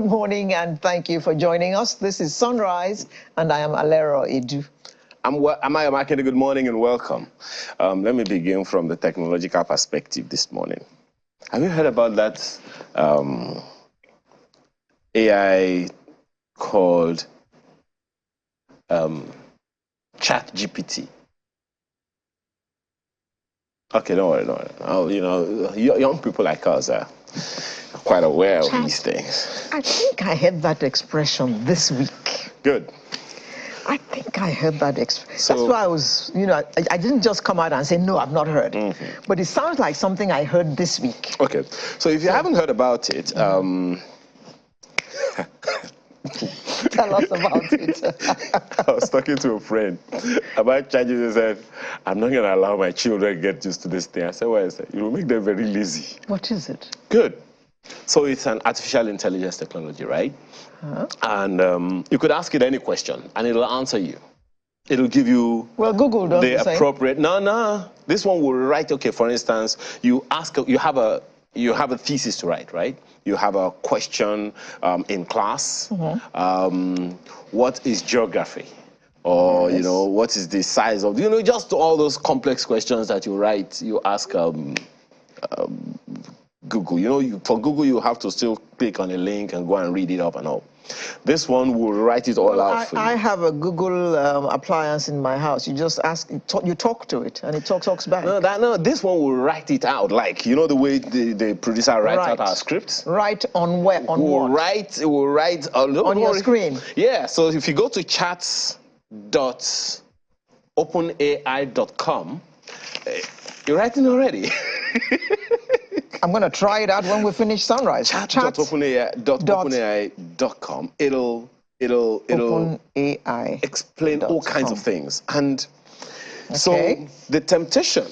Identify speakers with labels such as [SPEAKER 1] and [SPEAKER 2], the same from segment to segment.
[SPEAKER 1] Good morning, and thank you for joining us. This is Sunrise, and I am Alero Edu.
[SPEAKER 2] I'm Amaya Makinde. Good morning and welcome. Let me begin from the technological perspective this morning. Have you heard about that AI called ChatGPT? Okay, don't worry, don't worry. Oh, you know, young people like us are quite aware of these things.
[SPEAKER 1] I think I heard that expression this week.
[SPEAKER 2] Good.
[SPEAKER 1] I think I heard that expression. That's why I was, you know, I didn't just come out and say, no, I've not heard. But it sounds like something I heard this week.
[SPEAKER 2] Okay, so if you haven't heard about it,
[SPEAKER 1] tell us about it.
[SPEAKER 2] I was talking to a friend about charges and said, I'm not going to allow my children to get used to this thing. I said, why is that? It will make them very lazy.
[SPEAKER 1] What is it?
[SPEAKER 2] Good. So it's an artificial intelligence technology, right? And you could ask it any question, and it'll answer you. It'll give you
[SPEAKER 1] Google does
[SPEAKER 2] the appropriate. No. This one will write. Okay, for instance, you have a thesis to write, right? You have a question in class. What is geography? Or you know, what is the size of? You know, just all those complex questions that you write. You ask Google. You know, for Google, you have to still click on a link and go and read it up and all. This one will write it all out for you.
[SPEAKER 1] I have a Google appliance in my house. You just ask, you talk to it, and it talks back.
[SPEAKER 2] No, this one will write it out, like, you know, the way the producer writes out our scripts.
[SPEAKER 1] Write on where? On what?
[SPEAKER 2] It will write
[SPEAKER 1] on your screen.
[SPEAKER 2] Yeah, so if you go to chats.openai.com, you're writing already.
[SPEAKER 1] I'm going to try it out when we finish Sunrise.
[SPEAKER 2] Chat.openai.com. It'll explain all kinds of things. And so the temptation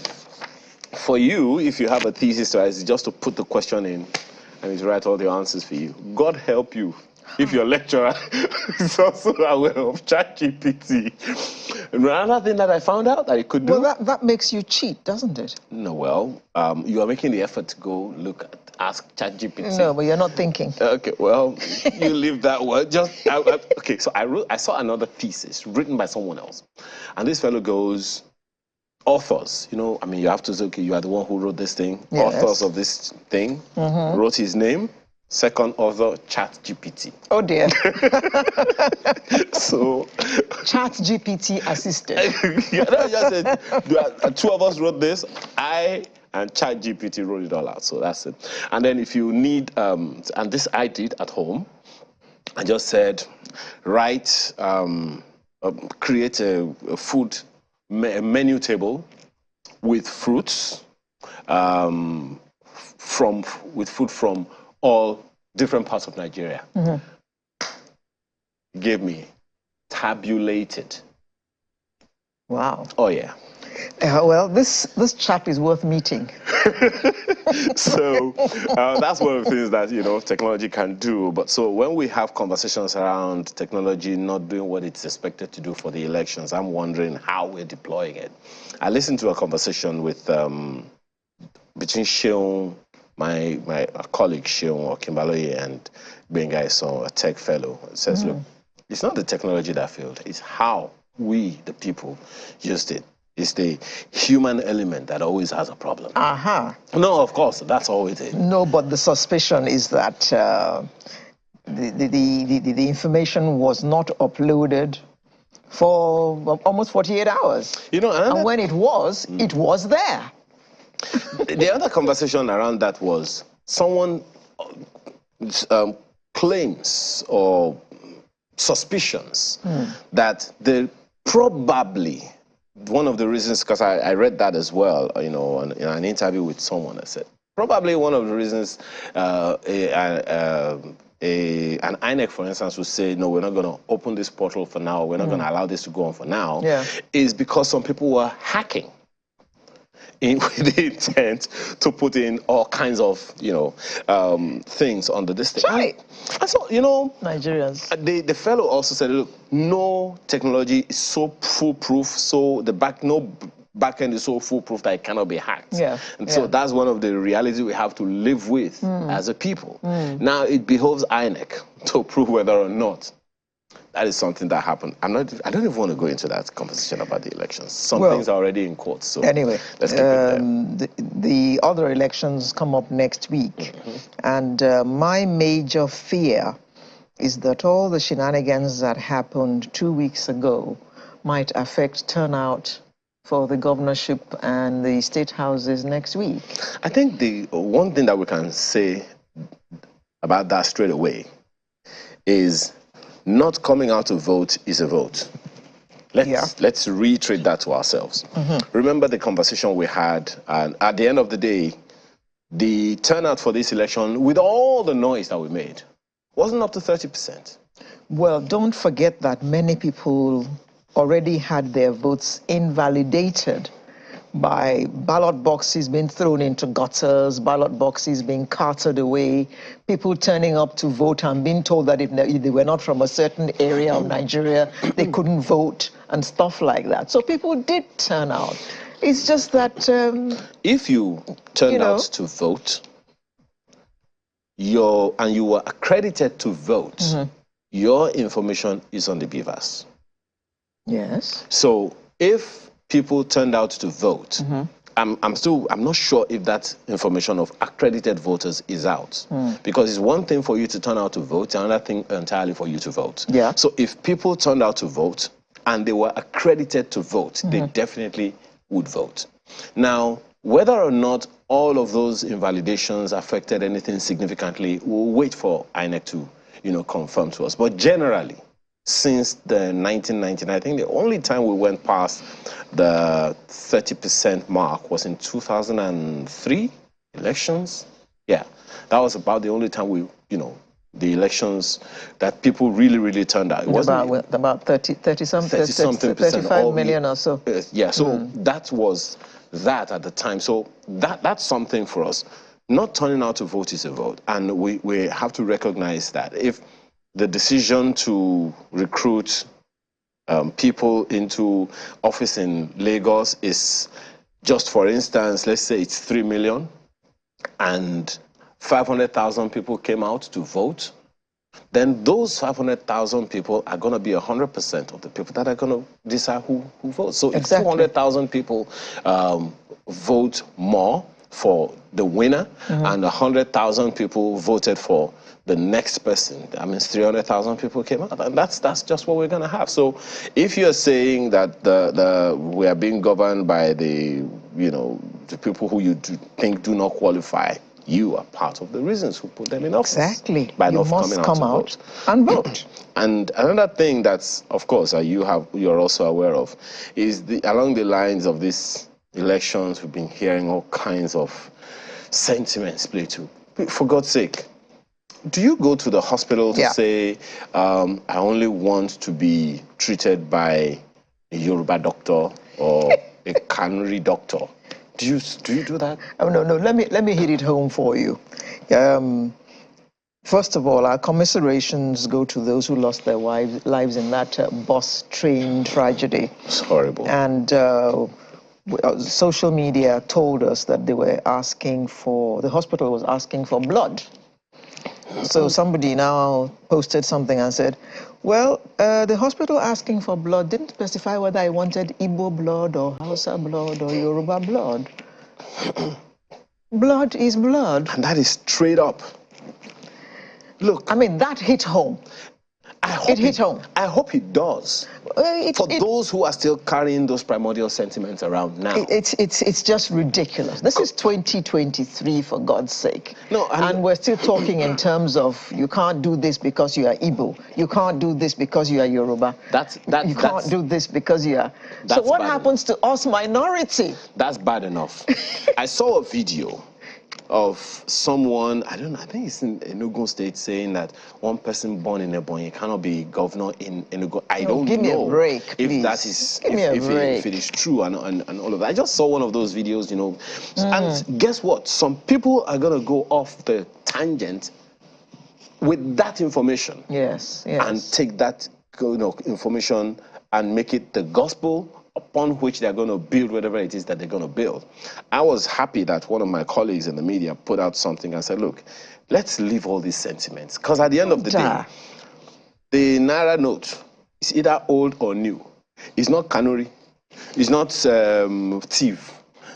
[SPEAKER 2] for you, if you have a thesis to write, is just to put the question in and to write all the answers for you. God help you if your lecturer is also aware of ChatGPT. Another thing that I found out that it could do...
[SPEAKER 1] Well, that makes you cheat, doesn't it?
[SPEAKER 2] No, well, you are making the effort to go ask ChatGPT.
[SPEAKER 1] No, but you're not thinking.
[SPEAKER 2] Okay, well, you leave that word. Okay, so I saw another thesis written by someone else. And this fellow goes, authors, you know, I mean, you have to say, okay, you are the one who wrote this thing. Yes. Authors of this thing, wrote his name. Second author, ChatGPT.
[SPEAKER 1] Oh dear.
[SPEAKER 2] So
[SPEAKER 1] ChatGPT assisted.
[SPEAKER 2] Two of us wrote this. I and ChatGPT wrote it all out. So that's it. And then if you need, and this I did at home, I just said, write, create a food menu table with fruits, with food from all different parts of Nigeria. Gave me tabulated.
[SPEAKER 1] Wow.
[SPEAKER 2] Oh yeah.
[SPEAKER 1] Well, this chap is worth meeting.
[SPEAKER 2] So that's one of the things that, you know, technology can do. But so when we have conversations around technology not doing what it's expected to do for the elections, I'm wondering how we're deploying it. I listened to a conversation with between Sheung, my colleague Sheung Kimbaloye, and Benga Ison, a tech fellow. It says, look, it's not the technology that failed, it's how we, the people, used it. It's the human element that always has a problem. No, of course, that's all it is.
[SPEAKER 1] No, but the suspicion is that the information was not uploaded for almost 48 hours. You know, and when it was there.
[SPEAKER 2] The other conversation around that was someone claims or suspicions that they probably, one of the reasons, because I read that as well, you know, in an interview with someone, I said, probably one of the reasons an INEC, for instance, would say, no, we're not going to open this portal for now, we're not going to allow this to go on for now, is because some people were hacking with the intent to put in all kinds of, you know, things under this thing.
[SPEAKER 1] Right.
[SPEAKER 2] I saw, you know,
[SPEAKER 1] Nigerians.
[SPEAKER 2] The fellow also said, look, no technology is so foolproof, so no backend is so foolproof that it cannot be hacked.
[SPEAKER 1] Yeah.
[SPEAKER 2] And so that's one of the realities we have to live with as a people. Now, it behoves INEC to prove whether or not that is something that happened. I don't even want to go into that conversation about the elections. Some things are already in court, so
[SPEAKER 1] anyway,
[SPEAKER 2] let's keep it there.
[SPEAKER 1] The other elections come up next week, and my major fear is that all the shenanigans that happened 2 weeks ago might affect turnout for the governorship and the state houses next week.
[SPEAKER 2] I think the one thing that we can say about that straight away is not coming out to vote is a vote. Let's reiterate that to ourselves. Remember the conversation we had, and at the end of the day, the turnout for this election, with all the noise that we made, wasn't up to 30%.
[SPEAKER 1] Well, don't forget that many people already had their votes invalidated by ballot boxes being thrown into gutters, ballot boxes being carted away, people turning up to vote and being told that if they were not from a certain area of Nigeria, they couldn't vote and stuff like that. So people did turn out. It's just that...
[SPEAKER 2] if you turned out to vote, and you were accredited to vote, your information is on the BVAS.
[SPEAKER 1] Yes.
[SPEAKER 2] So if people turned out to vote, I'm not sure if that information of accredited voters is out. Because it's one thing for you to turn out to vote, another thing entirely for you to vote.
[SPEAKER 1] Yeah.
[SPEAKER 2] So if people turned out to vote and they were accredited to vote, they definitely would vote. Now, whether or not all of those invalidations affected anything significantly, we'll wait for INEC to, confirm to us. But generally, since the 1999, I think the only time we went past the 30% mark was in 2003 elections. Yeah, that was about the only time we, the elections that people really turned out. It wasn't
[SPEAKER 1] about 30-something, 35 million or so.
[SPEAKER 2] Yeah, so that was that at the time. So that's something for us. Not turning out to vote is a vote, and we have to recognize that if the decision to recruit people into office in Lagos is just, for instance, let's say it's 3 million and 500,000 people came out to vote, then those 500,000 people are going to be 100% of the people that are going to decide who votes. So if 200,000 people vote more for the winner and 100,000 people voted for the next person, that means 300,000 people came out, and that's just what we're going to have. So if you're saying that we are being governed by the people who you think do not qualify, you are part of the reasons who put them in office.
[SPEAKER 1] Exactly.
[SPEAKER 2] By
[SPEAKER 1] you
[SPEAKER 2] not
[SPEAKER 1] must
[SPEAKER 2] coming
[SPEAKER 1] come
[SPEAKER 2] out
[SPEAKER 1] and vote.
[SPEAKER 2] And another thing that's, of course, you're also aware of, is along the lines of these elections, we've been hearing all kinds of sentiments play too. For God's sake, do you go to the hospital to say, I only want to be treated by a Yoruba doctor or a Kanuri doctor? Do you do that?
[SPEAKER 1] Oh, no. Let me hit it home for you. First of all, our commiserations go to those who lost their lives in that bus train tragedy.
[SPEAKER 2] It's horrible.
[SPEAKER 1] And social media told us that the hospital was asking for blood. So somebody now posted something and said, well, the hospital asking for blood didn't specify whether I wanted Igbo blood or Hausa blood or Yoruba blood. Blood is blood.
[SPEAKER 2] And that is straight up. Look.
[SPEAKER 1] I mean, that hit home. It hit home.
[SPEAKER 2] I hope it does. For those who are still carrying those primordial sentiments around now.
[SPEAKER 1] It's just ridiculous. This is 2023, for God's sake.
[SPEAKER 2] No,
[SPEAKER 1] and we're still talking in terms of you can't do this because you are Igbo. You can't do this because you are Yoruba. You can't do this because you are... So what happens to us minority?
[SPEAKER 2] That's bad enough. I saw a video of someone, I think it's in Enugu State, saying that one person born in Ebonyi cannot be governor in Enugu. I don't know
[SPEAKER 1] give me a break,
[SPEAKER 2] if that is, if it is true and all of that. I just saw one of those videos, and guess what? Some people are going to go off the tangent with that information.
[SPEAKER 1] Yes.
[SPEAKER 2] And take that information and make it the gospel upon which they're going to build whatever it is that they're going to build. I was happy that one of my colleagues in the media put out something and said, look, let's leave all these sentiments. Because at the end of the day, the Naira note is either old or new. It's not Kanuri. It's not thief.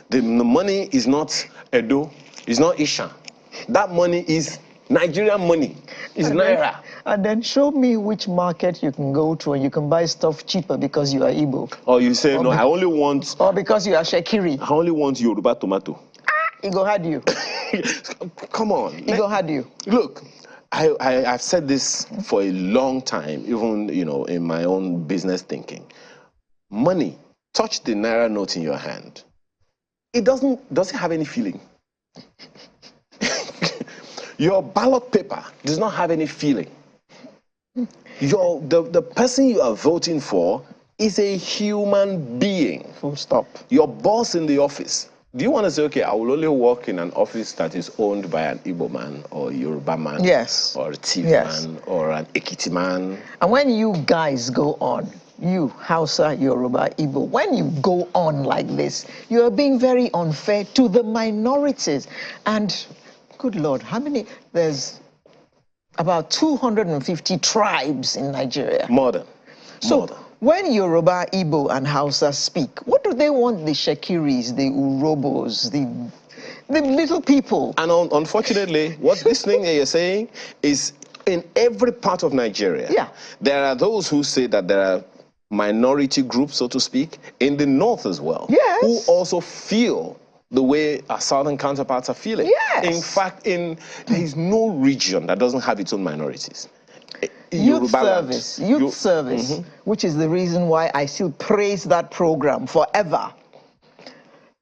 [SPEAKER 2] The money is not Edo. It's not Isha. That money is Nigerian money. It's Naira.
[SPEAKER 1] And then show me which market you can go to and you can buy stuff cheaper because you are Igbo.
[SPEAKER 2] Or you say, no, I only want...
[SPEAKER 1] Or because you are Shekiri.
[SPEAKER 2] I only want Yoruba tomato.
[SPEAKER 1] Igbo had you.
[SPEAKER 2] Come on.
[SPEAKER 1] Igbo had you.
[SPEAKER 2] Look, I've said this for a long time, even, in my own business thinking. Money, touch the Naira note in your hand. Does it have any feeling? Your ballot paper does not have any feeling. The person you are voting for is a human being.
[SPEAKER 1] Full stop.
[SPEAKER 2] Your boss in the office. Do you want to say, okay, I will only work in an office that is owned by an Igbo man or a Yoruba man?
[SPEAKER 1] Yes.
[SPEAKER 2] Or a Tiv man or an Ekiti man?
[SPEAKER 1] And when you guys go on, you, Hausa, Yoruba, Igbo, when you go on like this, you are being very unfair to the minorities. And, good Lord, how many? There's about 250 tribes in Nigeria.
[SPEAKER 2] More than.
[SPEAKER 1] When Yoruba, Igbo, and Hausa speak, what do they want the Shekiris, the Urobos, the little people?
[SPEAKER 2] And unfortunately, what this thing that you're saying is in every part of Nigeria.
[SPEAKER 1] Yeah.
[SPEAKER 2] There are those who say that there are minority groups, so to speak, in the north as well.
[SPEAKER 1] Yes.
[SPEAKER 2] Who also feel the way our southern counterparts are feeling.
[SPEAKER 1] Yes.
[SPEAKER 2] In fact, there is no region that doesn't have its own minorities.
[SPEAKER 1] Youth service, which is the reason why I still praise that program forever.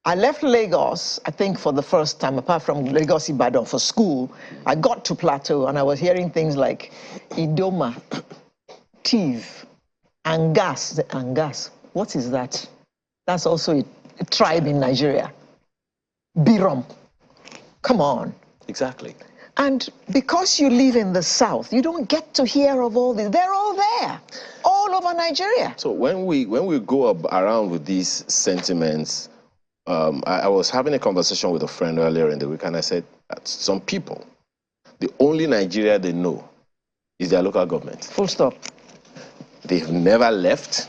[SPEAKER 1] I left Lagos, I think for the first time, apart from Lagos Ibadan for school. I got to Plateau and I was hearing things like Idoma, Tiv, Angas. Angas, what is that? That's also a tribe in Nigeria. Birom. Come on.
[SPEAKER 2] Exactly.
[SPEAKER 1] And because you live in the south, you don't get to hear of all this. They're all there, all over Nigeria.
[SPEAKER 2] So when we go around with these sentiments, I was having a conversation with a friend earlier in the week, and I said that some people, the only Nigeria they know is their local government.
[SPEAKER 1] Full stop.
[SPEAKER 2] They've never left.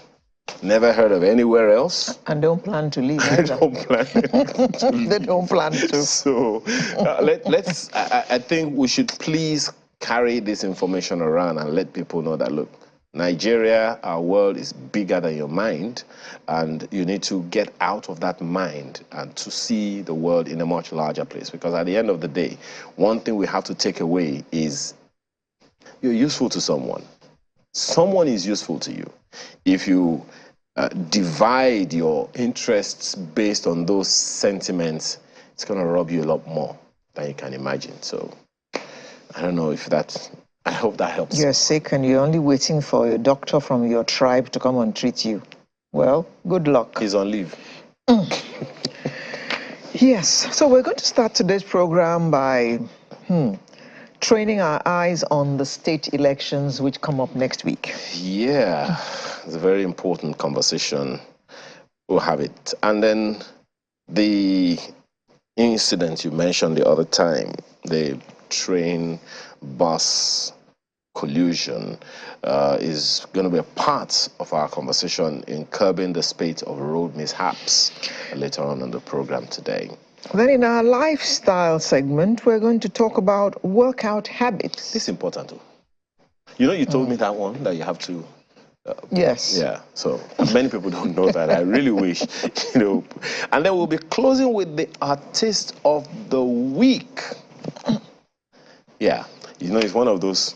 [SPEAKER 2] Never heard of anywhere else.
[SPEAKER 1] And don't plan to leave
[SPEAKER 2] They
[SPEAKER 1] either.
[SPEAKER 2] don't plan to leave.
[SPEAKER 1] They don't plan to.
[SPEAKER 2] So I think we should please carry this information around and let people know that, look, Nigeria, our world is bigger than your mind, and you need to get out of that mind and to see the world in a much larger place. Because at the end of the day, one thing we have to take away is you're useful to someone. Someone is useful to you. If you divide your interests based on those sentiments, it's going to rob you a lot more than you can imagine. So I don't know if I hope that helps.
[SPEAKER 1] You're sick and you're only waiting for a doctor from your tribe to come and treat you. Well, good luck.
[SPEAKER 2] He's on leave.
[SPEAKER 1] Yes. So we're going to start today's program by training our eyes on the state elections which come up next week.
[SPEAKER 2] Yeah, it's a very important conversation. We'll have it. And then the incident you mentioned the other time, the train bus collusion, is going to be a part of our conversation in curbing the spate of road mishaps later on in the program today.
[SPEAKER 1] Then in our lifestyle segment, we're going to talk about workout habits.
[SPEAKER 2] This is important too. You know, you told me that one, that you have to...
[SPEAKER 1] yes.
[SPEAKER 2] Yeah, so many people don't know that. I really wish, And then we'll be closing with the artist of the week. Yeah, it's one of those,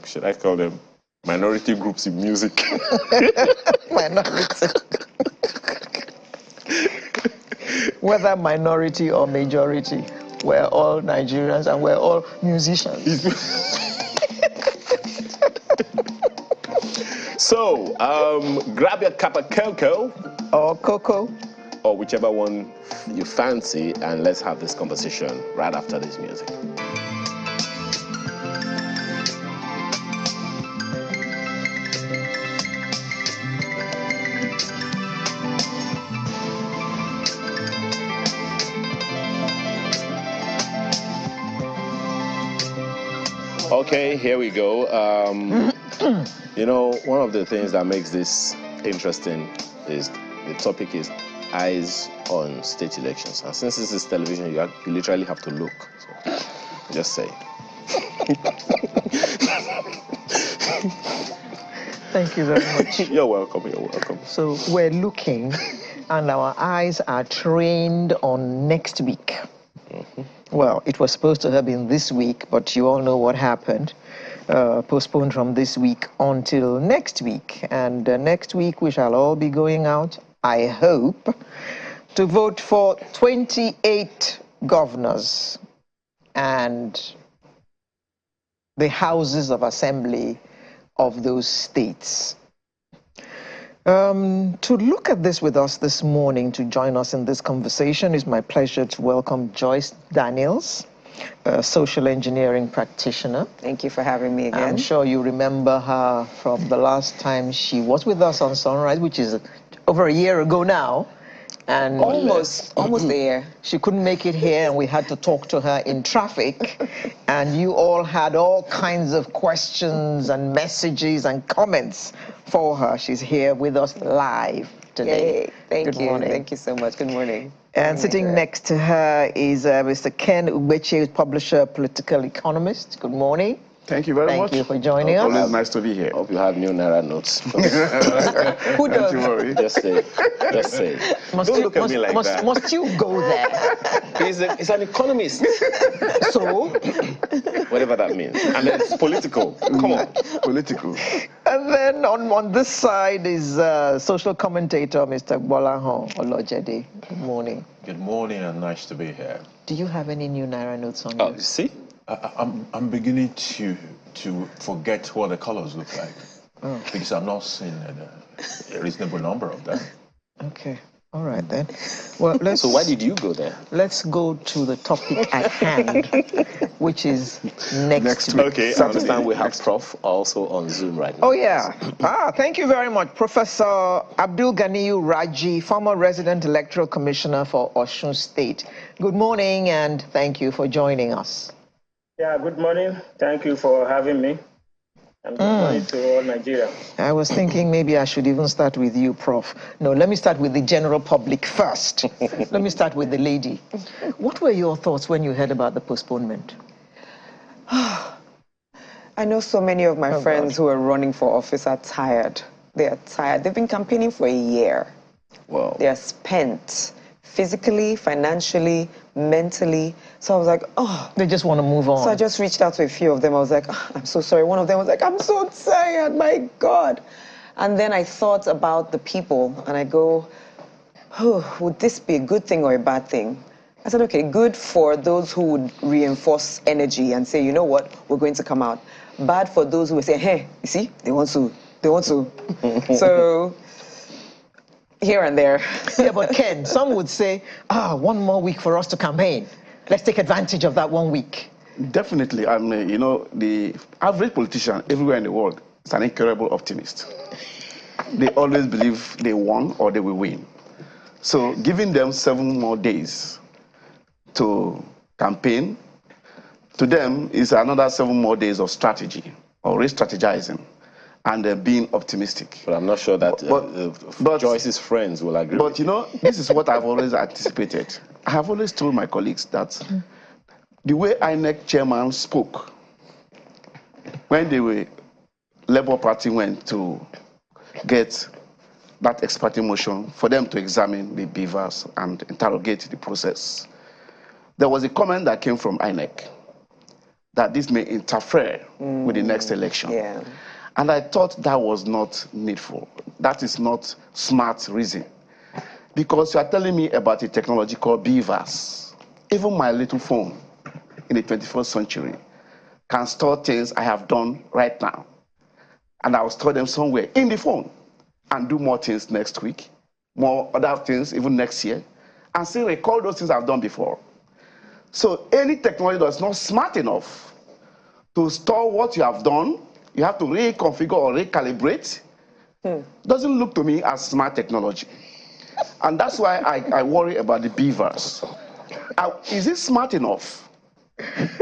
[SPEAKER 2] should I call them, minority groups in music.
[SPEAKER 1] Minority. Whether minority or majority, we're all Nigerians and we're all musicians.
[SPEAKER 2] So, grab your cup of cocoa.
[SPEAKER 1] Or cocoa.
[SPEAKER 2] Or whichever one you fancy, and let's have this conversation right after this music. Okay, here we go. You know, one of the things that makes this interesting is the topic is eyes on state elections. And since this is television, you literally have to look. So, just say.
[SPEAKER 1] Thank you very much.
[SPEAKER 2] You're welcome, you're welcome.
[SPEAKER 1] So we're looking, and our eyes are trained on next week. Well, it was supposed to have been this week, but you all know what happened. Postponed from this week until next week. And next week we shall all be going out, I hope, to vote for 28 governors and the houses of assembly of those states. To look at this with us this morning, to join us in this conversation, is my pleasure to welcome Joyce Daniels, a social engineering practitioner.
[SPEAKER 3] Thank you for having me again.
[SPEAKER 1] I'm sure you remember her from the last time she was with us on Sunrise, which is over a year ago now. And
[SPEAKER 3] almost a year.
[SPEAKER 1] She couldn't make it here, and we had to talk to her in traffic. And you all had all kinds of questions and messages and comments for her. She's here with us live today.
[SPEAKER 3] Yay. Thank
[SPEAKER 1] Good
[SPEAKER 3] you.
[SPEAKER 1] morning.
[SPEAKER 3] Thank you so much. Good morning.
[SPEAKER 1] And sitting next to her is Mr. Ken Ubeche, publisher, political economist. Good morning.
[SPEAKER 4] Thank you very much.
[SPEAKER 1] Thank you for joining us.
[SPEAKER 4] Always nice to be here.
[SPEAKER 2] Hope you have new Naira notes.
[SPEAKER 1] Who does?
[SPEAKER 4] Don't you worry.
[SPEAKER 2] Just say. Just say. Don't look at me like that.
[SPEAKER 1] Must you go there?
[SPEAKER 2] He's an economist.
[SPEAKER 1] So?
[SPEAKER 2] Whatever that means. And it's political. Come on.
[SPEAKER 4] Political.
[SPEAKER 1] And then on this side is social commentator, Mr. Gbolahan Olojede. Good morning.
[SPEAKER 5] Good morning and nice to be here.
[SPEAKER 1] Do you have any new Naira notes on
[SPEAKER 2] Oh,
[SPEAKER 1] you?
[SPEAKER 2] you see?
[SPEAKER 5] I'm beginning to forget what the colors look like because I've not seen a reasonable number of them.
[SPEAKER 1] Okay. All right then. Well, let's.
[SPEAKER 2] So why did you go there?
[SPEAKER 1] Let's go to the topic at hand, which is next week.
[SPEAKER 2] Okay, I understand we have Prof also on Zoom right now.
[SPEAKER 1] Oh yeah. Thank you very much, Professor Abdul Ganiyu Raji, former resident electoral commissioner for Osun State. Good morning, and thank you for joining us.
[SPEAKER 6] Yeah, good morning. Thank you for having me. And good morning to all Nigeria.
[SPEAKER 1] I was thinking maybe I should even start with you, Prof. No, let me start with the general public first. Let me start with the lady. What were your thoughts when you heard about the postponement?
[SPEAKER 3] I know so many of my friends who are running for office are tired. They are tired. They've been campaigning for a year.
[SPEAKER 2] Wow.
[SPEAKER 3] They are spent physically, financially, mentally. So I was like, oh.
[SPEAKER 1] They just want to move on.
[SPEAKER 3] So I just reached out to a few of them. I was like, oh, I'm so sorry. One of them was like, I'm so tired, my God. And then I thought about the people, and I go, oh, would this be a good thing or a bad thing? I said, okay, good for those who would reinforce energy and say, you know what, we're going to come out. Bad for those who would say, hey, you see, they want to. So here and there.
[SPEAKER 1] Yeah, but Ken, some would say, one more week for us to campaign. Let's take advantage of that 1 week.
[SPEAKER 4] Definitely. You know, the average politician everywhere in the world is an incredible optimist. They always believe they won or they will win. So giving them 7 more days to campaign, to them is another 7 more days of strategy or re-strategizing and being optimistic.
[SPEAKER 2] But I'm not sure that but Joyce's friends will agree.
[SPEAKER 4] But you know, this is what I've always anticipated. I have always told my colleagues that the way INEC chairman spoke when the Labour Party went to get that expert motion for them to examine the beavers and interrogate the process, there was a comment that came from INEC that this may interfere with the next election.
[SPEAKER 3] Yeah.
[SPEAKER 4] And I thought that was not needful. That is not smart reason. Because you are telling me about a technology called beavers. Even my little phone in the 21st century can store things I have done right now. And I will store them somewhere in the phone and do more things next week, more other things even next year, and still recall those things I've done before. So any technology that's not smart enough to store what you have done, you have to reconfigure or recalibrate, doesn't look to me as smart technology. And that's why I worry about the beavers. Is it smart enough?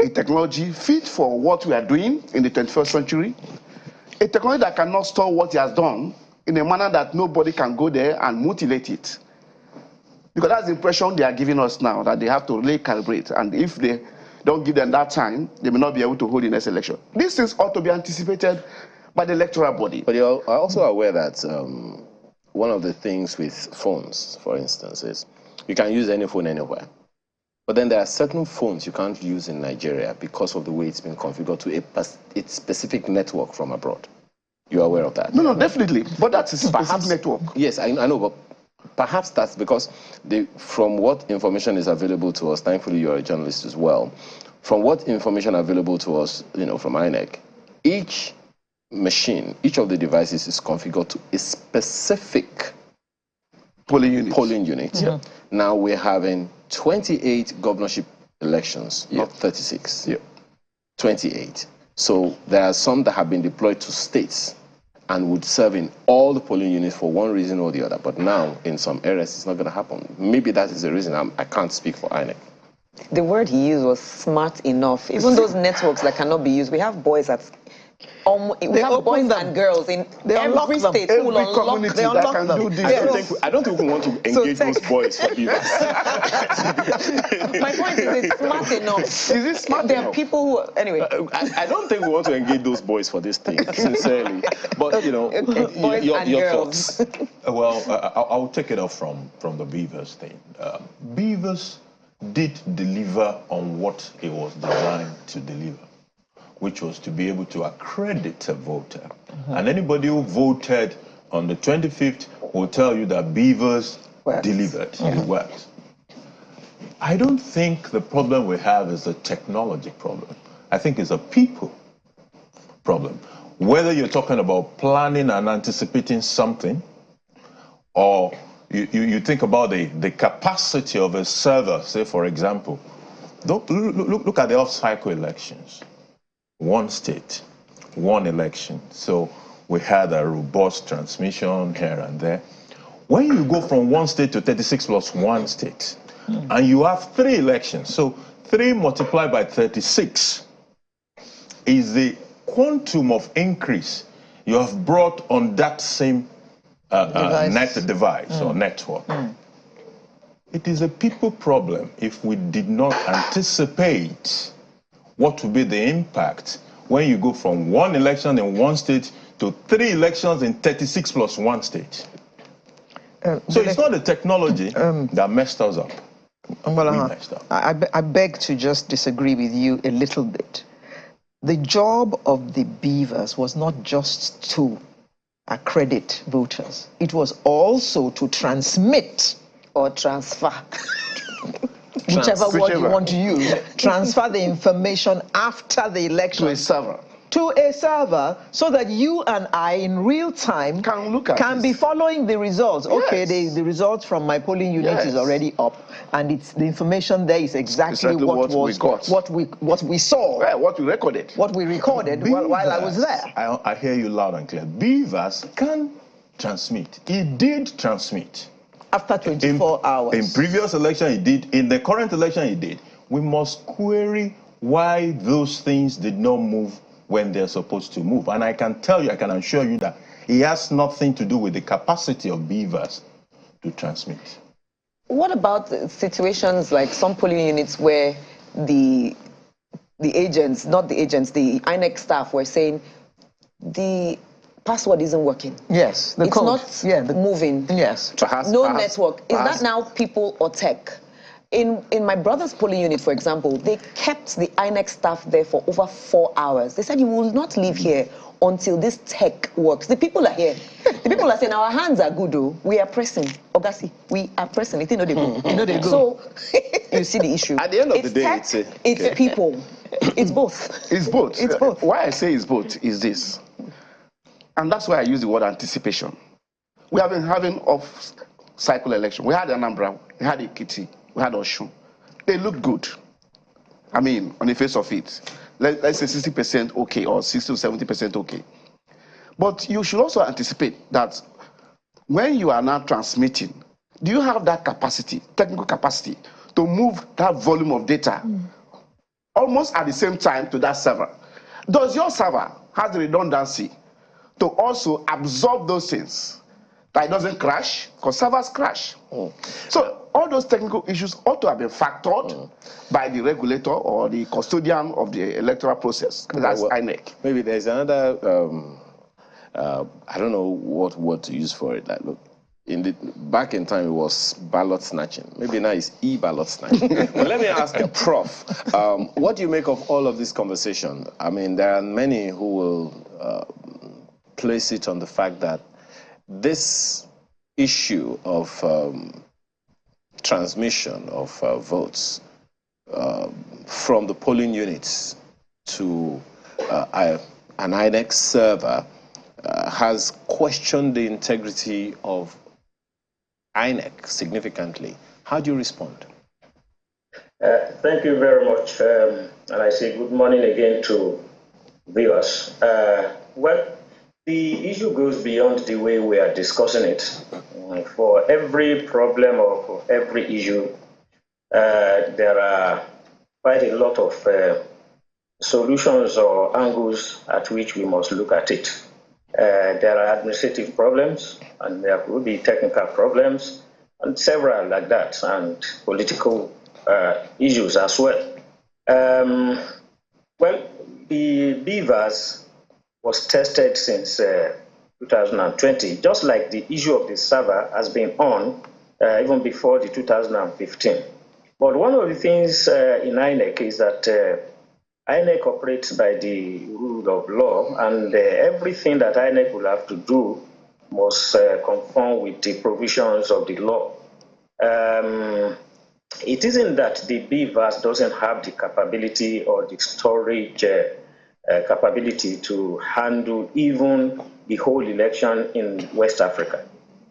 [SPEAKER 4] a technology fit for what we are doing in the 21st century, a technology that cannot store what he has done in a manner that nobody can go there and mutilate it. Because that's the impression they are giving us now, that they have to recalibrate. And if they don't give them that time, they may not be able to hold the next election. These things ought to be anticipated by the electoral body.
[SPEAKER 2] But you're also aware that one of the things with phones, for instance, is you can use any phone anywhere. But then there are certain phones you can't use in Nigeria because of the way it's been configured to a specific network from abroad. You're aware of that?
[SPEAKER 4] No, definitely. But that's a specific network.
[SPEAKER 2] Yes, I know, but perhaps that's because from what information is available to us, thankfully you're a journalist as well, from what information available to us, from INEC, each machine, each of the devices is configured to a specific polling unit.
[SPEAKER 4] Yeah.
[SPEAKER 2] Now we're having 28 governorship elections, not 36.
[SPEAKER 4] Yeah.
[SPEAKER 2] 28. So there are some that have been deployed to states and would serve in all the polling units for one reason or the other. But now, in some areas, it's not going to happen. Maybe that is the reason I can't speak for INEC.
[SPEAKER 3] The word he used was smart enough. Even those networks that cannot be used, we have boys that we have boys and girls in every state who will unlock
[SPEAKER 4] community that can do this.
[SPEAKER 2] I don't think we want to engage those boys for you.
[SPEAKER 3] My point is, it's smart enough.
[SPEAKER 4] Is it smart
[SPEAKER 3] There
[SPEAKER 4] enough?
[SPEAKER 3] are people who, anyway.
[SPEAKER 2] I don't think we want to engage those boys for this thing, sincerely. But,
[SPEAKER 3] Boys and
[SPEAKER 2] your
[SPEAKER 3] girls.
[SPEAKER 2] thoughts.
[SPEAKER 5] Well, I'll take it off from the Beavers thing. Beavers did deliver on what it was designed to deliver, which was to be able to accredit a voter. And anybody who voted on the 25th will tell you that Beavers delivered. It worked. I don't think the problem we have is a technology problem. I think it's a people problem. Whether you're talking about planning and anticipating something, or you think about the capacity of a server, say, for example. Look at the off-cycle elections. One state, one election. So we had a robust transmission here and there. When you go from one state to 36 plus one state, and you have 3 elections, so 3 multiplied by 36 is the quantum of increase you have brought on that same device or network. It is a people problem if we did not anticipate what will be the impact when you go from 1 election in 1 state to 3 elections in 36 plus 1 state. So it's not the technology that messed us up.
[SPEAKER 1] I beg to just disagree with you a little bit. The job of the Beavers was not just to accredit voters. It was also to transmit
[SPEAKER 3] Or transfer.
[SPEAKER 1] whichever word you want to use, transfer the information after the election
[SPEAKER 4] To a server.
[SPEAKER 1] to a server, so that you and I in real time
[SPEAKER 4] Can look at
[SPEAKER 1] be following the results. Okay,
[SPEAKER 4] Yes.
[SPEAKER 1] the results from my polling unit is
[SPEAKER 4] Yes.
[SPEAKER 1] already up, and the information there is exactly what
[SPEAKER 4] we got.
[SPEAKER 1] what we saw,
[SPEAKER 4] Yeah, what we recorded.
[SPEAKER 1] what we recorded while I was there.
[SPEAKER 5] I hear you loud and clear. Beavers can transmit. It did transmit.
[SPEAKER 1] After 24 hours.
[SPEAKER 5] In previous election, it did. In the current election, it did. We must query why those things did not move when they're supposed to move. And I can tell you, I can assure you that it has nothing to do with the capacity of Beavers to transmit.
[SPEAKER 3] What about situations like some polling units where the agents, not the agents, the INEC staff were saying the password isn't working?
[SPEAKER 1] Yes, the
[SPEAKER 3] it's
[SPEAKER 1] code.
[SPEAKER 3] not moving.
[SPEAKER 1] Yes.
[SPEAKER 3] No network. Is that now people or tech? In my brother's polling unit, for example, they kept the INEC staff there for over 4 hours. They said, you will not leave here until this tech works. The people are here. The people are saying, our hands are good, though. We are pressing. Ogasi, we are pressing. It ain't no they go. So you see the issue.
[SPEAKER 2] At the end of the day,
[SPEAKER 3] tech, it's people. It's both.
[SPEAKER 4] It's both.
[SPEAKER 3] It's both.
[SPEAKER 4] Why I say it's both is this. And that's why I use the word anticipation. We have been having off-cycle election. We had Anambra, we had Ekiti, we had Osun. They look good. I mean, on the face of it. Let's say 60% okay or 60 to 70% okay. But you should also anticipate that when you are now transmitting, do you have that capacity, technical capacity, to move that volume of data almost at the same time to that server. Does your server have the redundancy to also absorb those things, that it doesn't crash? Because servers crash. So all those technical issues ought to have been factored by the regulator or the custodian of the electoral process. That's INEC.
[SPEAKER 2] Maybe there's another, I don't know what word to use for it. Like, look, back in time it was ballot snatching. Maybe now it's e-ballot snatching. But let me ask Prof, what do you make of all of this conversation? I mean, there are many who will place it on the fact that this issue of transmission of votes from the polling units to an INEC server has questioned the integrity of INEC significantly. How do you respond?
[SPEAKER 6] Thank you very much. And I say good morning again to viewers. Well, the issue goes beyond the way we are discussing it. For every problem or for every issue, there are quite a lot of solutions or angles at which we must look at it. There are administrative problems, and there will be technical problems, and several like that, and political issues as well. Well, the beavers was tested since 2020, just like the issue of the server has been on even before the 2015. But one of the things in INEC is that INEC operates by the rule of law, and everything that INEC will have to do must conform with the provisions of the law. It isn't that the BVAS doesn't have the capability or the storage capability to handle even the whole election in West Africa.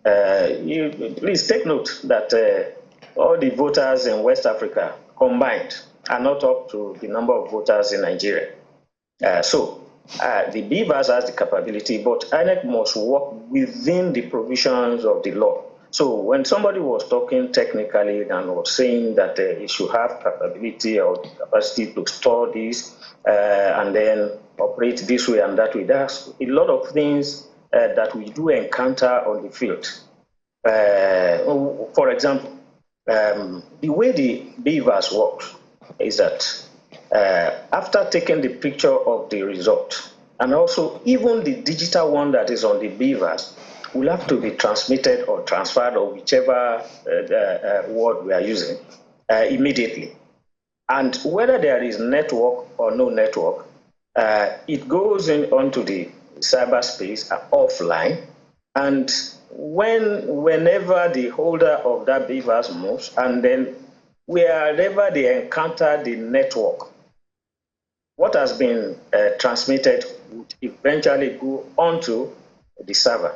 [SPEAKER 6] Please take note that all the voters in West Africa combined are not up to the number of voters in Nigeria. The BVAS has the capability, but INEC must work within the provisions of the law. So when somebody was talking technically and was saying that it should have capability or capacity to store this and then operate this way and that way, there's a lot of things that we do encounter on the field. For example, the way the BVAS works is that after taking the picture of the result, and also even the digital one that is on the BVAS will have to be transmitted or transferred, or whichever word we are using, immediately. And whether there is network or no network, it goes onto the cyberspace offline, and whenever the holder of that BVAS moves, and then wherever they encounter the network, what has been transmitted would eventually go onto the server.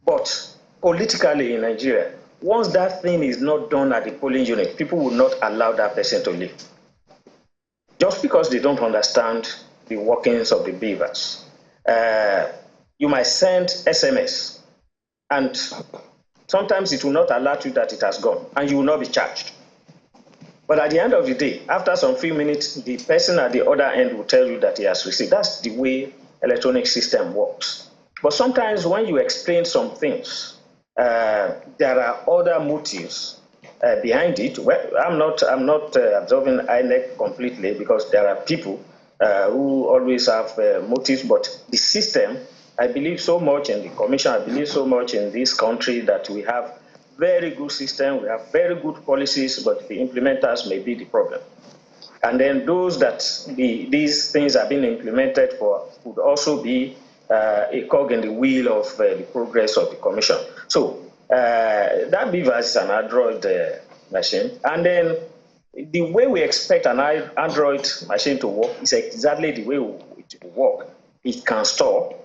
[SPEAKER 6] But politically in Nigeria, once that thing is not done at the polling unit, people will not allow that person to leave. Just because they don't understand the workings of the BVAS. You might send SMS, and sometimes it will not alert you that it has gone, and you will not be charged. But at the end of the day, after some few minutes, the person at the other end will tell you that he has received. That's the way electronic system works. But sometimes when you explain some things, there are other motives behind it. Well, I'm not absolving INEC completely, because there are people who always have motives. But the system, I believe so much in the commission, I believe so much in this country that we have very good system, we have very good policies, but the implementers may be the problem. And then those that these things are being implemented for would also be a cog in the wheel of the progress of the commission. So that BVAS is an Android machine. And then the way we expect an Android machine to work is exactly the way it will work. It can store,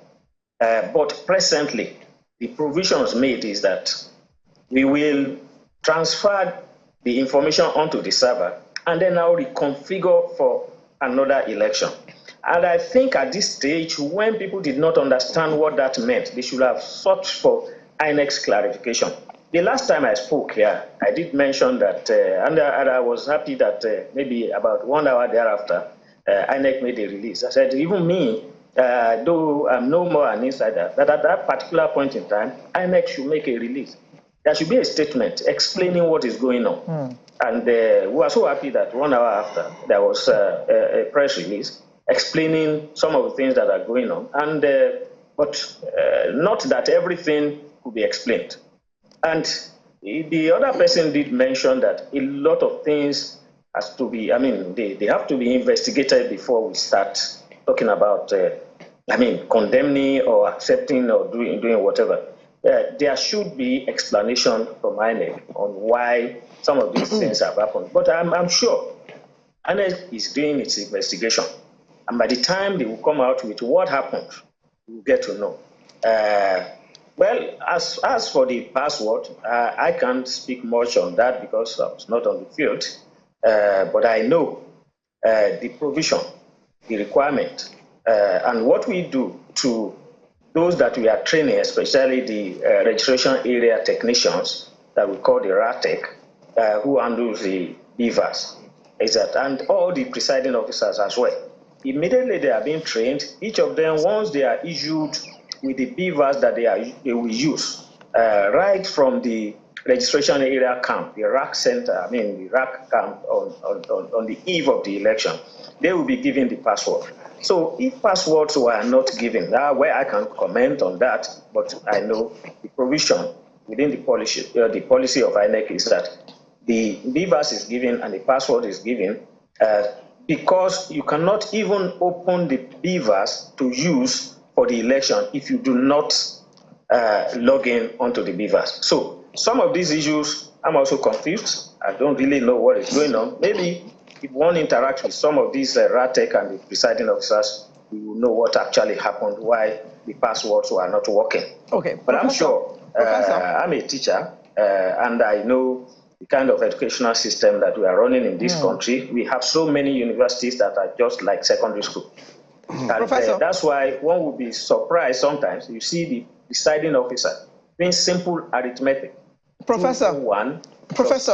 [SPEAKER 6] but presently, the provisions made is that we will transfer the information onto the server and then now reconfigure for another election. And I think at this stage, when people did not understand what that meant, they should have sought for INEC's clarification. The last time I spoke here, I did mention that, and I was happy that maybe about 1 hour thereafter, INEC made a release. I said, even me, though I'm no more an insider, that at that particular point in time, INEC should make a release. There should be a statement explaining what is going on. And we were so happy that 1 hour after, there was a press release explaining some of the things that are going on. And but not that everything could be explained. And the other person did mention that a lot of things has to be, I mean, they have to be investigated before we start talking about, condemning or accepting or doing whatever. There should be explanation from INEC on why some of these things have happened. But I'm sure INEC is doing its investigation. And by the time they will come out with what happened, we'll get to know. Well, as for the password, I can't speak much on that because I was not on the field. But I know the provision, the requirement, and what we do to those that we are training, especially the registration area technicians that we call the RATEC, who handles the beavers, is that, and all the presiding officers as well. Immediately they are being trained. Each of them, once they are issued with the beavers that they will use, right from the registration area camp, the RAC center, the RAC camp on the eve of the election, they will be given the password. So if passwords were not given, where I can comment on that, but I know the provision within the policy of INEC is that the beavers is given and the password is given because you cannot even open the beavers to use for the election if you do not log in onto the beavers. So some of these issues, I'm also confused. I don't really know what is going on. Maybe if one interacts with some of these RATEC and the presiding officers, we will know what actually happened, why the passwords were not working.
[SPEAKER 1] Okay,
[SPEAKER 6] but I'm sure, I'm a teacher, and I know the kind of educational system that we are running in this country. We have so many universities that are just like secondary school. And that's why one would be surprised sometimes. You see the presiding officer doing simple arithmetic.
[SPEAKER 1] Professor,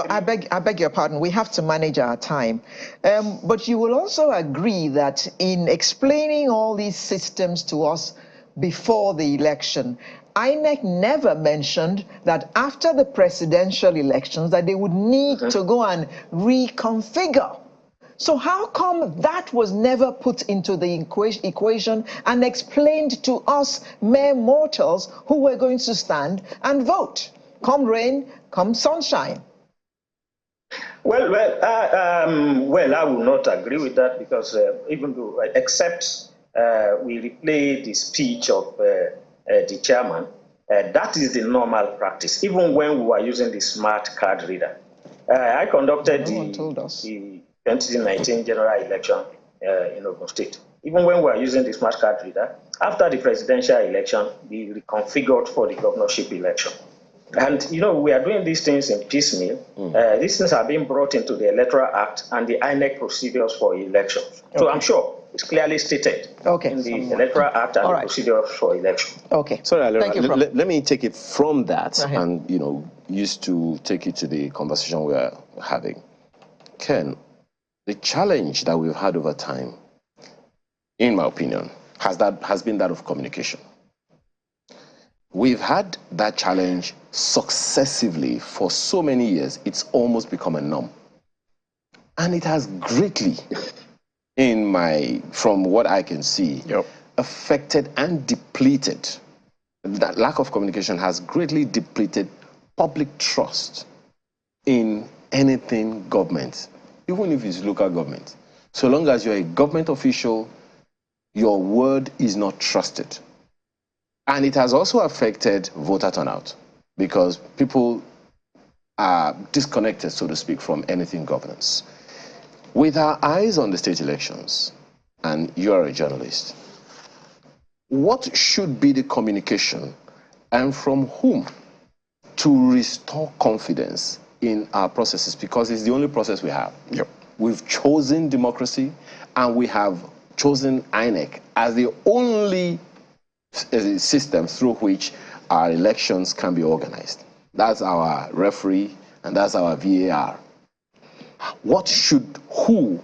[SPEAKER 1] I beg your pardon. We have to manage our time. But you will also agree that in explaining all these systems to us before the election, INEC never mentioned that after the presidential elections that they would need to go and reconfigure. So how come that was never put into the equation and explained to us mere mortals who were going to stand and vote? Come rain, come sunshine.
[SPEAKER 6] Well, I will not agree with that because even though, except we replay the speech of the chairman, that is the normal practice, even when we were using the smart card reader. I conducted the 2019 general election in Ogun State. Even when we were using the smart card reader, after the presidential election, we reconfigured for the governorship election. And, we are doing these things in piecemeal. These things are being brought into the Electoral Act and the INEC procedures for elections. Okay. So I'm sure it's clearly stated in the Electoral Act and the procedures for election.
[SPEAKER 1] Okay.
[SPEAKER 2] Sorry, thank you, let me take it from that and, used to take it to the conversation we are having. Ken, the challenge that we've had over time, in my opinion, has been that of communication. We've had that challenge successively for so many years, it's almost become a norm. And it has greatly, from what I can see, affected and depleted. That lack of communication has greatly depleted public trust in anything government, even if it's local government. So long as you're a government official, your word is not trusted. And it has also affected voter turnout because people are disconnected, so to speak, from anything governance. With our eyes on the state elections, and you are a journalist, what should be the communication and from whom to restore confidence in our processes? Because it's the only process we have. We've chosen democracy and we have chosen INEC as the only system through which our elections can be organized. That's our referee and that's our VAR. What should who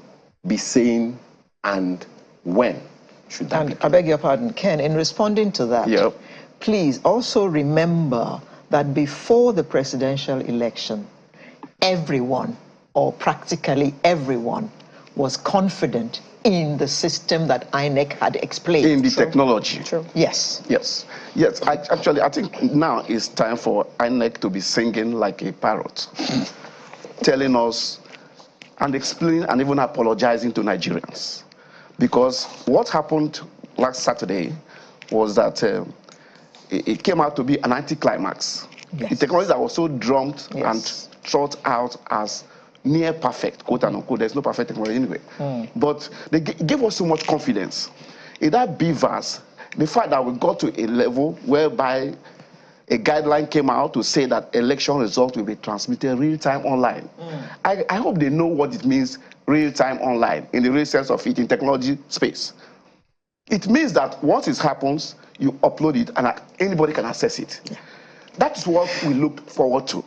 [SPEAKER 2] be saying And when should that be?
[SPEAKER 1] I beg your pardon, Ken, in responding to that,
[SPEAKER 4] Yep.
[SPEAKER 1] please also remember that before the presidential election, everyone, or practically everyone, was confident in the system that INEC had explained.
[SPEAKER 4] In the technology.
[SPEAKER 3] True.
[SPEAKER 1] Yes.
[SPEAKER 4] Yes. Yes. I think now it's time for INEC to be singing like a parrot, telling us and explaining and even apologizing to Nigerians. Because what happened last Saturday was that it came out to be an anticlimax.
[SPEAKER 1] Yes.
[SPEAKER 4] The technology that was so drummed
[SPEAKER 1] Yes.
[SPEAKER 4] and thought out as near perfect, quote unquote. There's no perfect technology anyway. But they gave us so much confidence. In that BVAS, the fact that we got to a level whereby a guideline came out to say that election results will be transmitted real-time online. I hope they know what it means, real-time online, in the real sense of it, in technology space. It means that once it happens, you upload it and anybody can access it. Yeah. That's what we look forward to.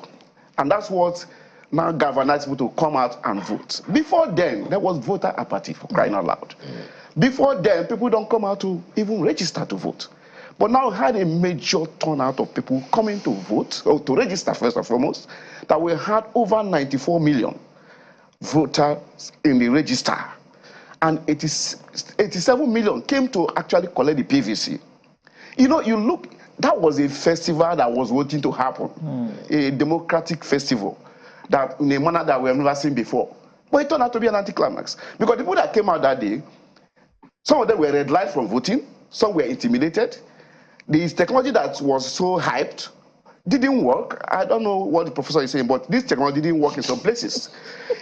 [SPEAKER 4] And that's what now galvanizes people to come out and vote. Before then, there was voter apathy, for crying out loud. Before then, people don't come out to even register to vote. But now we had a major turnout of people coming to vote, or to register first and foremost, that we had over 94 million voters in the register. And 87 million came to actually collect the PVC. You know, you look, that was a festival that was waiting to happen, a democratic festival, that in a manner that we have never seen before. But it turned out to be an anticlimax. Because the people that came out that day, some of them were red light from voting, some were intimidated. This technology that was so hyped didn't work. I don't know what the professor is saying, but this technology didn't work in some places.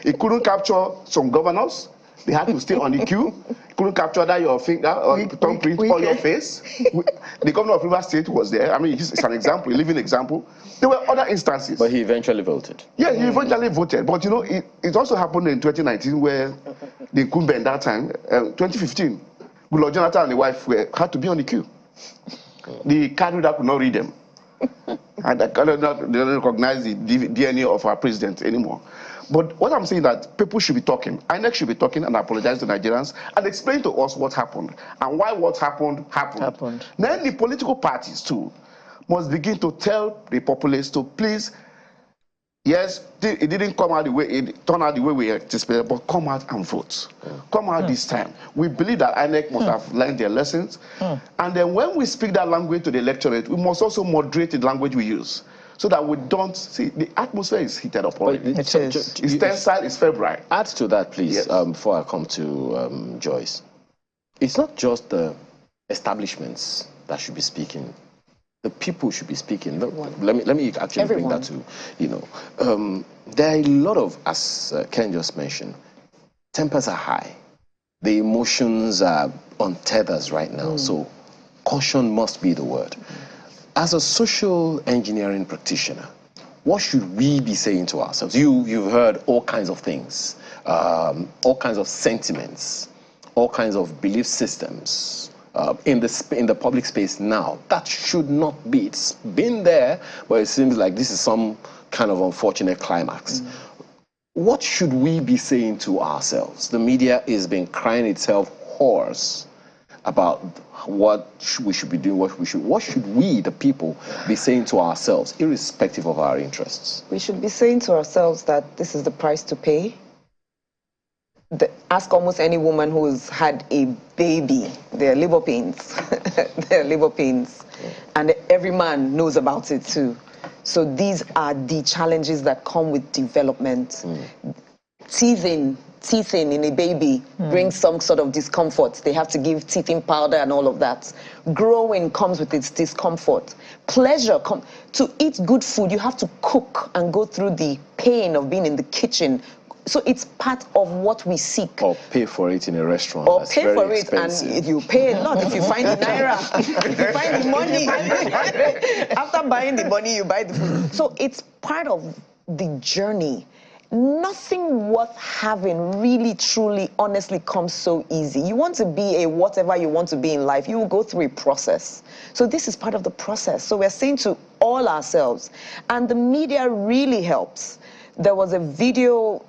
[SPEAKER 4] It couldn't capture some governors. They had to stay on the queue. It couldn't capture that your finger or thumbprint on your face. The governor of Rivers State was there. I mean, it's an example, a living example. There were other instances.
[SPEAKER 2] But he eventually voted.
[SPEAKER 4] Yeah, he eventually voted. But you know, it also happened in 2019 where the incumbent that time, 2015, Goodluck Jonathan and the wife had to be on the queue. The card reader could not read them. And they don't recognize the DNA of our president anymore. But what I'm saying that people should be talking. INEC should be talking and apologize to Nigerians and explain to us what happened and why what happened. Then the political parties too must begin to tell the populace to please, yes, it didn't come out the way, it turned out the way we anticipated, but come out and vote. Come out this time. We believe that INEC must have learned their lessons. And then when we speak that language to the electorate, we must also moderate the language we use, so that we don't see, the atmosphere is heated up already.
[SPEAKER 1] It's
[SPEAKER 4] tensile, it's February.
[SPEAKER 2] Add to that, please,
[SPEAKER 4] Yes.
[SPEAKER 2] Before I come to Joyce. It's not just the establishments that should be speaking. The people should be speaking. Let me actually bring that to, there are a lot of, as Ken just mentioned, tempers are high. The emotions are on tethers right now. So caution must be the word. As a social engineering practitioner, what should we be saying to ourselves? You've heard all kinds of things, all kinds of sentiments, all kinds of belief systems in the public space now. That should not be. It's been there, but it seems like this is some kind of unfortunate climax. What should we be saying to ourselves? The media has been crying itself hoarse about what we should be doing, what should we, the people, be saying to ourselves, irrespective of our interests?
[SPEAKER 3] We should be saying to ourselves that this is the price to pay. Ask almost any woman who's had a baby, their labor pains, their labor pains, and every man knows about it too. So these are the challenges that come with development. Teething in a baby brings some sort of discomfort. They have to give teething powder and all of that. Growing comes with its discomfort. Pleasure, to eat good food, you have to cook and go through the pain of being in the kitchen. So it's part of what we seek.
[SPEAKER 2] Or pay for it in a restaurant.
[SPEAKER 3] Or
[SPEAKER 2] That's
[SPEAKER 3] pay
[SPEAKER 2] very
[SPEAKER 3] for
[SPEAKER 2] expensive.
[SPEAKER 3] it, and you pay a lot if you find the naira, if you find the money. After buying the money, you buy the food. So it's part of the journey. Nothing worth having really, truly, honestly comes so easy. You want to be a whatever you want to be in life, you will go through a process. So this is part of the process. So we're saying to all ourselves, and the media really helps. There was a video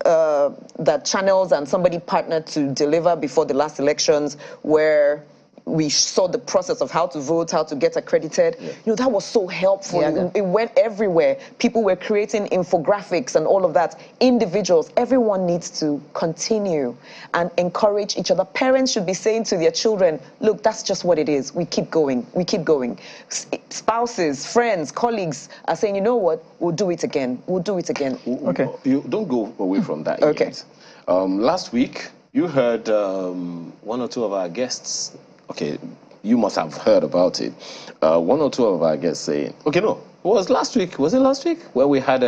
[SPEAKER 3] that channels and somebody partnered to deliver before the last elections, where we saw the process of how to vote, how to get accredited. You know, that was so helpful. It went everywhere. People were creating infographics and all of that. Individuals, everyone needs to continue and encourage each other. Parents should be saying to their children, look, that's just what it is. We keep going. We keep going. Spouses, friends, colleagues are saying, you know what? We'll do it again. We'll do it again.
[SPEAKER 2] Okay. You don't go away from that
[SPEAKER 3] Okay.
[SPEAKER 2] yet. Last week, you heard one or two of our guests. Okay, you must have heard about it. One or two of our guests saying, okay, no, it was last week. Was it last week? Where we had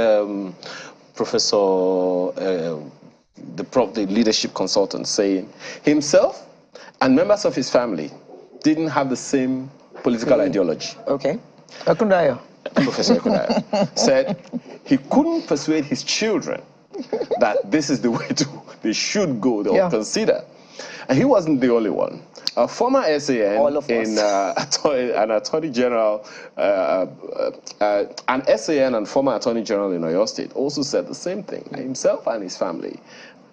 [SPEAKER 2] Professor, the leadership consultant, saying himself and members of his family didn't have the same political ideology.
[SPEAKER 3] Okay.
[SPEAKER 1] Akundayo.
[SPEAKER 2] Professor Akundayo said he couldn't persuade his children that this is the way they should go or consider. And he wasn't the only one. A former SAN, an attorney general, an SAN and former attorney general in Oyo State also said the same thing. Himself and his family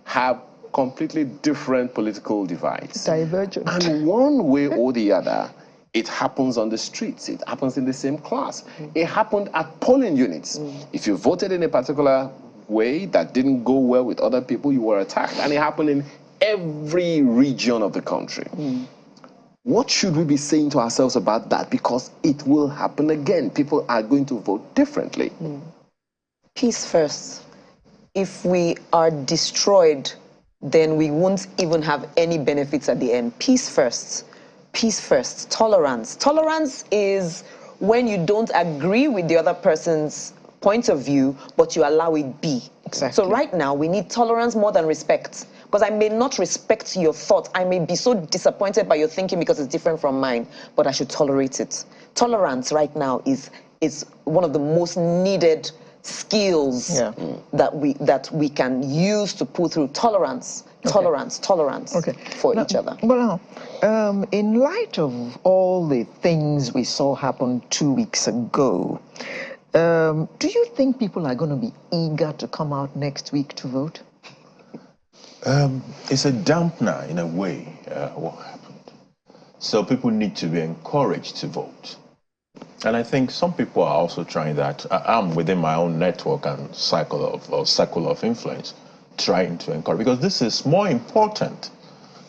[SPEAKER 2] have completely different political divides.
[SPEAKER 1] Divergent.
[SPEAKER 2] And one way or the other, it happens on the streets. It happens in the same class. It happened at polling units. If you voted in a particular way that didn't go well with other people, you were attacked. And it happened in every region of the country. What should we be saying to ourselves about that? Because it will happen again. People are going to vote differently.
[SPEAKER 3] Peace first. If we are destroyed, then we won't even have any benefits at the end. Peace first. Peace first. Tolerance. Tolerance is when you don't agree with the other person's point of view, but you allow it be.
[SPEAKER 1] Exactly.
[SPEAKER 3] So right now, we need tolerance more than respect. Because I may not respect your thought. I may be so disappointed by your thinking because it's different from mine, but I should tolerate it. Tolerance right now is one of the most needed skills that we can use to pull through. Tolerance for each other.
[SPEAKER 1] Well, in light of all the things we saw happen 2 weeks ago, do you think people are going to be eager to come out next week to vote?
[SPEAKER 5] It's a dampener in a way, what happened. So people need to be encouraged to vote. And I think some people are also trying that. I'm within my own network and circle of influence trying to encourage, because this is more important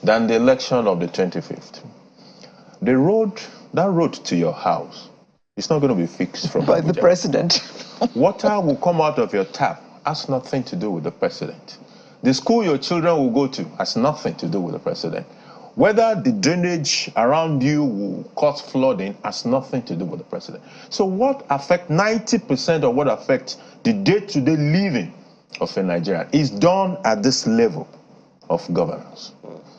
[SPEAKER 5] than the election of the 25th. The road, that road to your house, it's not going to be fixed from
[SPEAKER 1] by the president.
[SPEAKER 5] Water will come out of your tap. Has nothing to do with the president. The school your children will go to has nothing to do with the president. Whether the drainage around you will cause flooding has nothing to do with the president. So what affects 90% of what affects the day-to-day living of a Nigerian is done at this level of governance.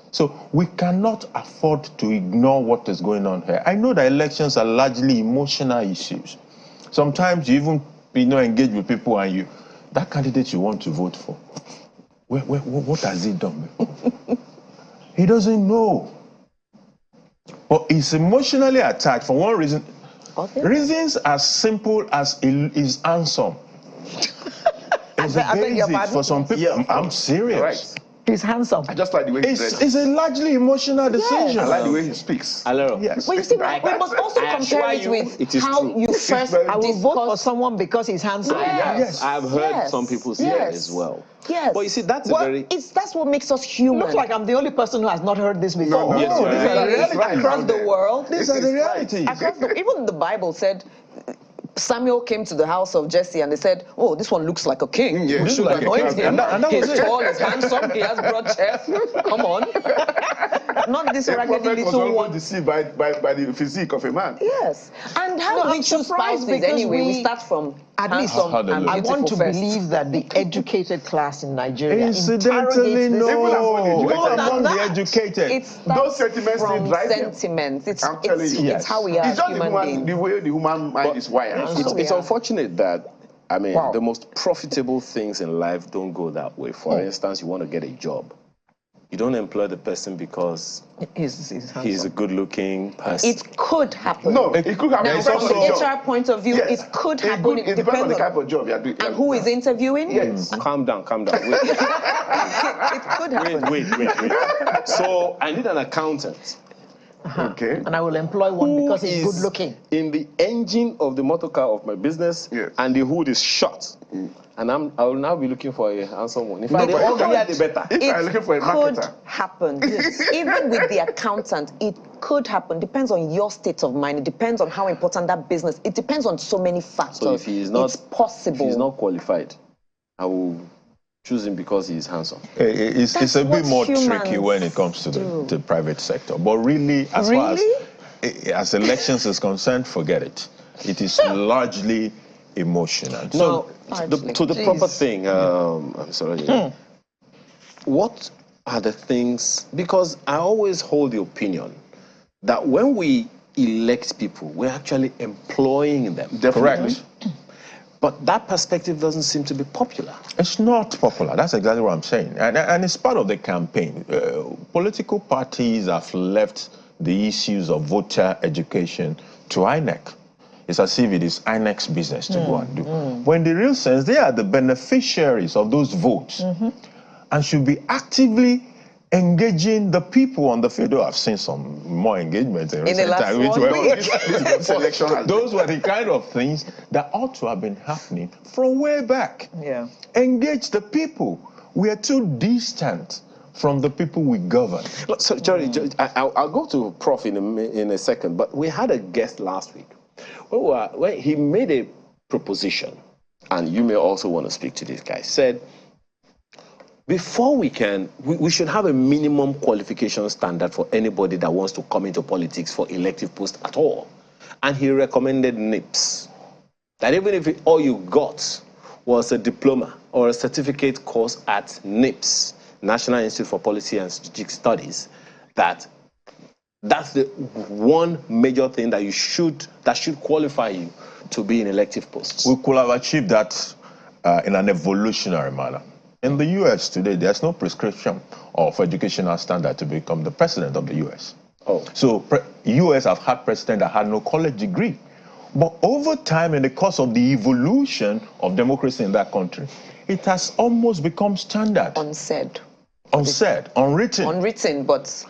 [SPEAKER 5] So we cannot afford to ignore what is going on here. I know that elections are largely emotional issues. Sometimes you even engage with people and that candidate you want to vote for, what has he done before? He doesn't know. But he's emotionally attached for one reason. Okay. Reasons as simple as is handsome. It's a basic for some people. Yeah, I'm serious.
[SPEAKER 4] Right.
[SPEAKER 1] He's handsome.
[SPEAKER 4] I just like the way he dresses.
[SPEAKER 5] It's a largely emotional decision.
[SPEAKER 4] I like the way he speaks.
[SPEAKER 5] Yes.
[SPEAKER 3] Well, you see, we must also compare it with how you first
[SPEAKER 1] I will vote for someone because he's handsome.
[SPEAKER 2] Yes. I've heard some people say that as well.
[SPEAKER 3] Yes.
[SPEAKER 2] But you see, that's
[SPEAKER 3] that's what makes us human.
[SPEAKER 1] Looks like I'm the only person who has not heard this before.
[SPEAKER 5] No,
[SPEAKER 2] yes,
[SPEAKER 5] right.
[SPEAKER 3] Across the world.
[SPEAKER 5] These are the realities.
[SPEAKER 3] Even the Bible said, Samuel came to the house of Jesse and they said, oh, this one looks like a king.
[SPEAKER 4] Yeah,
[SPEAKER 3] we should anoint him.
[SPEAKER 5] And that
[SPEAKER 3] He's
[SPEAKER 5] was it.
[SPEAKER 3] tall, he's handsome, he has broad chest. Come on. Not this raggedy little one.
[SPEAKER 4] Deceived by the physique of a man.
[SPEAKER 3] Yes. And how do we choose spouses anyway? We start from
[SPEAKER 1] at least
[SPEAKER 3] I
[SPEAKER 1] want to believe that the educated class in Nigeria
[SPEAKER 5] incidentally
[SPEAKER 4] no.
[SPEAKER 5] Not among the educated.
[SPEAKER 4] Those sentiments
[SPEAKER 3] from
[SPEAKER 4] drive
[SPEAKER 3] sentiments. It's
[SPEAKER 4] it's
[SPEAKER 3] how we are
[SPEAKER 4] it's not
[SPEAKER 3] human beings.
[SPEAKER 4] the way the human mind is wired.
[SPEAKER 2] It's unfortunate that, I mean, the most profitable things in life don't go that way. For instance, you want to get a job. You don't employ the person because he's a good-looking person.
[SPEAKER 3] It could happen.
[SPEAKER 4] No, it could happen.
[SPEAKER 3] Now, from an HR point of view,
[SPEAKER 4] Yes.
[SPEAKER 3] it could happen.
[SPEAKER 4] It depends on the type of job you're doing.
[SPEAKER 3] And who is interviewing?
[SPEAKER 4] Yes.
[SPEAKER 2] Calm down. Wait.
[SPEAKER 3] It could happen.
[SPEAKER 2] Wait. So I need an accountant.
[SPEAKER 4] Okay.
[SPEAKER 1] And I will employ one because he's good looking.
[SPEAKER 2] In the engine of the motor car of my business,
[SPEAKER 4] yes.
[SPEAKER 2] and the hood is shut. And I will now be looking for a handsome one. If I
[SPEAKER 4] but
[SPEAKER 2] all the better.
[SPEAKER 4] If I'm looking for a marketer.
[SPEAKER 3] It could happen. Even with the accountant, it could happen. Depends on your state of mind. It depends on how important that business. It depends on so many factors.
[SPEAKER 2] So if he is not,
[SPEAKER 3] it's possible.
[SPEAKER 2] If he's not qualified, I will choose him because he is handsome.
[SPEAKER 5] It's a bit more tricky when it comes to the private sector. But really, as far as elections is concerned, forget it. It is largely emotional.
[SPEAKER 2] No, to the proper thing, I'm sorry. What are the things, because I always hold the opinion that when we elect people, we're actually employing them.
[SPEAKER 4] Definitely.
[SPEAKER 2] Correct. But that perspective doesn't seem to be popular.
[SPEAKER 5] It's not popular. That's exactly what I'm saying. And it's part of the campaign. Political parties have left the issues of voter education to INEC. It's as if it is INEC's business to go and do. When in the real sense, they are the beneficiaries of those votes and should be actively engaging the people on the field. I've seen some more engagement in recent
[SPEAKER 3] last
[SPEAKER 5] time. Those were the kind of things that ought to have been happening from way back.
[SPEAKER 1] Yeah.
[SPEAKER 5] Engage the people. We are too distant from the people we govern.
[SPEAKER 2] So, Jerry, I'll go to Prof in a second, but we had a guest last week where he made a proposition, and you may also want to speak to this guy, said, before we should have a minimum qualification standard for anybody that wants to come into politics for elective post at all. And he recommended NIPS. That even if all you got was a diploma or a certificate course at NIPS, National Institute for Policy and Strategic Studies, that's the one major thing that should qualify you to be in elective posts.
[SPEAKER 5] We could have achieved that in an evolutionary manner. In the U.S. today, there's no prescription of educational standard to become the president of the U.S.
[SPEAKER 2] Oh.
[SPEAKER 5] So U.S. have had presidents that had no college degree. But over time, in the course of the evolution of democracy in that country, it has almost become standard.
[SPEAKER 3] Unsaid,
[SPEAKER 5] unwritten.
[SPEAKER 3] Unwritten, but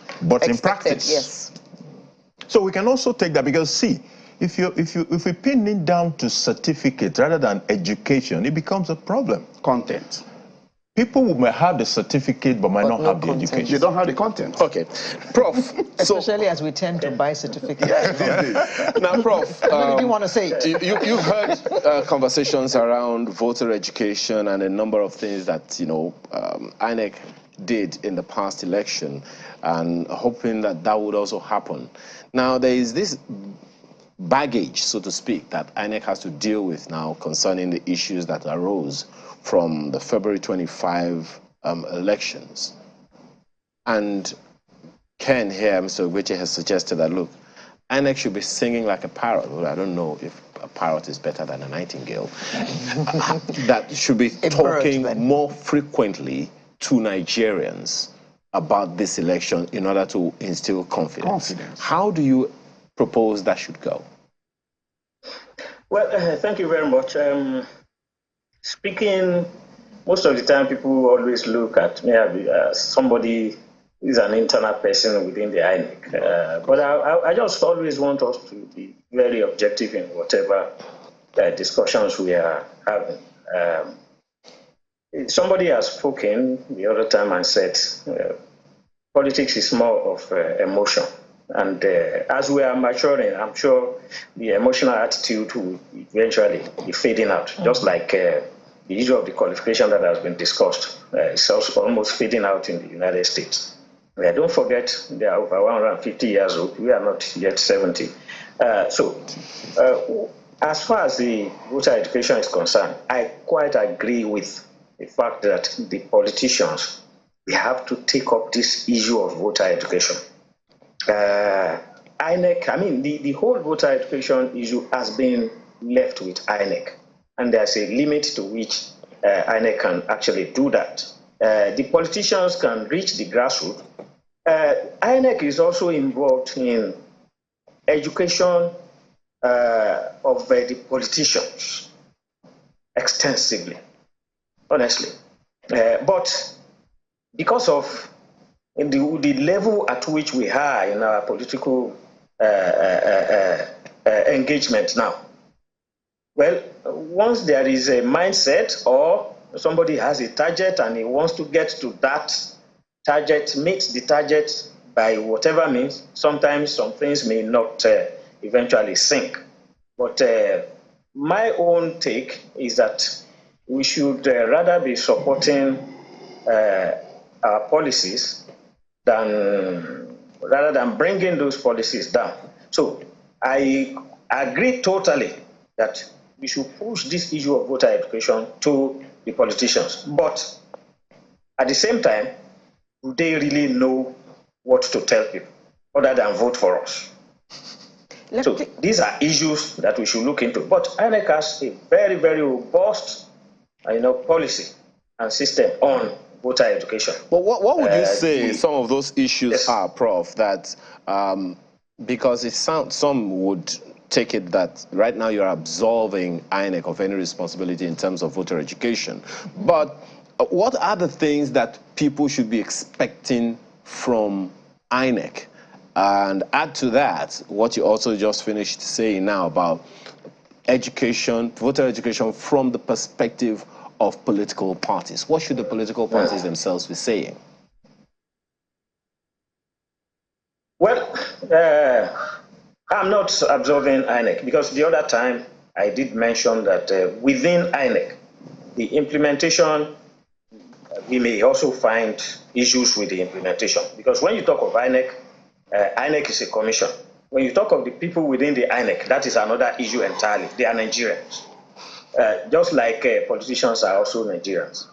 [SPEAKER 5] in practice.
[SPEAKER 3] Yes.
[SPEAKER 5] So we can also take that because, see, if we pin it down to certificate rather than education, it becomes a problem.
[SPEAKER 4] Content.
[SPEAKER 5] People may have the certificate but might not have the education.
[SPEAKER 4] You don't have the content.
[SPEAKER 2] Okay. Prof.
[SPEAKER 1] Especially as we tend to buy certificates.
[SPEAKER 2] Now, Prof.
[SPEAKER 1] What did you want to say?
[SPEAKER 2] You've heard conversations around voter education and a number of things that, INEC did in the past election, and hoping that would also happen. Now, there is this baggage, so to speak, that INEC has to deal with now concerning the issues that arose from the February 25 elections. And Ken here, Mr. Ogbeche, has suggested that, look, INEC should be singing like a parrot. Well, I don't know if a parrot is better than a nightingale. That should be talking more frequently to Nigerians about this election in order to instill confidence. How do you propose that should go?
[SPEAKER 6] Well, thank you very much. Speaking, most of the time people always look at me as somebody who is an internal person within the INEC. But I just always want us to be very objective in whatever discussions we are having. Somebody has spoken the other time and said, politics is more of emotion. And as we are maturing, I'm sure the emotional attitude will eventually be fading out, just like the issue of the qualification that has been discussed. It's also almost fading out in the United States. Don't forget, they are over 150 years old. We are not yet 70. As far as the voter education is concerned, I quite agree with the fact that the politicians, we have to take up this issue of voter education. INEC, the whole voter education issue has been left with INEC, and there's a limit to which INEC can actually do that. the politicians can reach the grassroots. INEC is also involved in education of the politicians extensively, honestly. But because of the level at which we are in our political engagement now, well, once there is a mindset or somebody has a target and he wants to get to that target, meet the target by whatever means, sometimes some things may not eventually sink. But my own take is that we should rather be supporting our policies rather than bringing those policies down. So I agree totally that we should push this issue of voter education to the politicians. But at the same time, do they really know what to tell people other than vote for us? So these are issues that we should look into. But INEC has a very, very robust policy and system on voter education.
[SPEAKER 2] But what would you say some of those issues are, Prof, that because it sounds, some would take it that right now you're absolving INEC of any responsibility in terms of voter education. But what are the things that people should be expecting from INEC? And add to that what you also just finished saying now about education, voter education from the perspective of political parties. What should the political parties themselves be saying?
[SPEAKER 6] Well, I'm not absolving INEC because the other time I did mention that within INEC, the implementation, we may also find issues with the implementation. Because when you talk of INEC, INEC is a commission. When you talk of the people within the INEC, that is another issue entirely. They are Nigerians. Just like politicians are also Nigerians.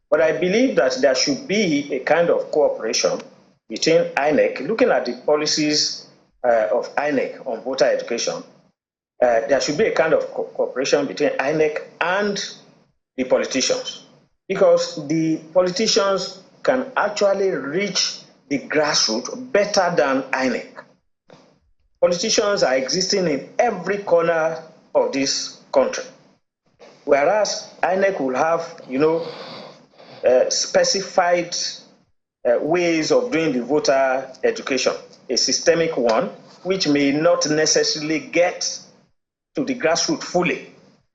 [SPEAKER 6] But I believe that there should be a kind of cooperation between INEC, looking at the policies of INEC on voter education. There should be a kind of cooperation between INEC and the politicians, because the politicians can actually reach the grassroots better than INEC. Politicians are existing in every corner of this country, whereas INEC will have, specified ways of doing the voter education, a systemic one, which may not necessarily get to the grassroots fully.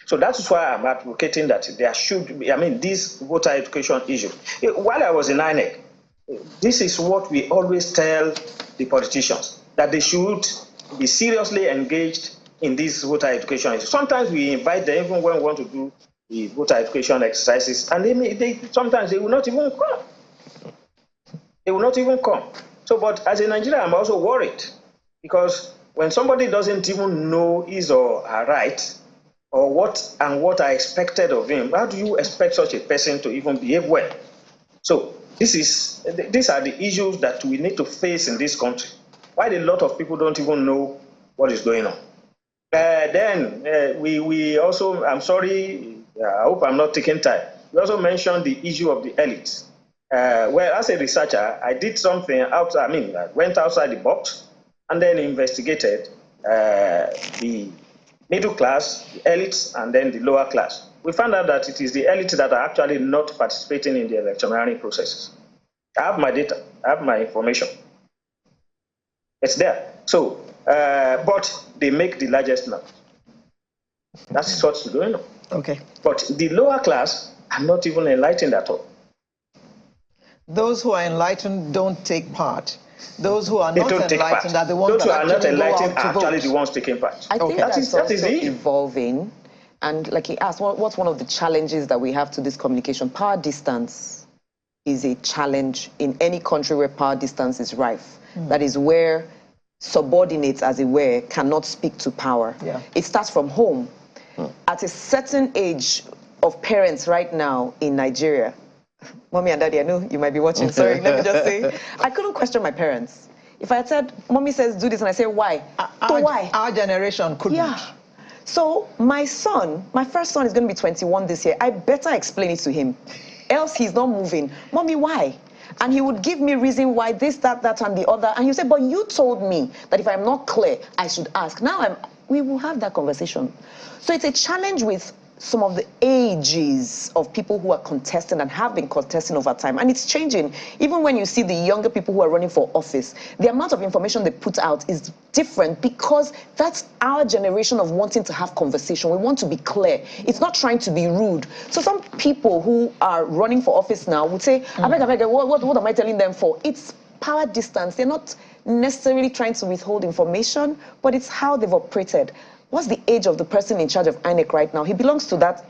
[SPEAKER 6] So that is why I'm advocating that there should be, this voter education issue. While I was in INEC, this is what we always tell the politicians, that they should be seriously engaged in this voter education issue. Sometimes we invite them, even when we want to do the voter education exercises, and sometimes they will not even come. They will not even come. So, but as a Nigerian, I'm also worried, because when somebody doesn't even know his or her right, or what are expected of him, how do you expect such a person to even behave well? So these are the issues that we need to face in this country. Why a lot of people don't even know what is going on. Then we also, I'm sorry, I hope I'm not taking time. We also mentioned the issue of the elites. Well, as a researcher, I did something outside. I went outside the box and then investigated the middle class, the elites, and then the lower class. We found out that it is the elites that are actually not participating in the electioneering processes. I have my data, I have my information. It's there. So, but they make the largest number. That's what's going on.
[SPEAKER 1] Okay.
[SPEAKER 6] But the lower class are not even enlightened at all.
[SPEAKER 1] Those who are enlightened don't take part. Those who are not enlightened are the ones
[SPEAKER 6] Those who are not enlightened
[SPEAKER 1] are
[SPEAKER 6] actually the ones taking part.
[SPEAKER 3] I think that is evolving. And like he asked, what's one of the challenges that we have to this communication? Power distance is a challenge in any country where power distance is rife. That is where subordinates, as it were, cannot speak to power. Yeah. It starts from home. At a certain age of parents right now in Nigeria, Mommy and Daddy, I know you might be watching, sorry, let me just say, I couldn't question my parents. If I had said, Mommy says do this, and I say, why? Why?
[SPEAKER 1] Our generation couldn't.
[SPEAKER 3] Yeah. So my first son is going to be 21 this year. I better explain it to him. else he's not moving. Mommy, why? And he would give me reason why this, that, and the other. And you say, but you told me that if I'm not clear, I should ask. Now we will have that conversation. So it's a challenge with some of the ages of people who are contesting and have been contesting over time. And it's changing. Even when you see the younger people who are running for office, the amount of information they put out is different because that's our generation of wanting to have conversation. We want to be clear. It's not trying to be rude. So some people who are running for office now would say, I beg, what am I telling them for? It's power distance. They're not necessarily trying to withhold information, but it's how they've operated. What's the age of the person in charge of INEC right now? He belongs to that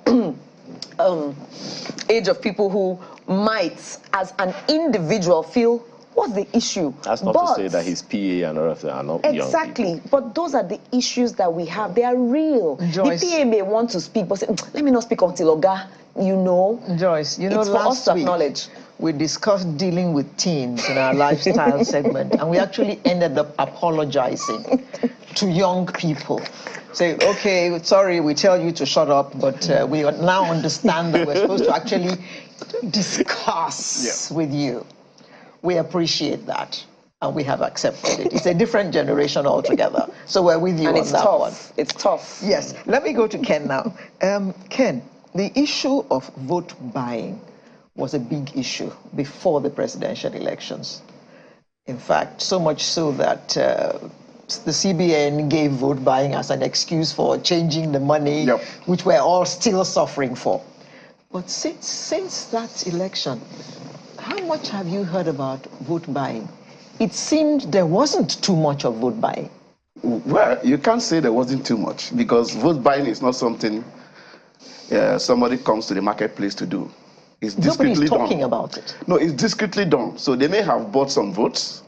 [SPEAKER 3] age of people who might, as an individual, feel, what's the issue?
[SPEAKER 2] That's not to say that his PA and all of that are not young people.
[SPEAKER 3] Exactly, but those are the issues that we have. They are real.
[SPEAKER 1] Joyce,
[SPEAKER 3] the PA may want to speak, but say, let me not speak until Oga, you know.
[SPEAKER 1] Joyce, you know,
[SPEAKER 3] it's for us to acknowledge.
[SPEAKER 1] We discussed dealing with teens in our lifestyle segment, and we actually ended up apologizing to young people. Say, okay, sorry, we tell you to shut up, but we now understand that we're supposed to actually discuss with you. We appreciate that, and we have accepted it. It's a different generation altogether, so we're with you
[SPEAKER 3] and
[SPEAKER 1] on
[SPEAKER 3] it's
[SPEAKER 1] that
[SPEAKER 3] tough.
[SPEAKER 1] one.
[SPEAKER 3] It's tough.
[SPEAKER 1] Yes, let me go to Ken now. Ken, the issue of vote buying was a big issue before the presidential elections. In fact, so much so that the CBN gave vote buying as an excuse for changing the money, which we're all still suffering for. But since that election, how much have you heard about vote buying? It seemed there wasn't too much of vote buying.
[SPEAKER 4] Well, you can't say there wasn't too much because vote buying is not something somebody comes to the marketplace to do. It's discreetly
[SPEAKER 1] Nobody's talking
[SPEAKER 4] done.
[SPEAKER 1] about it.
[SPEAKER 4] No, it's discreetly done. So they may have bought some votes.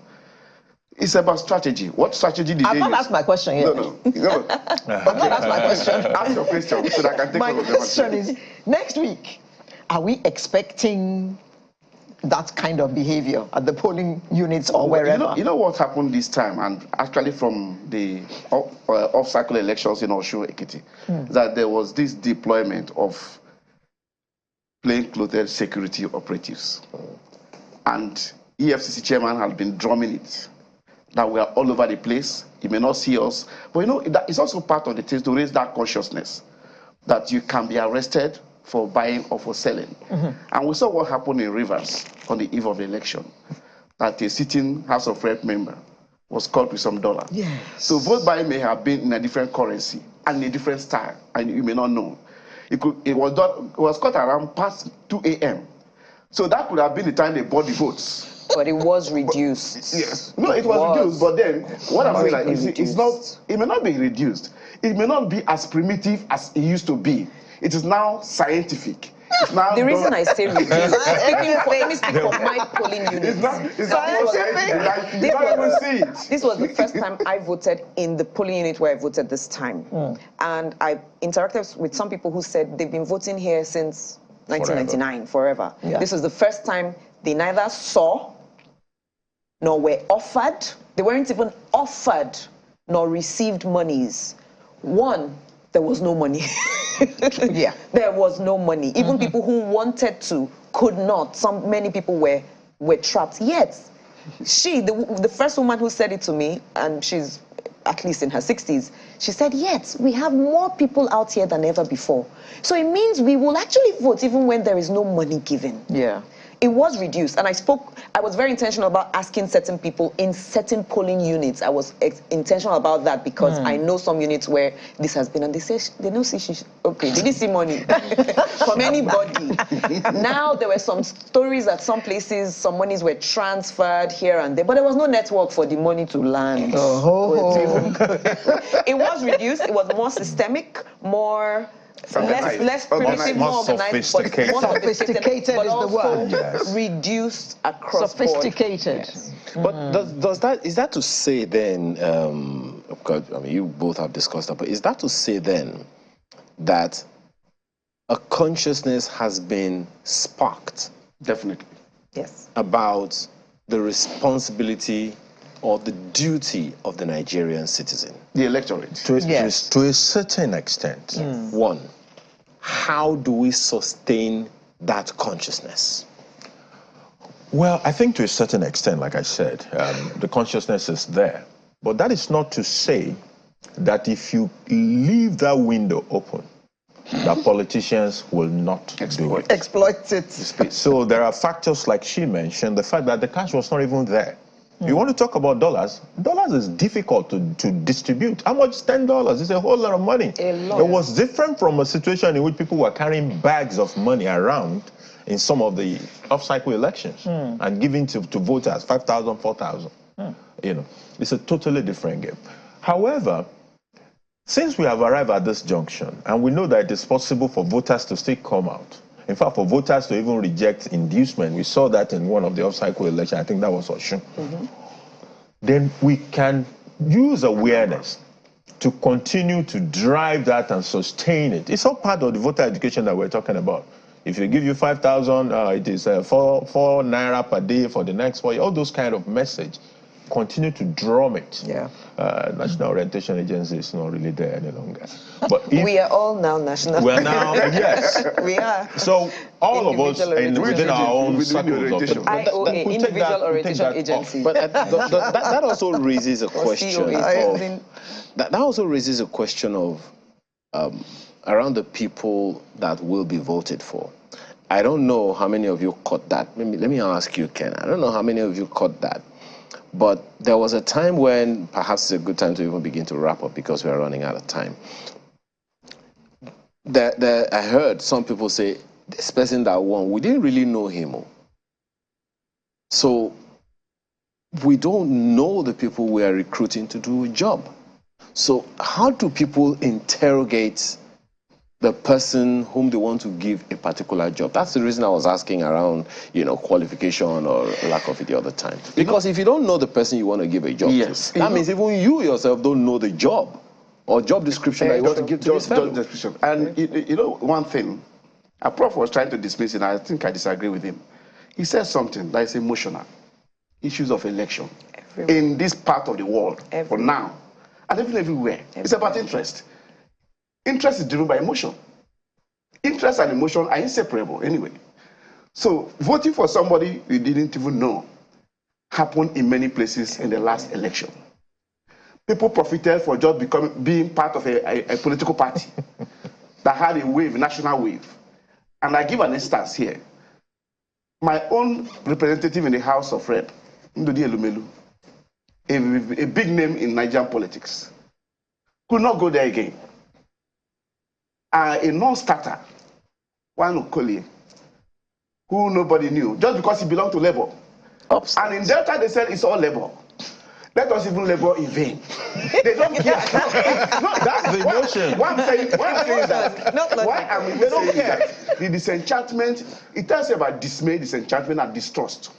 [SPEAKER 4] It's about strategy. What strategy did they use?
[SPEAKER 1] I've not asked my question yet.
[SPEAKER 4] No.
[SPEAKER 1] I've not asked my question.
[SPEAKER 4] Ask your question so that I can take
[SPEAKER 1] My
[SPEAKER 4] over the
[SPEAKER 1] question is, next week, are we expecting that kind of behavior at the polling units or wherever?
[SPEAKER 4] You know what happened this time, and actually from the off-cycle elections in Osun Ekiti, that there was this deployment of plain-clothed security operatives. And EFCC chairman has been drumming it, that we are all over the place. You may not see us. But you know, it's also part of the things to raise that consciousness that you can be arrested for buying or for selling. And we saw what happened in Rivers on the eve of the election, that a sitting House of Rep member was caught with some dollar.
[SPEAKER 1] Yes.
[SPEAKER 4] So vote buying may have been in a different currency and in a different style, and you may not know. It was caught around past 2 a.m. So that could have been the time they bought the votes.
[SPEAKER 3] But it was reduced.
[SPEAKER 4] Yes. No, it was reduced, but then what I'm saying, like, it's not, it may not be reduced. It may not be as primitive as it used to be. It is now scientific. It's now
[SPEAKER 3] the reason I say reduced, let me speak for my polling unit.
[SPEAKER 4] It's not scientific.
[SPEAKER 3] This was the first time I voted in the polling unit where I voted this time. And I interacted with some people who said they've been voting here since 1999, forever. Yeah. This was the first time they neither saw nor were offered. They weren't even offered nor received monies. One, there was no money. There was no money. Even people who wanted to could not. Many people were trapped. Yet, the first woman who said it to me, and she's at least in her 60s, she said, yes, we have more people out here than ever before. So it means we will actually vote even when there is no money given.
[SPEAKER 1] Yeah.
[SPEAKER 3] It was reduced, and I was very intentional about asking certain people in certain polling units. I was intentional about that because I know some units where this has been, and they say, they know, okay, did you see money from anybody? Now there were some stories that some places, some monies were transferred here and there, but there was no network for the money to land. It was reduced, it was more systemic, more... less primitive, more organized,
[SPEAKER 1] more sophisticated
[SPEAKER 3] but
[SPEAKER 1] is the word.
[SPEAKER 3] Yes. Reduced across
[SPEAKER 1] sophisticated.
[SPEAKER 3] Board.
[SPEAKER 2] Yes. But is that to say then? Of course, I mean, you both have discussed that. But is that to say then that a consciousness has been sparked?
[SPEAKER 4] Definitely.
[SPEAKER 3] Yes.
[SPEAKER 2] About the responsibility or the duty of the Nigerian citizen.
[SPEAKER 4] The electorate.
[SPEAKER 5] To a certain extent.
[SPEAKER 2] One, how do we sustain that consciousness?
[SPEAKER 5] Well, I think to a certain extent, like I said, the consciousness is there. But that is not to say that if you leave that window open, that politicians will not do it.
[SPEAKER 1] Exploit it.
[SPEAKER 5] So there are factors like she mentioned, the fact that the cash was not even there. You want to talk about dollars? Dollars is difficult to distribute. How much is $10? It's a whole lot of money.
[SPEAKER 3] A lot.
[SPEAKER 5] It was different from a situation in which people were carrying bags of money around in some of the off-cycle elections and giving to voters 5,000, 4,000. You know, it's a totally different game. However, since we have arrived at this junction and we know that it is possible for voters to still come out, in fact, for voters to even reject inducement, we saw that in one of the off-cycle elections, I think that was Oshun, then we can use awareness to continue to drive that and sustain it. It's all part of the voter education that we're talking about. If you give you 5,000, it is 4 naira per day for the next 4 years, all those kind of message. Continue to drum it.
[SPEAKER 1] Yeah.
[SPEAKER 5] National Orientation Agency is not really there any longer. But if
[SPEAKER 3] We are all now national.
[SPEAKER 5] we're now, yes.
[SPEAKER 3] We are.
[SPEAKER 5] So all of us
[SPEAKER 3] Individual
[SPEAKER 5] within our own
[SPEAKER 4] within
[SPEAKER 5] circles of
[SPEAKER 4] orientation.
[SPEAKER 3] IOA,
[SPEAKER 5] we take
[SPEAKER 3] Individual
[SPEAKER 5] that
[SPEAKER 3] Orientation
[SPEAKER 5] off.
[SPEAKER 3] Agency.
[SPEAKER 2] But that also raises a question.
[SPEAKER 3] COA.
[SPEAKER 2] That also raises a question of around the people that will be voted for. I don't know how many of you caught that. Let me ask you, Ken. I don't know how many of you caught that. But there was a time when, perhaps it's a good time to even begin to wrap up because we are running out of time. I heard some people say, this person that won, we didn't really know him. So we don't know the people we are recruiting to do a job. So how do people interrogate the person whom they want to give a particular job? That's the reason I was asking around, qualification or lack of it the other time. Because if you don't know the person you want to give a job to, that means even you yourself don't know the job or job description that you want to give to this fellow.
[SPEAKER 4] Job description. And one thing, a prof was trying to dismiss it, and I think I disagree with him. He said something that is emotional. Issues of election in this part of the world for now, and even everywhere. It's about interest. Interest is driven by emotion. Interest and emotion are inseparable anyway. So voting for somebody you didn't even know happened in many places in the last election. People profited for just being part of a political party that had a wave, national wave. And I give an instance here. My own representative in the House of Rep, Ndodi Elumelu, a big name in Nigerian politics, could not go there again. A non-starter, one Okoli, who nobody knew, just because he belonged to Labour. And in Delta, they said it's all Labour. Let us even Labour in vain. They don't care. No, that's the emotion. One thing is that, why am I don't care? The disenchantment, it tells you about dismay, disenchantment, and distrust.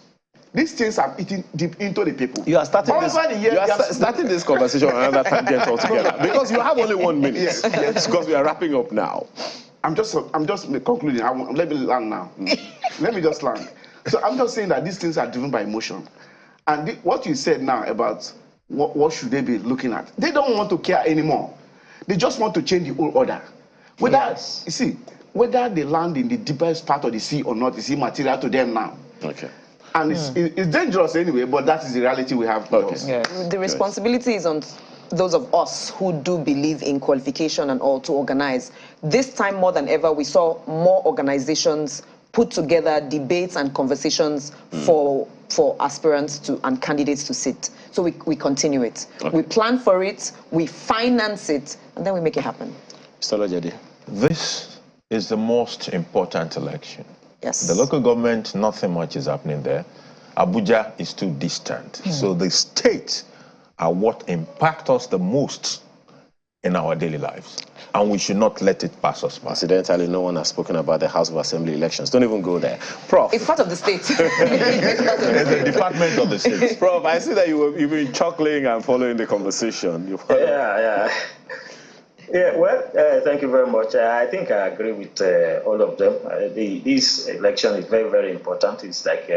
[SPEAKER 4] These things are eating deep into the people.
[SPEAKER 2] You are starting starting this conversation on another tangent altogether because you have only 1 minute. Yes, because we are wrapping up now.
[SPEAKER 4] I'm just concluding. Let me land now. Let me just land. So I'm just saying that these things are driven by emotion. And what you said now about what should they be looking at, they don't want to care anymore. They just want to change the whole order. Whether you see, whether they land in the deepest part of the sea or not is immaterial to them now.
[SPEAKER 2] Okay.
[SPEAKER 4] And it's dangerous anyway, but that is the reality we have.
[SPEAKER 3] The responsibility is on those of us who do believe in qualification and all to organize. This time more than ever, we saw more organizations put together debates and conversations for aspirants and candidates to sit. So we continue it. Okay. We plan for it, we finance it, and then we make it happen.
[SPEAKER 2] Mr. Lojade.
[SPEAKER 5] This is the most important election.
[SPEAKER 3] Yes.
[SPEAKER 5] The local government, nothing much is happening there. Abuja is too distant. So the states are what impact us the most in our daily lives. And we should not let it pass us by.
[SPEAKER 2] Incidentally, no one has spoken about the House of Assembly elections. Don't even go there. Prof.
[SPEAKER 3] It's part of the state.
[SPEAKER 5] It's a department of the state.
[SPEAKER 2] Prof, I see that you've been chuckling and following the conversation.
[SPEAKER 6] Yeah, well, thank you very much. I think I agree with all of them. This election is very, very important. It's like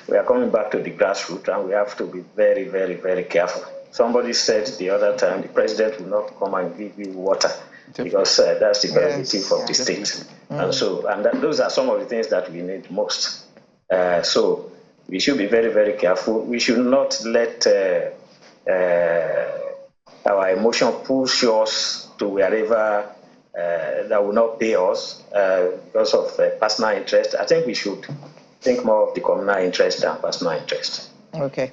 [SPEAKER 6] we are coming back to the grassroots, and we have to be very, very, very careful. Somebody said the other time, the president will not come and give you water because that's the prerogative of the state. And those are some of the things that we need most. So we should be very, very careful. We should not let our emotion push us to wherever that will not pay us because of personal interest. I think we should think more of the communal interest than personal interest.
[SPEAKER 1] Okay.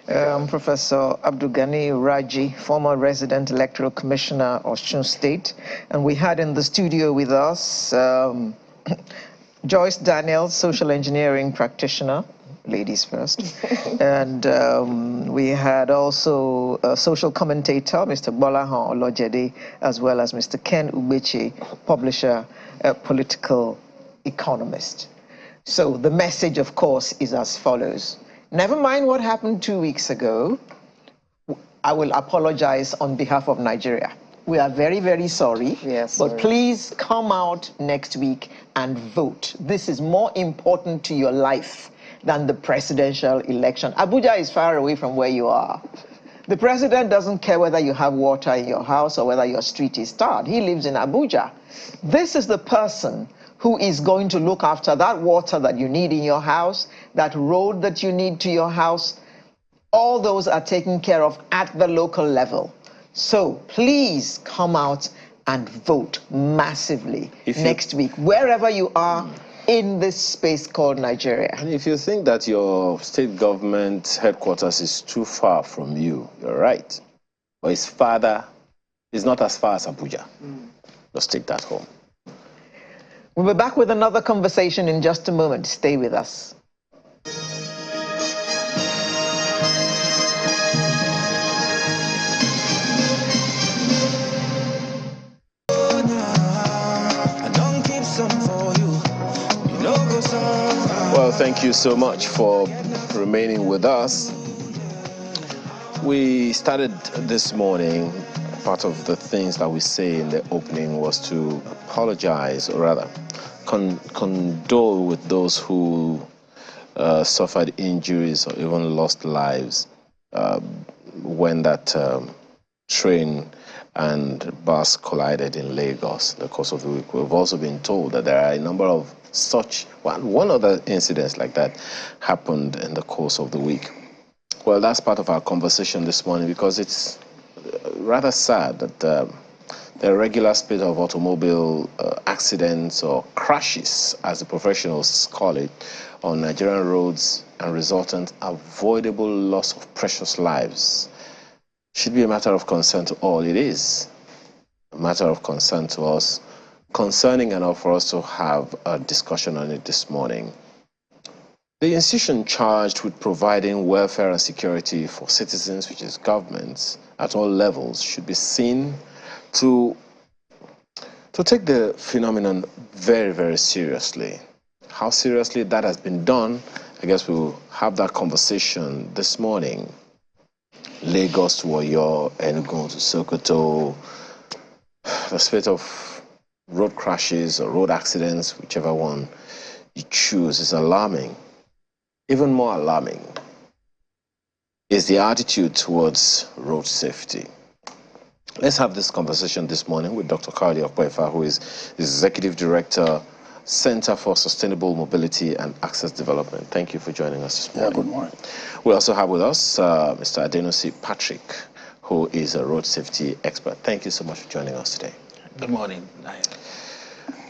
[SPEAKER 1] Professor Abdulgani Raji, former resident electoral commissioner of Osun State. And we had in the studio with us Joyce Daniel, social engineering practitioner, ladies first. And we had also a social commentator, Mr. Bolahan Olojede, as well as Mr. Ken Ubechi, publisher, political economist. So the message, of course, is as follows. Never mind what happened 2 weeks ago. I will apologize on behalf of Nigeria. We are very, very sorry.
[SPEAKER 3] Yes,
[SPEAKER 1] but please come out next week and vote. This is more important to your life than the presidential election. Abuja is far away from where you are. The president doesn't care whether you have water in your house or whether your street is tarred. He lives in Abuja. This is the person who is going to look after that water that you need in your house, that road that you need to your house. All those are taken care of at the local level. So please come out and vote massively next week, wherever you are in this space called Nigeria.
[SPEAKER 2] And if you think that your state government headquarters is too far from you, you're right. But it's not as far as Abuja. Just take that home.
[SPEAKER 1] We'll be back with another conversation in just a moment. Stay with us.
[SPEAKER 2] Well, thank you so much for remaining with us. We started this morning, part of the things that we say in the opening was to apologize, or rather condole with those who suffered injuries or even lost lives when that train and bus collided in Lagos in the course of the week. We've also been told that there are a number of such, one other incidents like that happened in the course of the week. Well, that's part of our conversation this morning because it's rather sad that the regular spate of automobile accidents or crashes, as the professionals call it, on Nigerian roads and resultant avoidable loss of precious lives should be a matter of concern to all. It is a matter of concern to us, concerning enough for us to have a discussion on it this morning. The institution charged with providing welfare and security for citizens, which is governments, at all levels, should be seen to take the phenomenon very, very seriously. How seriously that has been done, I guess we'll have that conversation this morning. Lagos to Oyo, Enugu to Sokoto, the spate of road crashes or road accidents, whichever one you choose, is alarming. Even more alarming is the attitude towards road safety. Let's have this conversation this morning with Dr. Kayode Okwefa, who is Executive Director, Center for Sustainable Mobility and Access Development. Thank you for joining us this morning.
[SPEAKER 7] Yeah, good morning.
[SPEAKER 2] We also have with us Mr. Adenosi Patrick, who is a road safety expert. Thank you so much for joining us today.
[SPEAKER 8] Good morning.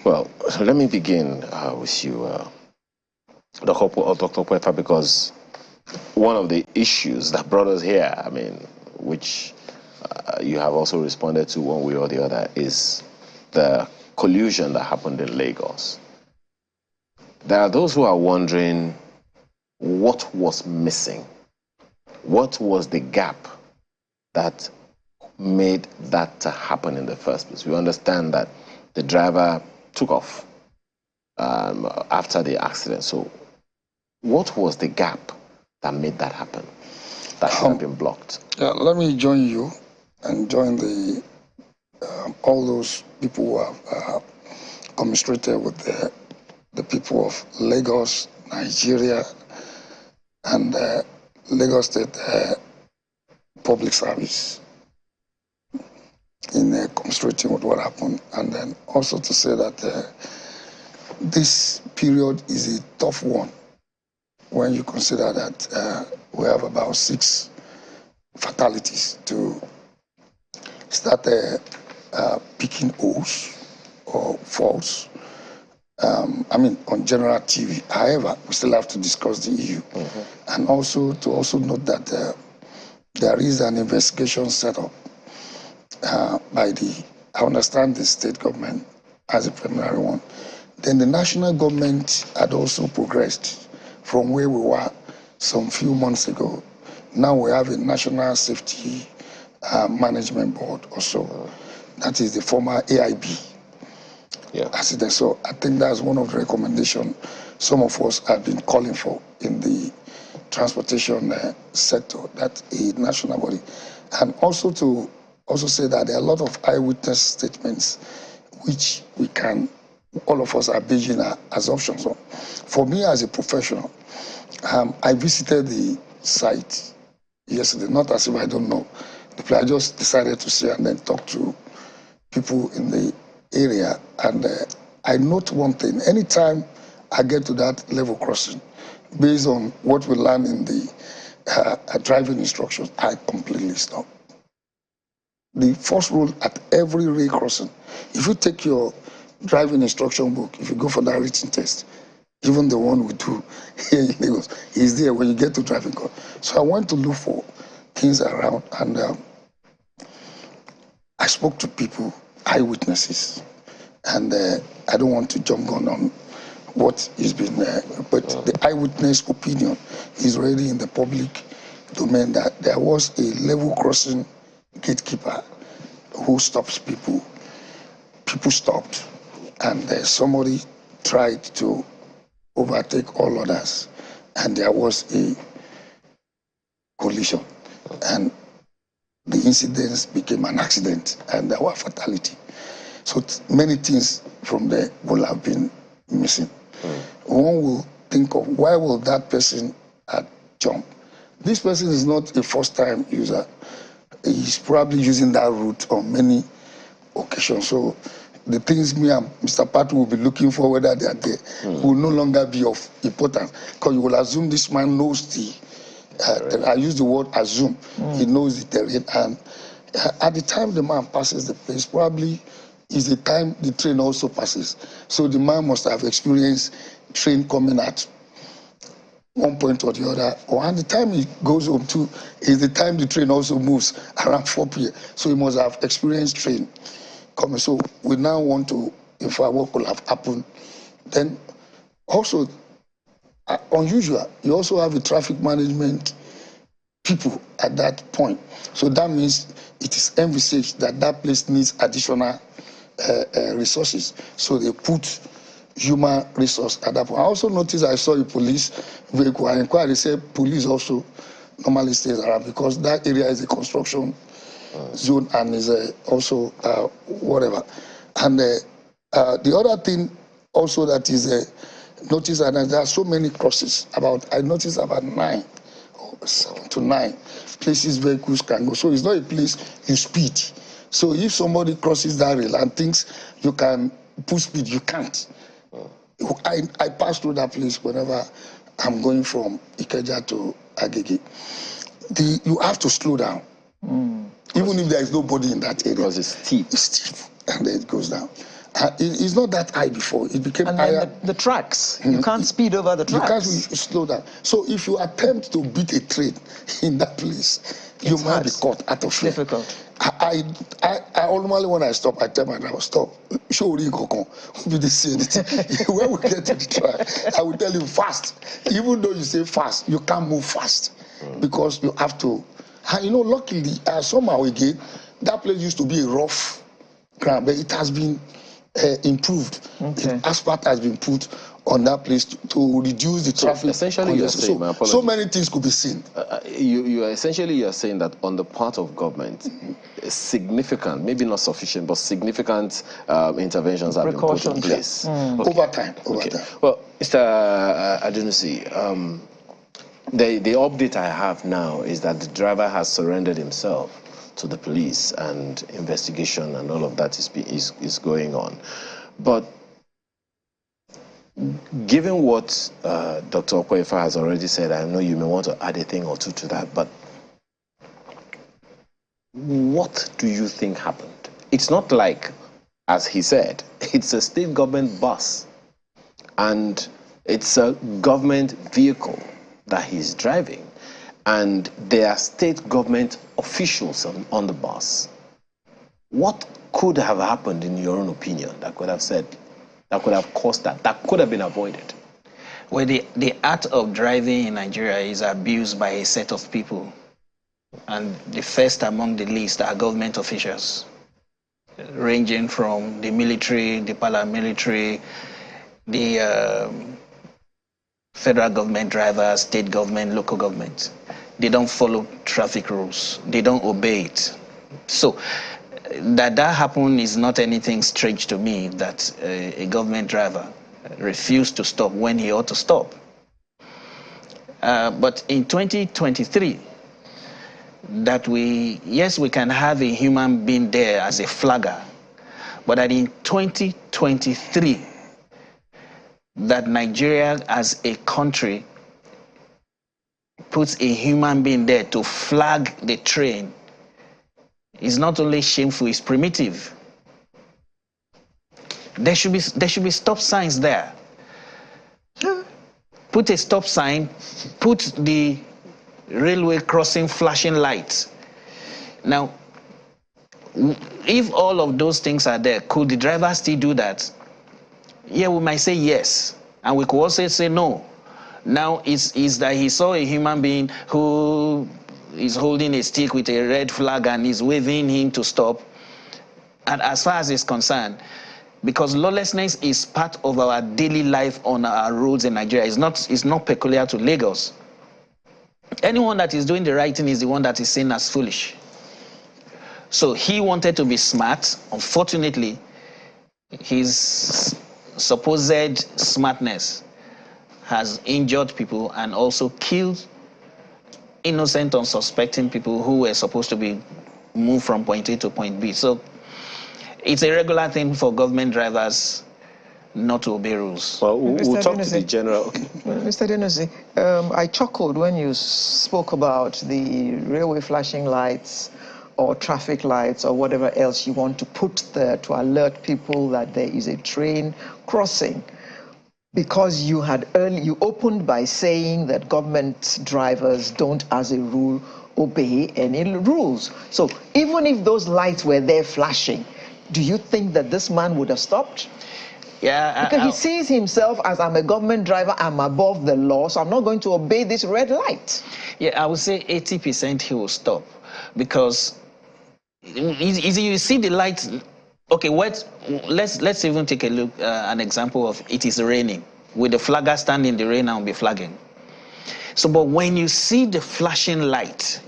[SPEAKER 2] Well, let me begin with you, Dr. Okwefa, because one of the issues that brought us here, I mean, which you have also responded to one way or the other, is the collusion that happened in Lagos. There are those who are wondering what was missing. What was the gap that made that happen in the first place? We understand that the driver took off after the accident. So what was the gap that made that happen, that should have been blocked?
[SPEAKER 7] Yeah, let me join you and join the all those people who have commiserated with the people of Lagos, Nigeria, and Lagos State Public Service in commiserating with what happened. And then also to say that this period is a tough one when you consider that we have about 6 fatalities to start picking holes or faults. On general TV. However, we still have to discuss the issue, and also to note that there is an investigation set up by I understand the state government as a preliminary one. Then the national government had also progressed from where we were some few months ago. Now we have a National Safety Management Board also. That is the former AIB. Yeah. So I think that's one of the recommendations some of us have been calling for in the transportation sector, that a national body. And also to say that there are a lot of eyewitness statements which all of us are basing our assumptions on. For me as a professional, I visited the site yesterday, not as if I don't know the place. I just decided to see and then talk to people in the area, and I note one thing. Anytime I get to that level crossing, based on what we learn in the driving instructions, I completely stop. The first rule at every ray crossing, if you take your driving instruction book, if you go for that written test, even the one we do here in Lagos, is there when you get to driving course. So I went to look for things around, and I spoke to people, eyewitnesses, and I don't want to jump on what is being but the eyewitness opinion is already in the public domain that there was a level crossing gatekeeper who stops people. People stopped, and somebody tried to overtake all others, and there was a collision, and the incidents became an accident, and there were fatality. So many things from there will have been missing. One will think of, why will that person jump? This person is not a first-time user. He's probably using that route on many occasions. So the things me and Mr. Pat will be looking for, whether they are there, will no longer be of importance, because you will assume this man knows the I use the word assume. He knows the terrain, and at the time the man passes the place, probably is the time the train also passes. So the man must have experienced train coming at one point or the other, and the time he goes home too is the time the train also moves around 4 p.m. So he must have experienced train coming. So we now want to infer what could have happened. Then also, unusual, you also have the traffic management people at that point. So that means it is envisaged that that place needs additional resources. So they put human resource at that point. I also noticed I saw a police vehicle. I inquired, they said police also normally stays around because that area is a construction zone and is also whatever. And the other thing also that is noticed, and there are so many crosses, I noticed about 9 or 7 to 9 places vehicles can go. So it's not a place you speed. So if somebody crosses that rail and thinks you can push speed, you can't. I pass through that place whenever I'm going from Ikeja to Agege. You have to slow down, even if there is nobody in that area. Because it's steep. It's steep, and then it goes down. It's not that high before. It became higher.
[SPEAKER 1] And then the tracks. You can't speed over the tracks.
[SPEAKER 7] You can't slow down. So if you attempt to beat a train in that place, you might be caught out of fear.
[SPEAKER 1] Difficult.
[SPEAKER 7] I normally, when I stop, I tell my driver, stop. Show me go. We didn't see anything. When we get to the track, I will tell you fast. Even though you say fast, you can't move fast because you have to. And luckily, somehow again, that place used to be a rough ground, but it has been improved.
[SPEAKER 1] Okay.
[SPEAKER 7] Asphalt has been put on that place to reduce the traffic.
[SPEAKER 2] Essentially, you're saying,
[SPEAKER 7] so many things could be seen.
[SPEAKER 2] You're saying that on the part of government, significant, maybe not sufficient, but significant interventions have been put in place.
[SPEAKER 7] Okay. Over time.
[SPEAKER 2] Well, Mr. Adenusi, the update I have now is that the driver has surrendered himself to the police, and investigation and all of that is going on. But Given what Dr. Okoyefa has already said, I know you may want to add a thing or two to that, but what do you think happened? It's not like, as he said, it's a state government bus and it's a government vehicle that he's driving, and there are state government officials on the bus. What could have happened, in your own opinion, that could have caused that could have been avoided?
[SPEAKER 8] Well, the art of driving in Nigeria is abused by a set of people. And the first among the least are government officials, ranging from the military, the paramilitary, the federal government drivers, state government, local government. They don't follow traffic rules. They don't obey it. So that happened is not anything strange to me, that a government driver refused to stop when he ought to stop. But in 2023, that we can have a human being there as a flagger, but that in 2023, that Nigeria as a country puts a human being there to flag the train is not only shameful, it's primitive. There should be stop signs there. Put a stop sign, put the railway crossing flashing lights. Now, if all of those things are there, could the driver still do that? Yeah, we might say yes, and we could also say no. Now it's that he saw a human being who is holding a stick with a red flag and is waving him to stop. And as far as it's concerned, because lawlessness is part of our daily life on our roads in Nigeria, it's not peculiar to Lagos. Anyone that is doing the right thing is the one that is seen as foolish. So he wanted to be smart. Unfortunately, his supposed smartness has injured people and also killed innocent, unsuspecting people who were supposed to be moved from point A to point B. So it's a regular thing for government drivers not to obey rules.
[SPEAKER 2] Well, we'll talk to the general. Okay.
[SPEAKER 1] Mr. Denosi, I chuckled when you spoke about the railway flashing lights or traffic lights or whatever else you want to put there to alert people that there is a train crossing. Because you opened by saying that government drivers don't, as a rule, obey any rules. So even if those lights were there flashing, do you think that this man would have stopped?
[SPEAKER 8] Yeah,
[SPEAKER 1] because he sees himself as, I'm a government driver, I'm above the law, so I'm not going to obey this red light.
[SPEAKER 8] Yeah, I would say 80% he will stop, because you see the light. Okay, let's even take a look, an example of it is raining. With the flagger standing in the rain and be flagging. So, but when you see the flashing light,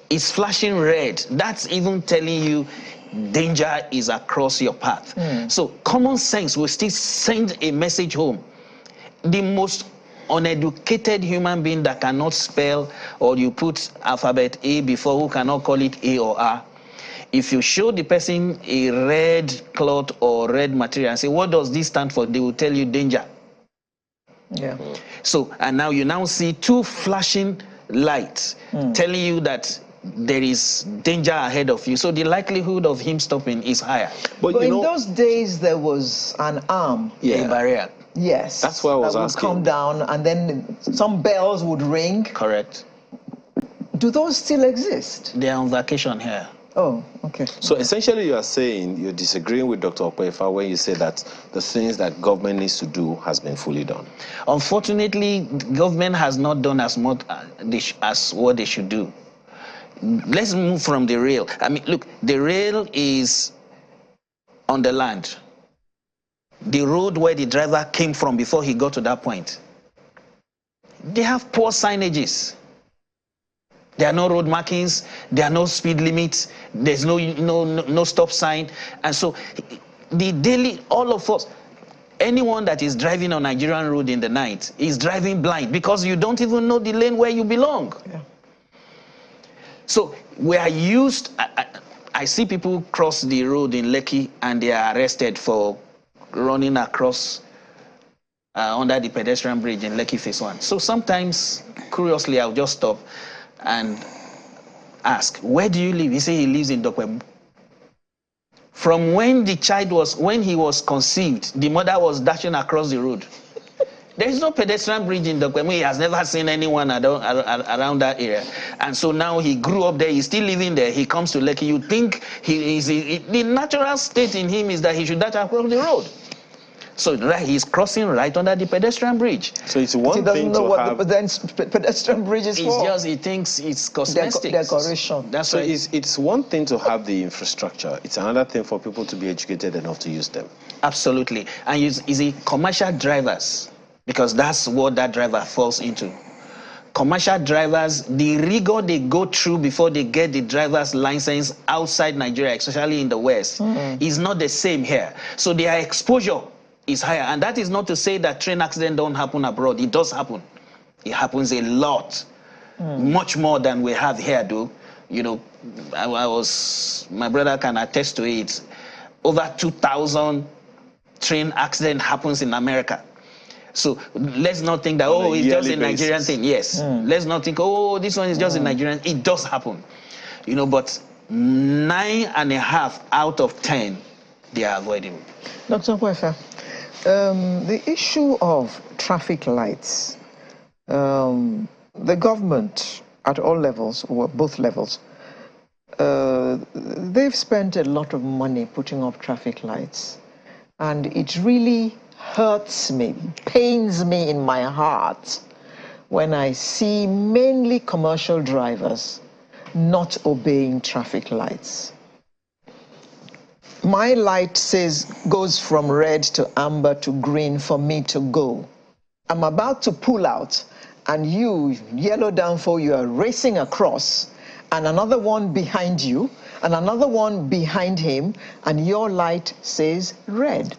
[SPEAKER 8] it's flashing red. That's even telling you danger is across your path. So common sense will still send a message home. The most uneducated human being that cannot spell, or you put alphabet A before, who cannot call it A or R, if you show the person a red cloth or red material and say, what does this stand for? They will tell you danger.
[SPEAKER 1] Yeah.
[SPEAKER 8] So, and now you see two flashing lights telling you that there is danger ahead of you. So the likelihood of him stopping is higher.
[SPEAKER 1] But in those days, there was an arm.
[SPEAKER 8] A barrier.
[SPEAKER 1] Yes.
[SPEAKER 2] That's why I was asking.
[SPEAKER 1] That would come down, and then some bells would ring.
[SPEAKER 8] Correct.
[SPEAKER 1] Do those still exist?
[SPEAKER 8] They are on vacation here.
[SPEAKER 1] Oh, okay.
[SPEAKER 2] So essentially you are saying you're disagreeing with Dr. Okoyefa when you say that the things that government needs to do has been fully done.
[SPEAKER 8] Unfortunately, government has not done as much as what they should do. Let's move from the rail. I mean, look, the rail is on the land. The road where the driver came from before he got to that point, they have poor signages. There are no road markings, there are no speed limits, there's no stop sign. And so all of us, anyone that is driving on Nigerian road in the night is driving blind, because you don't even know the lane where you belong. Yeah. So we are used, I see people cross the road in Lekki and they are arrested for running across under the pedestrian bridge in Lekki Phase 1. So sometimes, curiously, I'll just stop and ask, where do you live? He said he lives in Dokwebu. From when he was conceived, the mother was dashing across the road. There is no pedestrian bridge in Dokwebu. He has never seen anyone around that area. And so now he grew up there. He's still living there. He comes to Lekki. You think the natural state in him is that he should dash across the road. So he's crossing right under the pedestrian bridge.
[SPEAKER 2] So it's one thing to have... He doesn't know
[SPEAKER 1] what the pedestrian bridge is for.
[SPEAKER 8] He thinks it's cosmetics.
[SPEAKER 1] Decoration.
[SPEAKER 8] That's
[SPEAKER 2] so
[SPEAKER 8] right.
[SPEAKER 2] It's one thing to have the infrastructure. It's another thing for people to be educated enough to use them.
[SPEAKER 8] Absolutely. And you see, commercial drivers, because that's what that driver falls into. Commercial drivers, the rigor they go through before they get the driver's license outside Nigeria, especially in the West, is not the same here. So their exposure is higher. And that is not to say that train accidents don't happen abroad. It does happen. It happens a lot, much more than we have here, though. You know, my brother can attest to it. Over 2,000 train accident happens in America. So let's not think that, oh, it's just a Nigerian thing. Yes. Let's not think, oh, this one is just a Nigerian. It does happen. You know, but 9.5 out of 10, they are avoidable.
[SPEAKER 1] Dr. Kwefa, the issue of traffic lights, the government at all levels, or both levels, they've spent a lot of money putting up traffic lights. And it really hurts me, pains me in my heart when I see mainly commercial drivers not obeying traffic lights. My light goes from red to amber to green for me to go. I'm about to pull out, and you, yellow downfall, you are racing across, and another one behind you, and another one behind him, and your light says red.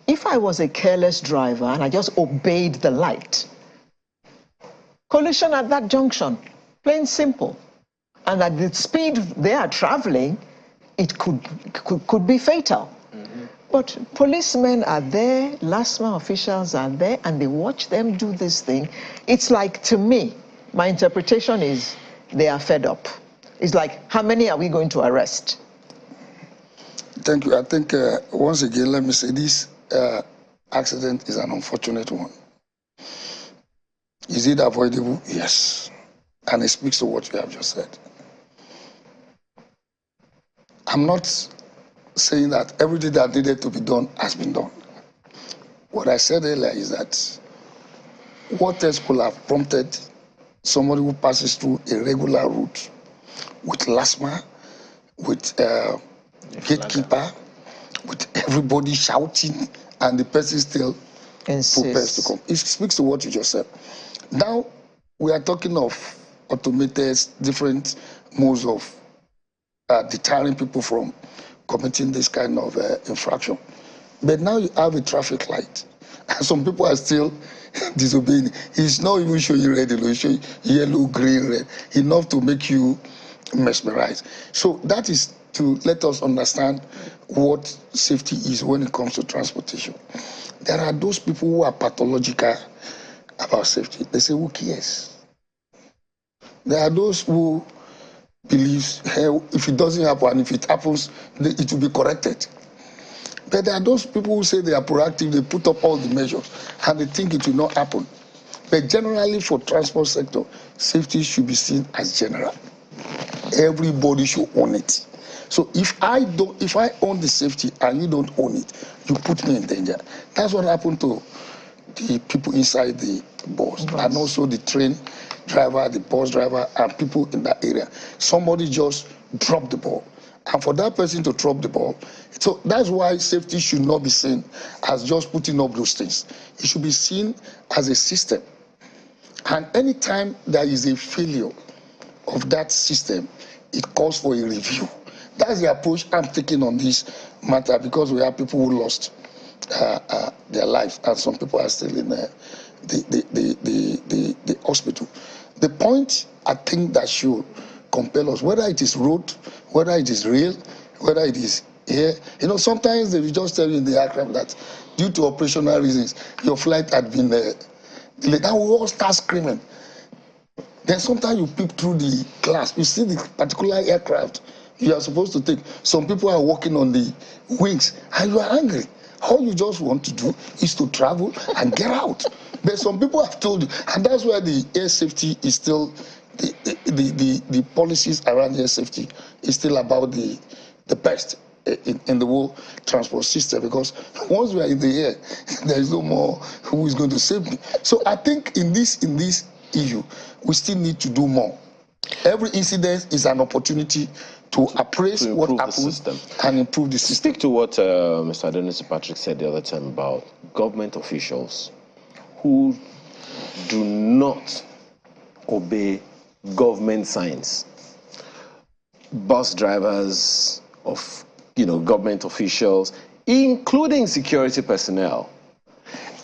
[SPEAKER 1] If I was a careless driver and I just obeyed the light, collision at that junction, plain simple. And at the speed they are traveling, it could be fatal. But policemen are there, LASMA officials are there, and they watch them do this thing. It's like, to me, my interpretation is they are fed up. It's like, how many are we going to arrest?
[SPEAKER 7] Thank you. I think, once again, let me say this accident is an unfortunate one. Is it avoidable? Yes. And it speaks to what you have just said. I'm not saying that everything that needed to be done has been done. What I said earlier is that what else could have prompted somebody who passes through a regular route with LASMA, with gatekeeper, with everybody shouting, and the person still prepares to come. It speaks to what you just said. Now, we are talking of automated, different modes of deterring people from committing this kind of infraction. But now you have a traffic light, and some people are still disobeying. He's not even showing you red, he's showing yellow, green, red, enough to make you mesmerized. So that is to let us understand what safety is when it comes to transportation. There are those people who are pathological about safety. They say, who cares? There are those who believe, hey, if it doesn't happen, if it happens, it will be corrected. But there are those people who say they are proactive, they put up all the measures, and they think it will not happen. But generally, for transport sector, safety should be seen as general. Everybody should own it. So if I own the safety and you don't own it, you put me in danger. That's what happened to the people inside the bus, and also the train driver, the bus driver, and people in that area. Somebody just dropped the ball. And for that person to drop the ball, so that's why safety should not be seen as just putting up those things. It should be seen as a system. And anytime there is a failure of that system, it calls for a review. That's the approach I'm taking on this matter, because we have people who lost their lives, and some people are still in the hospital. The point I think that should compel us, whether it is road, whether it is rail, whether it is air, sometimes they will just tell you in the aircraft that due to operational reasons, your flight had been delayed. And we all start screaming. Then sometimes you peep through the glass, you see the particular aircraft you are supposed to take. Some people are walking on the wings, and you are angry. All you just want to do is to travel and get out. But some people have told you, and that's why the air safety is still, the policies around air safety is still about the best in the whole transport system, because once we are in the air, there is no more who is going to save me. So I think in this issue, we still need to do more. Every incident is an opportunity to appraise what happened and improve the system.
[SPEAKER 2] Speak to what Mr. Adonis Patrick said the other time about government officials who do not obey government signs. Bus drivers of government officials, including security personnel,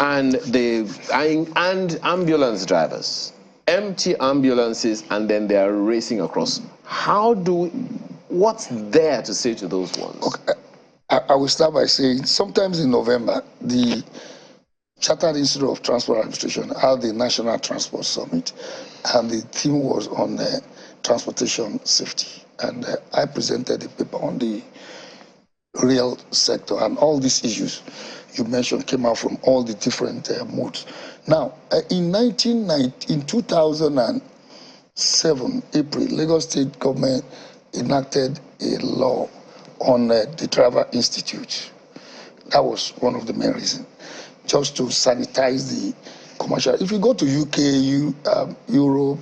[SPEAKER 2] and ambulance drivers, empty ambulances, and then they are racing across. What's there to say to those ones?
[SPEAKER 7] Okay. I will start by saying, sometimes in November, the Chartered Institute of Transport Administration held the National Transport Summit, and the theme was on transportation safety. And I presented a paper on the rail sector, and all these issues you mentioned came out from all the different modes. Now, in 2007, April, Lagos State government enacted a law on the Driver Institute. That was one of the main reasons, just to sanitize the commercial. If you go to UK, Europe,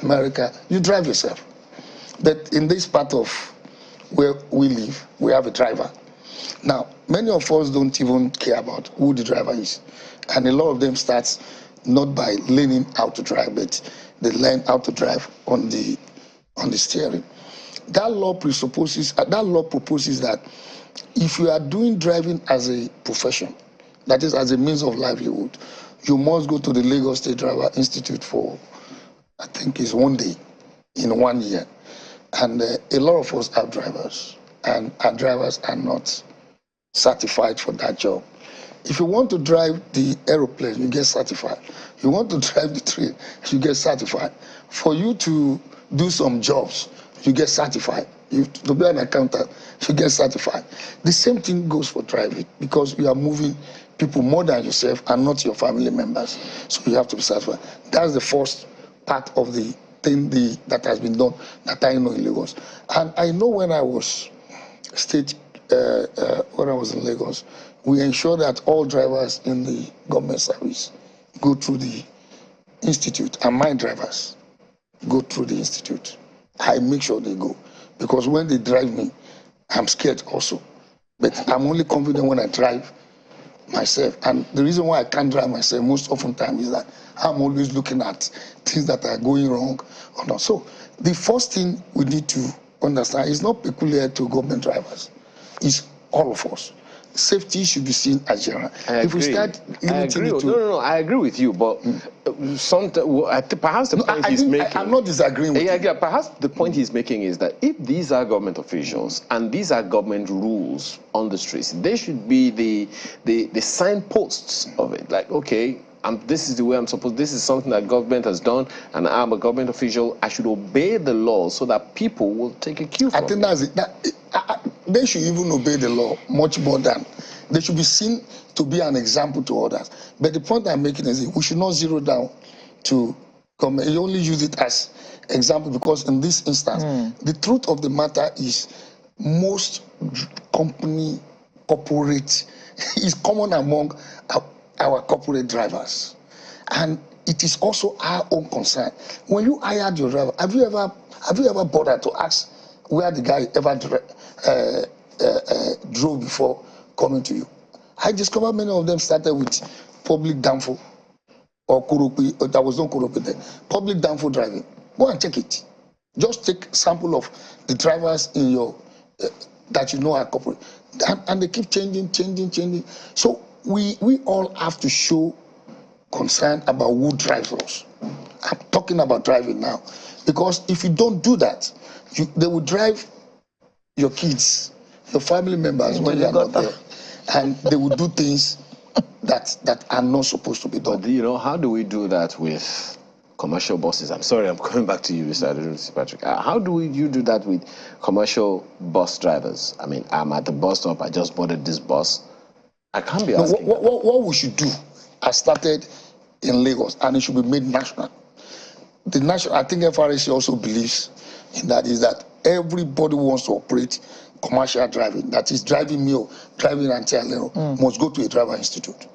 [SPEAKER 7] America, you drive yourself. But in this part of where we live, we have a driver. Now, many of us don't even care about who the driver is. And a lot of them starts not by learning how to drive, but they learn how to drive on the steering. That law proposes that if you are doing driving as a profession, that is as a means of livelihood, you must go to the Lagos State Driver Institute for, I think it's 1 day in 1 year. And a lot of us have drivers, and our drivers are not certified for that job. If you want to drive the aeroplane, you get certified. You want to drive the train, you get certified. For you to do some jobs, you get certified. To be an accountant, you get certified. The same thing goes for driving, because you are moving people more than yourself and not your family members. So you have to be certified. That's the first part of the thing that has been done that I know in Lagos. And I know when I was when I was in Lagos, we ensure that all drivers in the government service go through the institute, and my drivers go through the institute. I make sure they go, because when they drive me, I'm scared also. But I'm only confident when I drive myself. And the reason why I can't drive myself most often time is that I'm always looking at things that are going wrong or not. So the first thing we need to understand is not peculiar to government drivers. It's all of us. Safety should be seen as general. If we start limiting it to...
[SPEAKER 2] No, I agree with you, but perhaps the point he's making...
[SPEAKER 7] I'm not disagreeing with you.
[SPEAKER 2] Yeah, perhaps the point he's making is that if these are government officials and these are government rules on the streets, they should be the signposts of it. Like, okay, this is the way I'm supposed, this is something that government has done, and I'm a government official, I should obey the law so that people will take a cue from
[SPEAKER 7] I think that's it. They should even obey the law much more than, they should be seen to be an example to others. But the point I'm making is that we should not zero down to government. You only use it as example, because in this instance, the truth of the matter is most corporate is common among our corporate drivers. And it is also our own concern. When you hired your driver, have you ever bothered to ask where the guy ever drove before coming to you? I discovered many of them started with public downfall or kurupi, or there was no kurupi then. Public downfall driving. Go and check it. Just take sample of the drivers in your that you know are corporate, and they keep changing. So we all have to show concern about who drives us. I'm talking about driving now, because if you don't do that, they will drive your kids, your family members when they are not there, and they will do things that are not supposed to be done.
[SPEAKER 2] But, you know, how do we do that with commercial buses? I'm sorry, I'm coming back to you, Mr. Patrick. How do you do that with commercial bus drivers? I mean, I'm at the bus stop, I just boarded this bus. I can't be asking.
[SPEAKER 7] What we should do, I started in Lagos, and it should be made national. The national, I think FRC also believes in that, is that everybody who wants to operate commercial driving, that is driving me or driving anti-alero, must go to a driver institute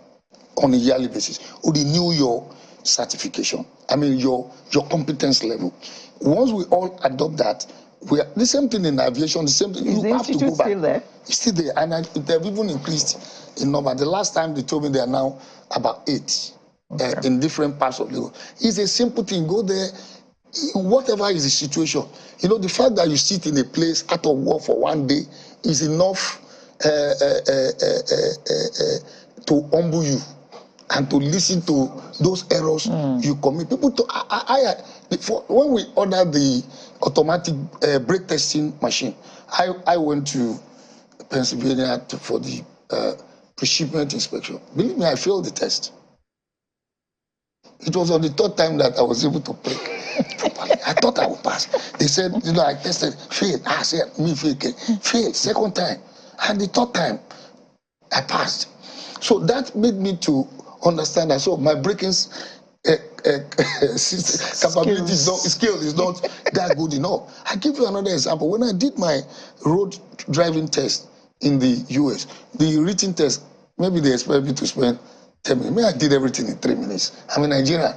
[SPEAKER 7] on a yearly basis, or renew your certification. I mean, your competence level. Once we all adopt that, we are the same thing in aviation. The same thing.
[SPEAKER 1] Is the
[SPEAKER 7] have to
[SPEAKER 1] institute
[SPEAKER 7] go back.
[SPEAKER 1] still there?
[SPEAKER 7] It's still there, and they've even increased in number. The last time they told me they are now about 8 in different parts of the world. It's a simple thing. Go there. Whatever is the situation, you know, the fact that you sit in a place out of work for one day is enough to humble you and to listen to those errors you commit. People, when we ordered the automatic brake testing machine, I went to Pennsylvania for the pre-shipment inspection. Believe me, I failed the test. It was on the third time that I was able to brake properly. I thought I would pass. They said, you know, I tested, fail. I said, me fail, fail. Second time. And the third time, I passed. So that made me to understand that. So my braking capability skill is not that good enough. I give you another example. When I did my road driving test in the US, the written test, maybe they expect me to spend 10 minutes. Me, I did everything in 3 minutes. I'm a Nigerian.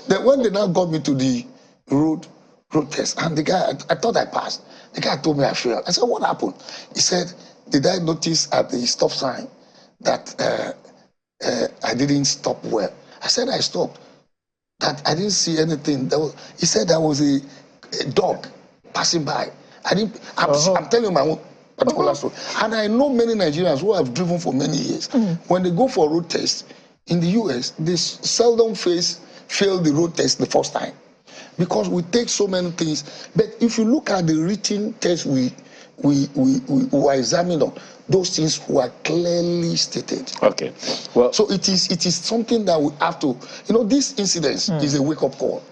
[SPEAKER 7] Then when they now got me to the road test, and the guy, I thought I passed. The guy told me I failed. I said, what happened? He said, did I notice at the stop sign that I didn't stop well? I said, I stopped. That I didn't see anything. He said there was a dog passing by. I'm telling you my own particular story. And I know many Nigerians who have driven for many years. When they go for a road test in the US, they seldom fail the road test the first time, because we take so many things. But if you look at the written test we were examined on, those things were clearly stated.
[SPEAKER 2] Okay. Well,
[SPEAKER 7] so it is something that we have to, you know, this incident is a wake-up call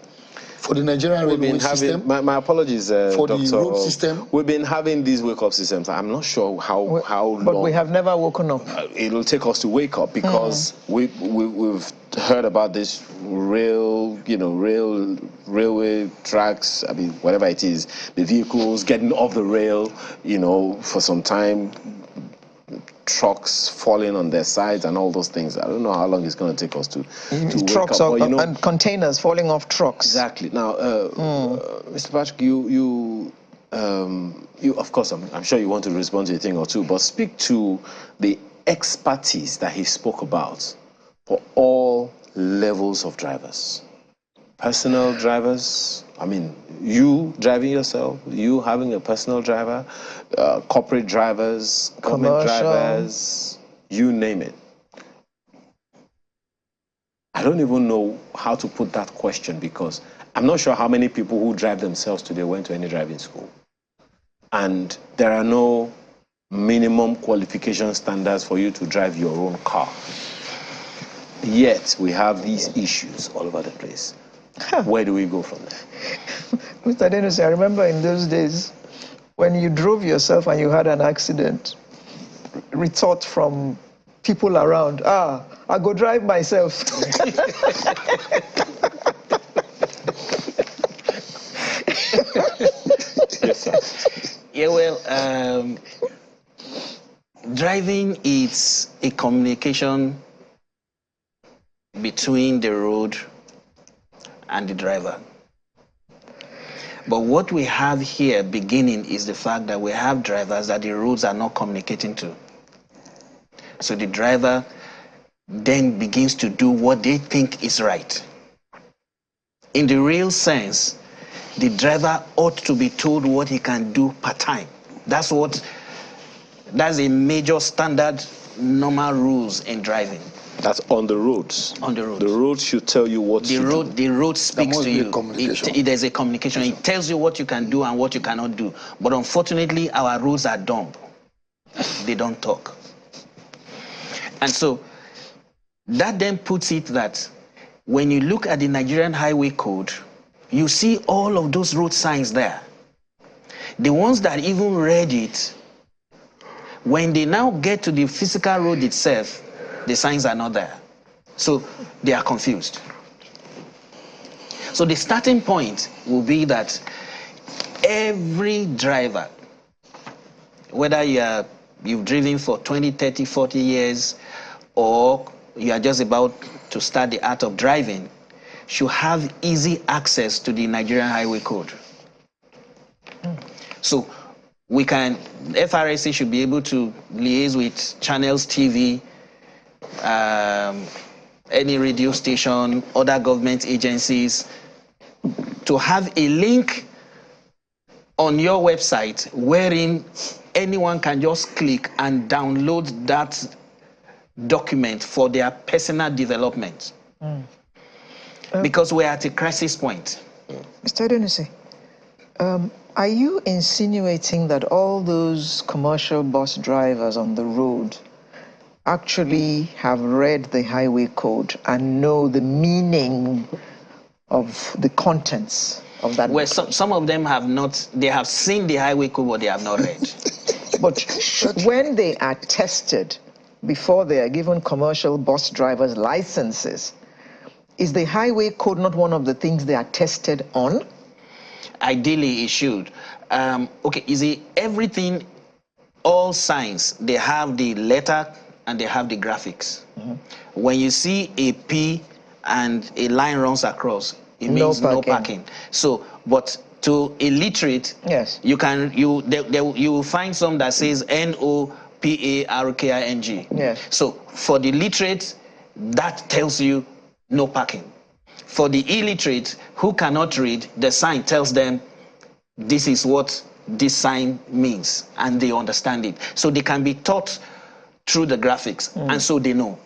[SPEAKER 7] for the Nigerian railway system.
[SPEAKER 2] My apologies,
[SPEAKER 7] for
[SPEAKER 2] Doctor.
[SPEAKER 7] the road system.
[SPEAKER 2] We've been having these wake-up systems. I'm not sure how long.
[SPEAKER 1] But we have never woken up.
[SPEAKER 2] It'll take us to wake up, because we've heard about this railway tracks. I mean, whatever it is, the vehicles getting off the rail, you know, for some time. Trucks falling on their sides and all those things. I don't know how long it's going to take us to
[SPEAKER 1] trucks
[SPEAKER 2] wake up.
[SPEAKER 1] And containers falling off trucks.
[SPEAKER 2] Exactly. Now, Mr. Patrick, you of course, I'm sure you want to respond to a thing or two, but speak to the expertise that he spoke about for all levels of drivers. Personal drivers, I mean, you driving yourself, you having a personal driver, corporate drivers, government drivers, you name it. I don't even know how to put that question, because I'm not sure how many people who drive themselves today went to any driving school. And there are no minimum qualification standards for you to drive your own car. Yet we have these issues all over the place. Where do we go from there?
[SPEAKER 1] Mr. Dennis, I remember in those days when you drove yourself and you had an accident, retort from people around, I go drive myself.
[SPEAKER 2] Yes, sir.
[SPEAKER 8] Yeah, well, driving is a communication between the road and the driver. But what we have here beginning is the fact that we have drivers that the roads are not communicating to. So the driver then begins to do what they think is right. In the real sense, the driver ought to be told what he can do per time. That's a major standard normal rules in driving.
[SPEAKER 2] That's on the roads.
[SPEAKER 8] On the roads.
[SPEAKER 2] The road should tell you what to do.
[SPEAKER 8] The road speaks to you. There's a communication.
[SPEAKER 7] Yes,
[SPEAKER 8] it tells you what you can do and what you cannot do. But unfortunately, our roads are dumb. They don't talk. And so that then puts it that when you look at the Nigerian Highway Code, you see all of those road signs there. The ones that even read it, when they now get to the physical road itself, the signs are not there. So they are confused. So the starting point will be that every driver, whether you've driven for 20, 30, 40 years, or you are just about to start the art of driving, should have easy access to the Nigerian Highway Code. So we can, FRSC should be able to liaise with Channels TV, any radio station, other government agencies, to have a link on your website wherein anyone can just click and download that document for their personal development. Because we're at a crisis point.
[SPEAKER 1] Mr. Adenusi, are you insinuating that all those commercial bus drivers on the road actually have read the highway code and know the meaning of the contents of that?
[SPEAKER 8] Well, some of them have not, they have seen the highway code, but they have not read.
[SPEAKER 1] But when they are tested, before they are given commercial bus drivers licenses, is the highway code not one of the things they are tested on?
[SPEAKER 8] Ideally, it should. Okay, is it everything, all signs, they have the letter and they have the graphics. When you see a P and a line runs across, it means no parking. So, but to illiterate,
[SPEAKER 1] yes,
[SPEAKER 8] you will find some that says NOPARKING.
[SPEAKER 1] Yes.
[SPEAKER 8] So for the literate, that tells you no parking. For the illiterate who cannot read, the sign tells them this is what this sign means, and they understand it. So they can be taught through the graphics, and so they know.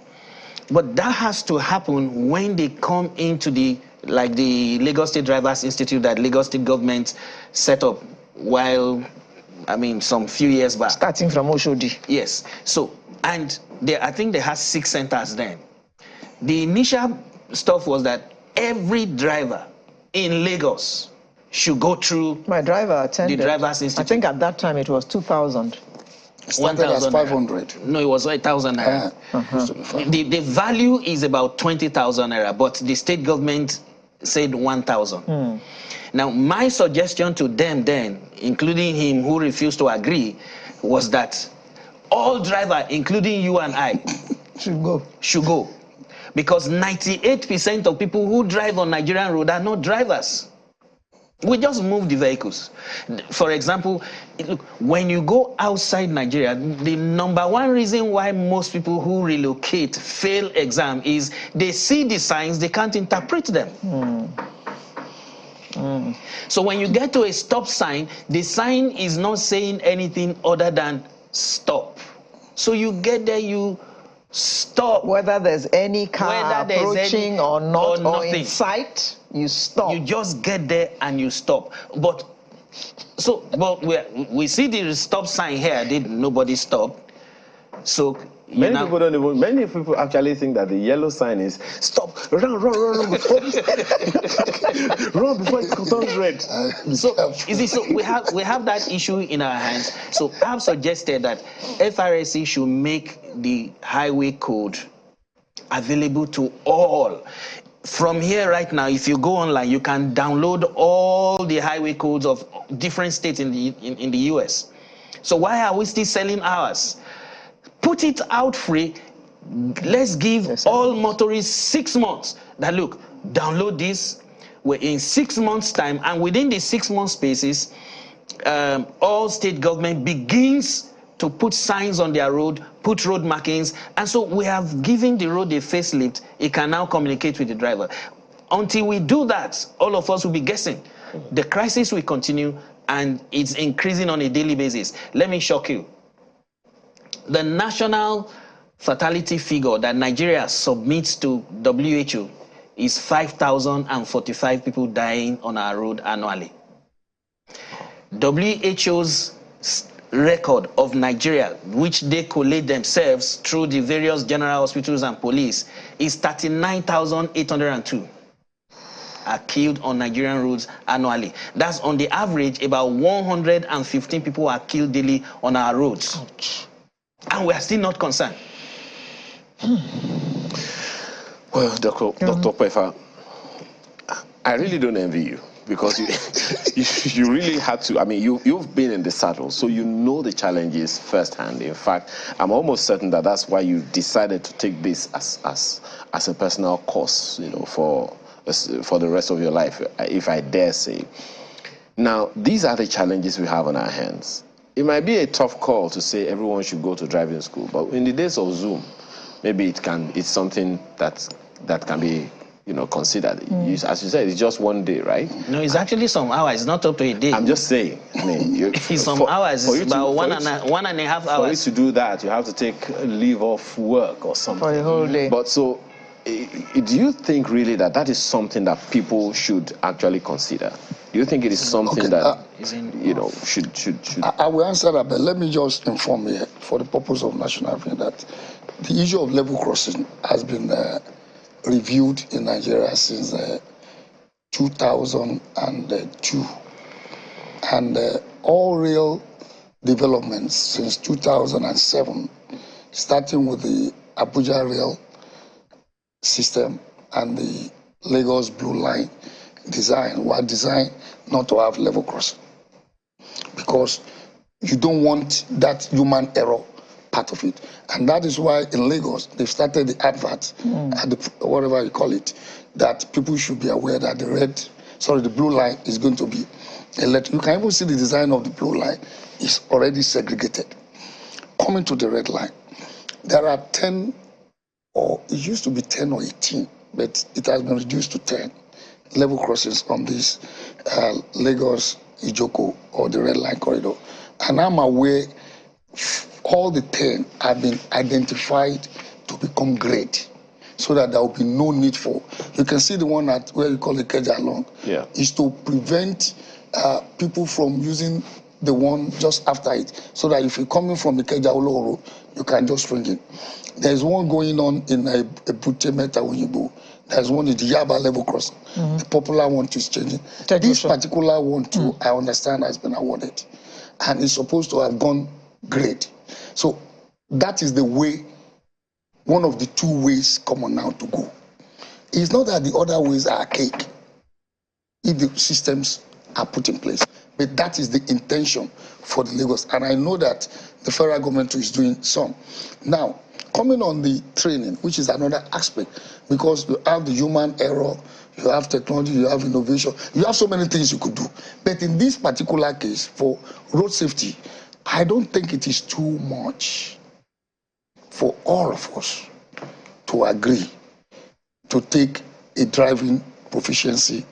[SPEAKER 8] But that has to happen when they come into the, like the Lagos State Drivers Institute that Lagos State government set up while, I mean, some few years back.
[SPEAKER 1] Starting from Oshodi.
[SPEAKER 8] Yes. So, and I think they had 6 centers then. The initial stuff was that every driver in Lagos should go through.
[SPEAKER 1] My driver attended.
[SPEAKER 8] The Drivers Institute.
[SPEAKER 1] I think at that time it was 2,000.
[SPEAKER 7] Started as 500.
[SPEAKER 8] No, it was 8,000 naira. The value is about 20,000 naira, but the state government said 1,000. Now, my suggestion to them then, including him who refused to agree, was that all drivers, including you and I, should go. Because 98% of people who drive on Nigerian road are not drivers. We just move the vehicles. For example, look, when you go outside Nigeria, the #1 reason why most people who relocate fail exam is they see the signs, they can't interpret them. So when you get to a stop sign, the sign is not saying anything other than stop. So you get there, you stop.
[SPEAKER 1] Whether there's any car approaching or not, or in sight, you stop.
[SPEAKER 8] You just get there and you stop. But we see the stop sign here. Did nobody stop? So
[SPEAKER 2] many people actually think that the yellow sign is stop, run before run before it turns red.
[SPEAKER 8] So you see, so we have that issue in our hands. So I've suggested that FRSC should make the highway code available to all. From here right now, if you go online, you can download all the highway codes of different states in the US. So why are we still selling ours? Put it out free. Let's give all motorists 6 months. That look, download this. We're in 6 months' time, and within the 6 month spaces, all state government begins to put signs on their road, put road markings, and so we have given the road a facelift. It can now communicate with the driver. Until we do that, all of us will be guessing. The crisis will continue, and it's increasing on a daily basis. Let me shock you. The national fatality figure that Nigeria submits to WHO is 5,045 people dying on our road annually. WHO's record of Nigeria, which they collate themselves through the various general hospitals and police, is 39,802 are killed on Nigerian roads annually. That's on the average, about 115 people are killed daily on our roads.
[SPEAKER 1] Ouch.
[SPEAKER 8] And we are still not concerned.
[SPEAKER 2] Well, Dr. Pefa, I really don't envy you, because you really had to. I mean, you've been in the saddle, so you know the challenges firsthand. In fact, I'm almost certain that that's why you decided to take this as a personal course, you know, for the rest of your life, if I dare say. Now, these are the challenges we have on our hands. It might be a tough call to say everyone should go to driving school, but in the days of Zoom, maybe it's something that can be, you know, considered. As you said, it's just one day, right?
[SPEAKER 8] No, it's actually some hours. It's not up to a day.
[SPEAKER 2] I'm just saying. I mean,
[SPEAKER 8] it's some hours. It's about one and a half hours.
[SPEAKER 2] For you to do that, you have to take leave off work or something.
[SPEAKER 1] For a whole day.
[SPEAKER 2] But so, do you think really that is something that people should actually consider? Do you think it is something that you know should?
[SPEAKER 7] I will answer that, but let me just inform you, for the purpose of national affairs, that the issue of level crossing has been reviewed in Nigeria since 2002, and all real developments since 2007, starting with the Abuja rail system and the Lagos Blue Line design, were designed not to have level crossing, because you don't want that human error part of it. And that is why in Lagos they've started the advert, whatever you call it, that people should be aware that the blue line is going to be electric. You can even see the design of the blue line is already segregated. Coming to the red line, there are 10, or it used to be 10 or 18, but it has been reduced to 10 level crossings on this Lagos Ijoko or the red line corridor. And I'm aware all the 10 have been identified to become grade, so that there will be no need for. You can see the one at where you call it Keja Long, is to prevent people from using the one just after it, so that if you're coming from the Keja Olo Road, you can just swing it. There's one going on in a Bute Meta Uyibo. There's one in the Yaba level crossing. The popular one is changing. This particular one too, I understand, has been awarded, and it's supposed to have gone grade. So that is the way, one of the two ways common now to go. It's not that the other ways are archaic if the systems are put in place, but that is the intention for the Lagos. And I know that the federal government is doing some. Now, coming on the training, which is another aspect, because you have the human error, you have technology, you have innovation, you have so many things you could do. But in this particular case, for road safety, I don't think it is too much for all of us to agree to take a driving proficiency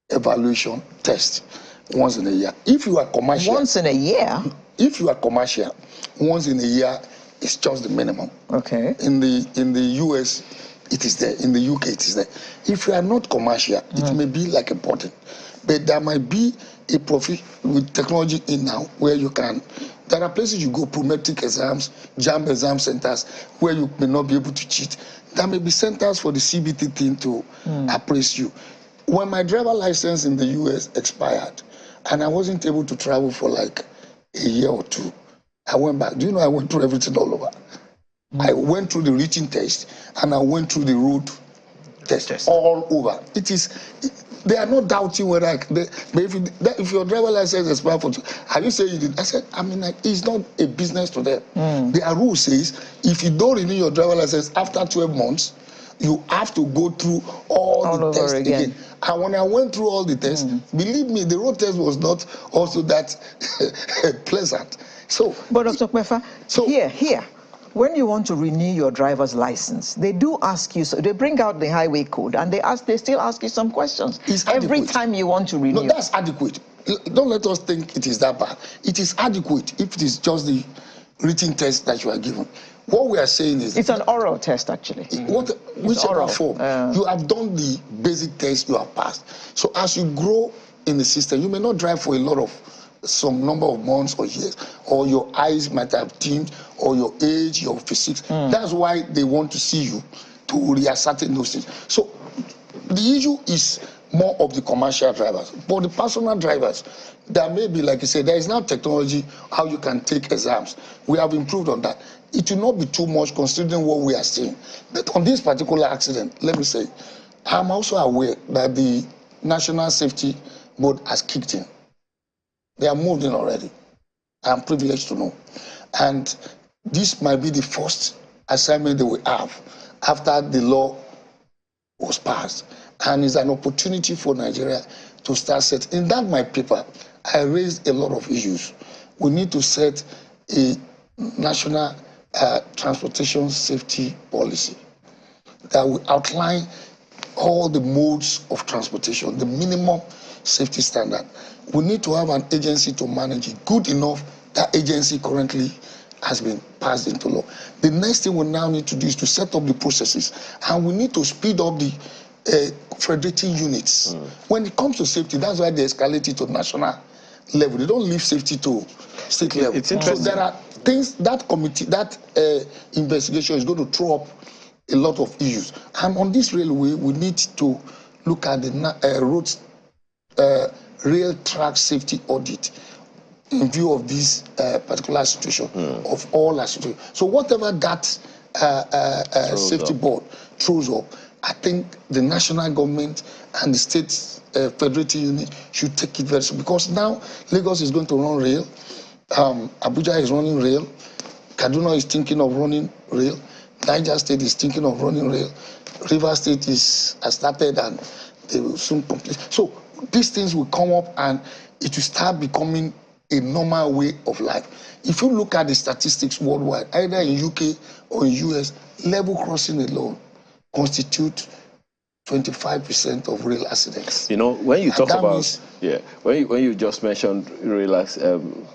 [SPEAKER 7] evaluation test once in a year. If you are commercial,
[SPEAKER 1] Once in a year?
[SPEAKER 7] If you are commercial, once in a year is just the minimum.
[SPEAKER 1] Okay.
[SPEAKER 7] In the US, it is there. In the UK, it is there. If you are not commercial, it may be like a burden. But there might be a profit with technology in now where you can. There are places you go, prometric exams, JAMB exam centers, where you may not be able to cheat. There may be centers for the CBT thing to appraise you. When my driver license in the US expired, and I wasn't able to travel for like a year or two, I went back. Do you know I went through everything all over? I went through the written test, and I went through the road test all over. They are not doubting whether but if your driver license expired for, have you said you did? I said, I mean, like, it's not a business to them. Their rule says if you don't renew your driver license after 12 months, you have to go through all the tests again. And when I went through all the tests, believe me, the road test was not also that pleasant. So,
[SPEAKER 1] but Dr. Kmefa, here, when you want to renew your driver's license, they do ask you, so they bring out the highway code and they still ask you some questions. Every time you want to renew.
[SPEAKER 7] No, that's adequate. Don't let us think it is that bad. It is adequate if it is just the written test that you are given. What we are saying is...
[SPEAKER 1] It's an oral test, actually.
[SPEAKER 7] Whichever form. You have done the basic test, you have passed. So as you grow in the system, you may not drive for a lot of some number of months or years, or your eyes might have dimmed, or your age, your physiques. That's why they want to see you to reascertain those things. So the issue is more of the commercial drivers. But the personal drivers, there may be, like you said, there is now technology how you can take exams. We have improved on that. It will not be too much considering what we are seeing. But on this particular accident, let me say, I'm also aware that the National Safety Board has kicked in. They are moved in already. I'm privileged to know. And this might be the first assignment they will have after the law was passed. And it's an opportunity for Nigeria to start setting. In that, my paper, I raised a lot of issues. We need to set a national transportation safety policy that will outline all the modes of transportation, the minimum safety standard. We need to have an agency to manage it. Good enough, that agency currently has been passed into law. The next thing we now need to do is to set up the processes, and we need to speed up the federating units. When it comes to safety, that's why they escalate it to national level. They don't leave safety to state level.
[SPEAKER 2] It's interesting.
[SPEAKER 7] So there are things, that committee, that investigation is going to throw up a lot of issues. And on this railway, we need to look at the roads rail track safety audit in view of this particular situation, of all our situations. So whatever that safety board throws up, I think the national government and the state federating unit should take it very seriously. Because now Lagos is going to run rail, Abuja is running rail, Kaduna is thinking of running rail, Niger State is thinking of running rail, River State has started and they will soon complete. So these things will come up and it will start becoming a normal way of life. If you look at the statistics worldwide, either in UK or in US, level crossing alone constitute 25% of rail accidents.
[SPEAKER 2] You know, when you talk about
[SPEAKER 7] means,
[SPEAKER 2] when you just mentioned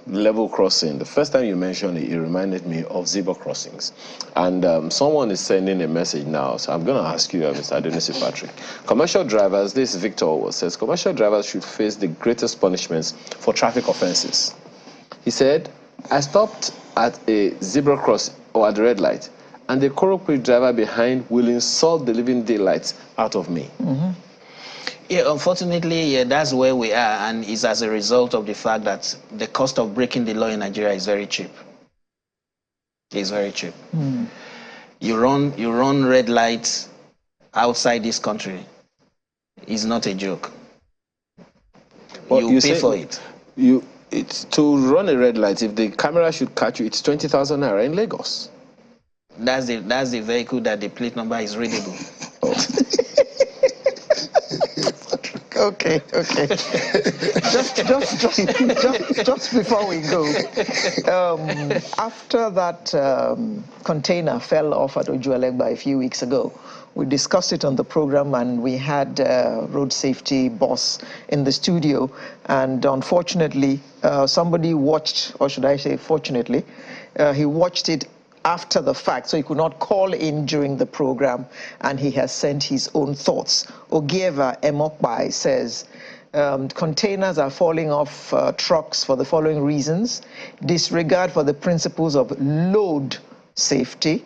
[SPEAKER 2] level crossing, the first time you mentioned it, it reminded me of zebra crossings. And someone is sending a message now, so I'm going to ask you, Mr. Adenisi Patrick. Commercial drivers, this is Victor says, commercial drivers should face the greatest punishments for traffic offenses. He said, I stopped at a zebra crossing or at the red light, and the corporate driver behind will insult the living daylights out of me.
[SPEAKER 8] Yeah, unfortunately, that's where we are, and it's as a result of the fact that the cost of breaking the law in Nigeria is very cheap. It's very cheap. You run red lights outside this country. It's not a joke.
[SPEAKER 2] Well,
[SPEAKER 8] you pay for it.
[SPEAKER 2] It's to run a red light. If the camera should catch you, it's 20,000 naira in Lagos.
[SPEAKER 8] That's the vehicle that the plate number is readable.
[SPEAKER 1] Okay. just before we go, after that container fell off at Ojuelegba a few weeks ago, we discussed it on the program, and we had road safety boss in the studio, and unfortunately, somebody watched, or should I say fortunately, he watched it after the fact, so he could not call in during the program, and he has sent his own thoughts. Ogieva Emokbai says, containers are falling off trucks for the following reasons: disregard for the principles of load safety.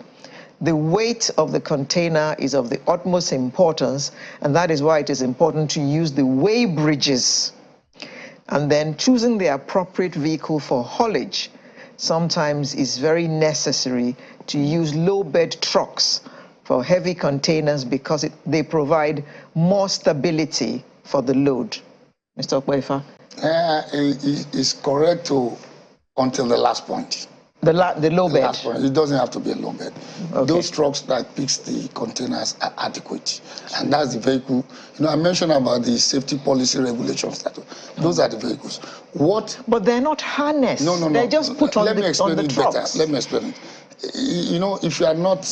[SPEAKER 1] The weight of the container is of the utmost importance, and that is why it is important to use the weigh bridges. And then choosing the appropriate vehicle for haulage sometimes is very necessary to use low bed trucks for heavy containers because they provide more stability for the load. Mr. Okwefa?
[SPEAKER 7] It's correct until the last point.
[SPEAKER 1] The low bed?
[SPEAKER 7] Last point. It doesn't have to be a low bed.
[SPEAKER 1] Okay.
[SPEAKER 7] Those trucks that picks the containers are adequate. And that's the vehicle. You know, I mentioned about the safety policy regulations. Those are the vehicles.
[SPEAKER 1] But they're not harnessed. No. They're just put on the trucks.
[SPEAKER 7] Let me explain it. You know, if you are not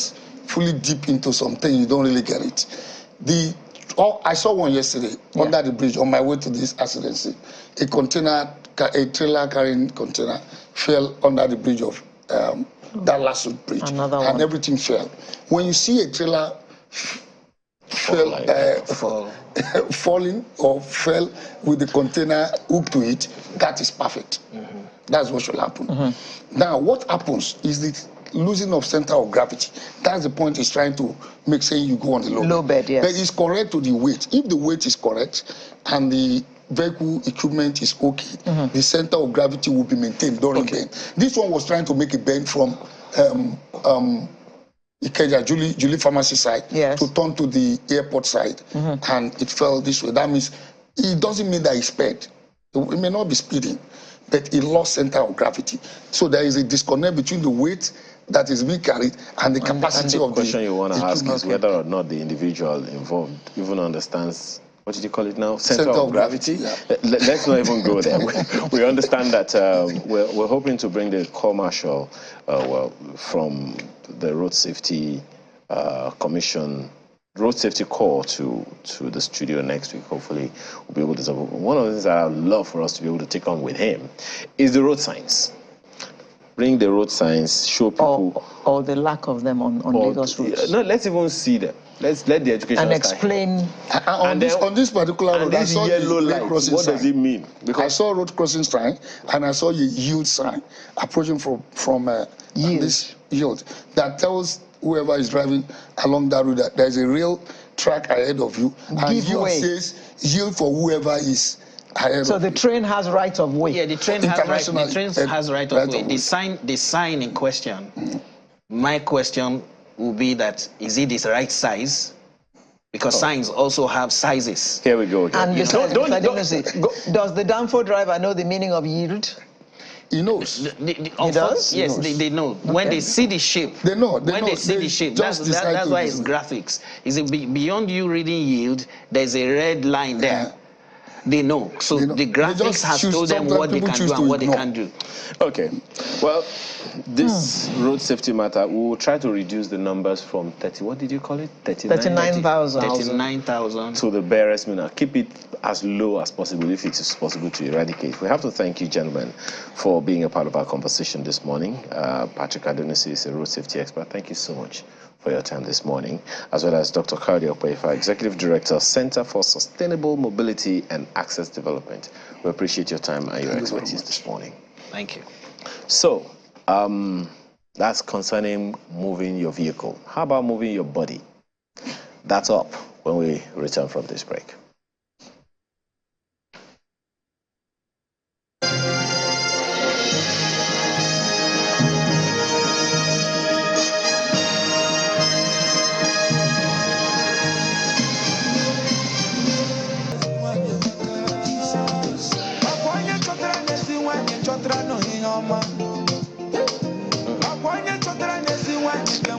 [SPEAKER 7] fully deep into something, you don't really get it. I saw one yesterday under the bridge on my way to this accident. A trailer carrying container fell under the bridge of that last bridge, and everything fell. When you see a trailer falling or fell with the container hooked to it, that is perfect. That's what should happen. Now, what happens is the losing of center of gravity. That's the point he's trying to make, saying you go on the low bed.
[SPEAKER 1] Yes.
[SPEAKER 7] But it's correct to the weight. If the weight is correct and the vehicle equipment is okay, the center of gravity will be maintained during bend. This one was trying to make a bend from Ikeja, Julie Pharmacy side to turn to the airport side, and it fell this way. That means it doesn't mean that he sped. It may not be speeding, but it lost center of gravity. So there is a disconnect between the weight that is being carried and the capacity of the
[SPEAKER 2] question you want to ask is whether or not the individual involved even understands, what did you call it now? Center of gravity? Let's not even go there. We understand that we're hoping to bring the Corps Marshal from the Road Safety Commission, Road Safety Corps to the studio next week. Hopefully we'll be able to. One of the things that I'd love for us to be able to take on with him is the road signs. Bring the road signs, show people.
[SPEAKER 1] Or the lack of them on Lagos roads.
[SPEAKER 2] No, let's even see them. Let's let the education
[SPEAKER 1] and explain.
[SPEAKER 7] On this particular road, I saw
[SPEAKER 2] yellow
[SPEAKER 7] the
[SPEAKER 2] light.
[SPEAKER 7] crossing
[SPEAKER 2] What
[SPEAKER 7] sign.
[SPEAKER 2] does it mean?
[SPEAKER 7] Because I saw road crossing sign and I saw a yield sign approaching from this yield that tells whoever is driving along that road that there's a real track ahead of you, and yield says yield for whoever is ahead.
[SPEAKER 1] So the train has right of way.
[SPEAKER 8] Yeah, the train has right of way. The sign in question. My question will be that, is it the right size? Because signs also have sizes.
[SPEAKER 2] Here we go again.
[SPEAKER 1] And does the Danfo driver know the meaning of yield?
[SPEAKER 7] He knows.
[SPEAKER 1] He does?
[SPEAKER 8] Yes, they know. Okay. When they see the shape.
[SPEAKER 7] They know.
[SPEAKER 8] When they see the shape. That's why it's graphics. Is it beyond you reading yield, there's a red line there. They know. So the graphics has told them what they can do and what they can't do.
[SPEAKER 2] Okay. Well, this road safety matter, we will try to reduce the numbers from 30, what did you call it?
[SPEAKER 1] 39,000.
[SPEAKER 8] 39,000.
[SPEAKER 2] To the barest minimum. Keep it as low as possible if it is possible to eradicate. We have to thank you, gentlemen, for being a part of our conversation this morning. Patrick Adonisi is a road safety expert. Thank you so much for your time this morning, as well as Dr. Kaudi Okwefa, Executive Director, Center for Sustainable Mobility and Access Development. We appreciate your time and your expertise this morning.
[SPEAKER 8] Thank you.
[SPEAKER 2] So, that's concerning moving your vehicle. How about moving your body? That's up when we return from this break.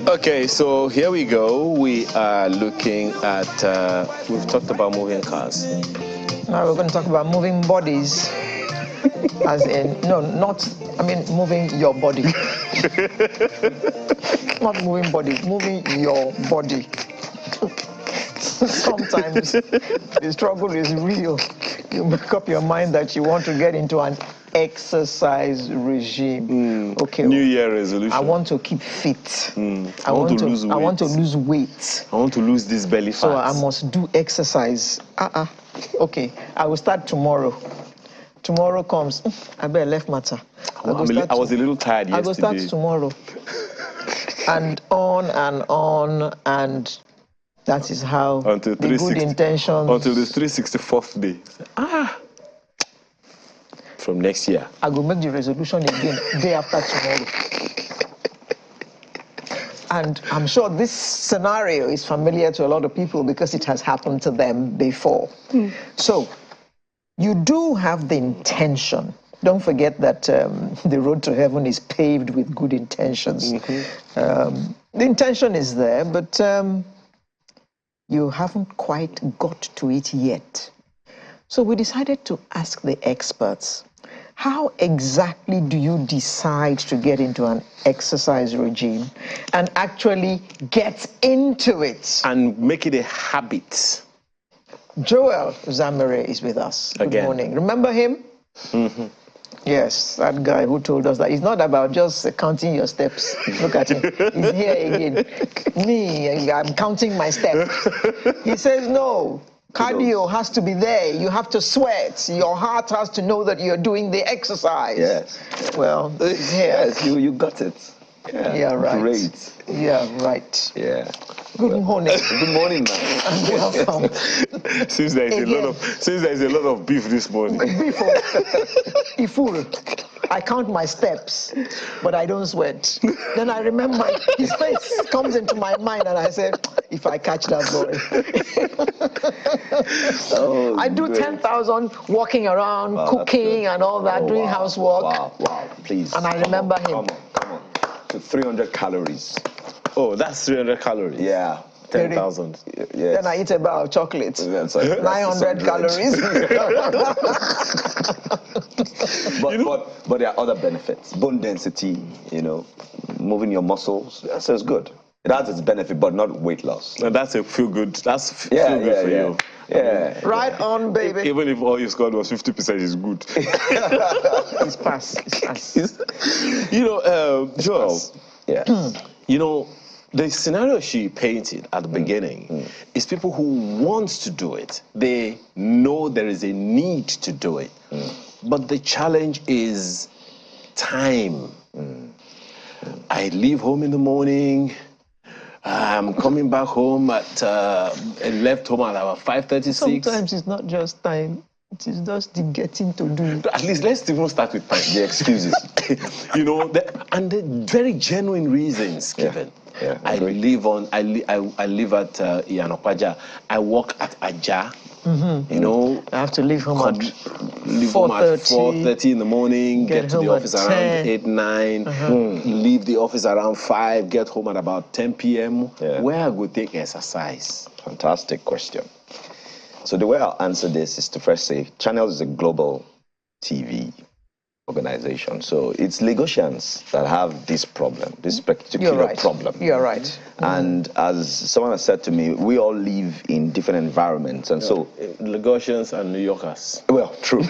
[SPEAKER 2] Okay, so here we go. We are looking at, we've talked about moving cars.
[SPEAKER 1] Now we're going to talk about moving bodies. As in, moving your body. Not moving body, moving your body. Sometimes the struggle is real. You make up your mind that you want to get into an exercise regime. Okay.
[SPEAKER 2] New Year resolution.
[SPEAKER 1] I want to keep fit.
[SPEAKER 2] I want to lose weight.
[SPEAKER 1] I want to lose weight.
[SPEAKER 2] I want to lose this belly fat.
[SPEAKER 1] So I must do exercise. Okay. I will start tomorrow. Tomorrow comes. I better left matter.
[SPEAKER 2] I was a little tired yesterday.
[SPEAKER 1] I will start tomorrow. And on, and that is how
[SPEAKER 2] until
[SPEAKER 1] the good intentions.
[SPEAKER 2] Until the 364th day. From next year.
[SPEAKER 1] I will make the resolution again day after tomorrow. And I'm sure this scenario is familiar to a lot of people because it has happened to them before. So you do have the intention. Don't forget that the road to heaven is paved with good intentions. The intention is there, but you haven't quite got to it yet. So we decided to ask the experts, how exactly do you decide to get into an exercise regime and actually get into it?
[SPEAKER 2] And make it a habit.
[SPEAKER 1] Joel Zamere is with us. Good morning. Remember him? Yes, that guy who told us that it's not about just counting your steps. Look at him. He's here again. Me, I'm counting my steps. He says, no, cardio has to be there. You have to sweat. Your heart has to know that you're doing the exercise.
[SPEAKER 9] Yes.
[SPEAKER 1] Well, he's here.
[SPEAKER 9] Yes, you got it.
[SPEAKER 1] Yeah, right.
[SPEAKER 9] Great.
[SPEAKER 1] Yeah, right.
[SPEAKER 9] Yeah.
[SPEAKER 1] Good morning.
[SPEAKER 9] Good morning, man.
[SPEAKER 1] And welcome.
[SPEAKER 2] Since there is a lot of beef this morning.
[SPEAKER 1] Beef, fool. I count my steps, but I don't sweat. Then I remember his face comes into my mind, and I say, if I catch that boy. I do 10,000 walking around, cooking, and all that, doing housework.
[SPEAKER 9] Wow, please.
[SPEAKER 1] And I remember him.
[SPEAKER 9] Come on. To 300 calories.
[SPEAKER 2] Oh, that's 300 calories.
[SPEAKER 9] Yeah.
[SPEAKER 2] 10,000.
[SPEAKER 9] Yes.
[SPEAKER 1] Then I eat a bar of chocolate.
[SPEAKER 9] That's like
[SPEAKER 1] 900 calories.
[SPEAKER 9] but there are other benefits. Bone density, moving your muscles. That sounds good. It has its benefit, but not weight loss.
[SPEAKER 2] And that's a feel good. That's feel good for you.
[SPEAKER 9] Yeah.
[SPEAKER 1] Right on, baby.
[SPEAKER 2] Even if all you scored was 50%, is good.
[SPEAKER 1] It's pass.
[SPEAKER 2] Joel.
[SPEAKER 9] Yeah.
[SPEAKER 2] The scenario she painted at the beginning is people who want to do it. They know there is a need to do it. But the challenge is time. I leave home in the morning. I'm coming back home at, I left home at about 5:36.
[SPEAKER 1] Sometimes it's not just time. It is just the getting to do it.
[SPEAKER 2] At least let's even start with time. The excuses. And the very genuine reasons given.
[SPEAKER 9] Yeah,
[SPEAKER 2] I live at Iyanokwaja. I work at Aja.
[SPEAKER 1] I have to leave home at
[SPEAKER 2] 4:30 in the morning, get to the office around 8, 9, leave the office around 5, get home at about 10 p.m.
[SPEAKER 9] Yeah.
[SPEAKER 2] Where I go take exercise?
[SPEAKER 9] Fantastic question. So the way I'll answer this is to first say, Channel is a global TV organization. So it's Lagosians that have this problem, this particular problem.
[SPEAKER 1] You're right.
[SPEAKER 9] And as someone has said to me, we all live in different environments. And so
[SPEAKER 2] Lagosians and New Yorkers.
[SPEAKER 9] Well, true.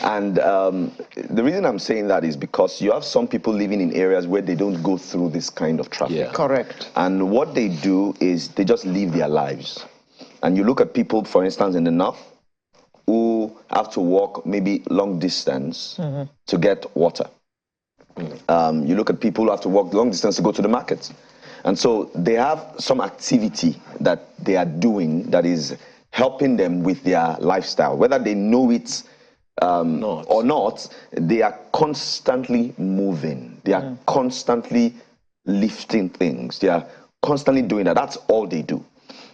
[SPEAKER 9] And the reason I'm saying that is because you have some people living in areas where they don't go through this kind of traffic.
[SPEAKER 2] Yeah.
[SPEAKER 1] Correct.
[SPEAKER 9] And what they do is they just live their lives. And you look at people, for instance, in the north, who have to walk maybe long distance to get water. You look at people who have to walk long distance to go to the market. And so they have some activity that they are doing that is helping them with their lifestyle. Whether they know it or not, they are constantly moving. They are constantly lifting things. They are constantly doing that. That's all they do.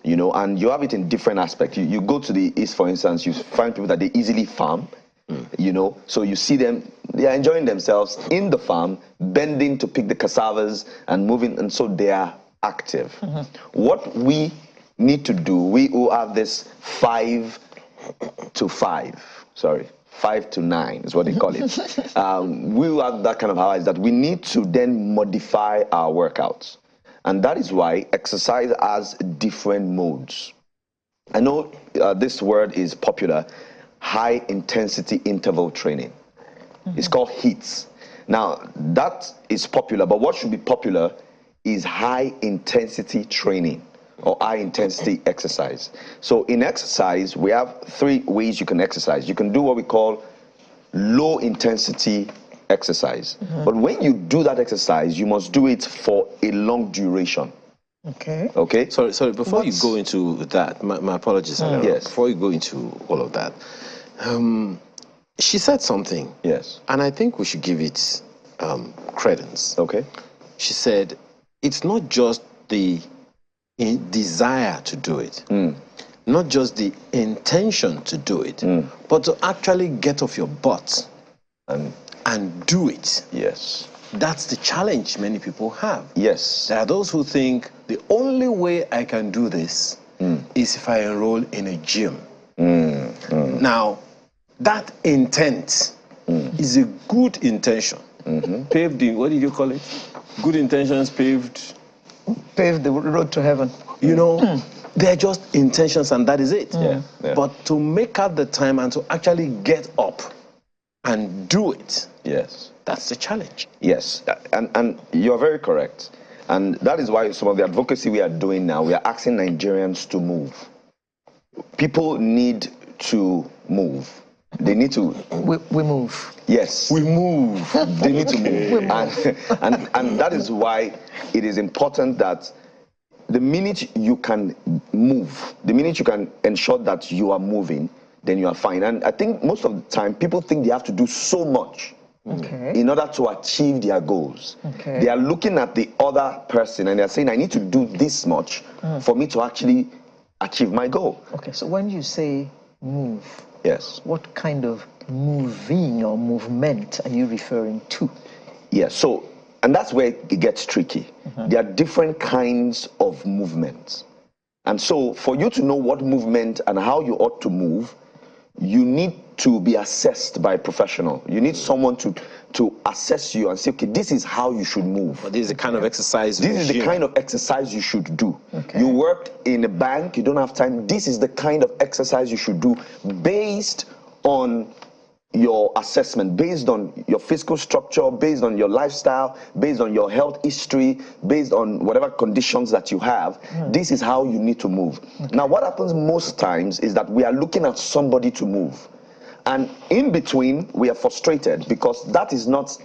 [SPEAKER 9] And you have it in different aspects. You go to the east, for instance, you find people that they easily farm, so you see them, they are enjoying themselves in the farm, bending to pick the cassavas and moving, and so they are active. What we need to do, we who have this 5 to 9 is what they call it. We who have that kind of hour is that we need to then modify our workouts. And that is why exercise has different modes. I know this word is popular, high intensity interval training. It's called HIIT. Now, that is popular, but what should be popular is high intensity training or high intensity exercise. So in exercise, we have 3 ways you can exercise. You can do what we call low intensity exercise. But when you do that exercise, you must do it for a long duration. Okay?
[SPEAKER 2] Sorry, before you go into that, my apologies.
[SPEAKER 9] Yes.
[SPEAKER 2] Before you go into all of that, she said something.
[SPEAKER 9] Yes.
[SPEAKER 2] And I think we should give it credence.
[SPEAKER 9] Okay.
[SPEAKER 2] She said, it's not just the desire to do it, not just the intention to do it, but to actually get off your butt and do it.
[SPEAKER 9] Yes.
[SPEAKER 2] That's the challenge many people have.
[SPEAKER 9] Yes.
[SPEAKER 2] There are those who think the only way I can do this is if I enroll in a gym. Now, that intent is a good intention. Paved in, what did you call it? Good intentions paved
[SPEAKER 1] the road to heaven.
[SPEAKER 2] They're just intentions and that is it.
[SPEAKER 9] Yeah.
[SPEAKER 2] But to make out the time and to actually get up and do it.
[SPEAKER 9] Yes.
[SPEAKER 2] That's the challenge.
[SPEAKER 9] Yes, and you're very correct. And that is why some of the advocacy we are doing now, we are asking Nigerians to move. People need to move. They need to...
[SPEAKER 1] We move.
[SPEAKER 9] Yes.
[SPEAKER 2] We move.
[SPEAKER 9] They need to move. And that is why it is important that the minute you can move, the minute you can ensure that you are moving, then you are fine. And I think most of the time, people think they have to do so much in order to achieve their goals. They are looking at the other person and they're saying, I need to do this much for me to actually achieve my goal.
[SPEAKER 1] Okay, so when you say move,
[SPEAKER 9] yes,
[SPEAKER 1] what kind of moving or movement are you referring to?
[SPEAKER 9] Yes, so, and that's where it gets tricky. There are different kinds of movements. And so for you to know what movement and how you ought to move, you need to be assessed by a professional. You need someone to assess you and say, okay, this is how you should move.
[SPEAKER 2] But this is the kind of exercise
[SPEAKER 9] This is the kind of exercise you should do.
[SPEAKER 1] Okay.
[SPEAKER 9] You worked in a bank, you don't have time. This is the kind of exercise you should do based on your assessment, based on your physical structure, based on your lifestyle, based on your health history, based on whatever conditions that you have. This is how you need to move. Now, what happens most times is that we are looking at somebody to move. And in between, we are frustrated because that is not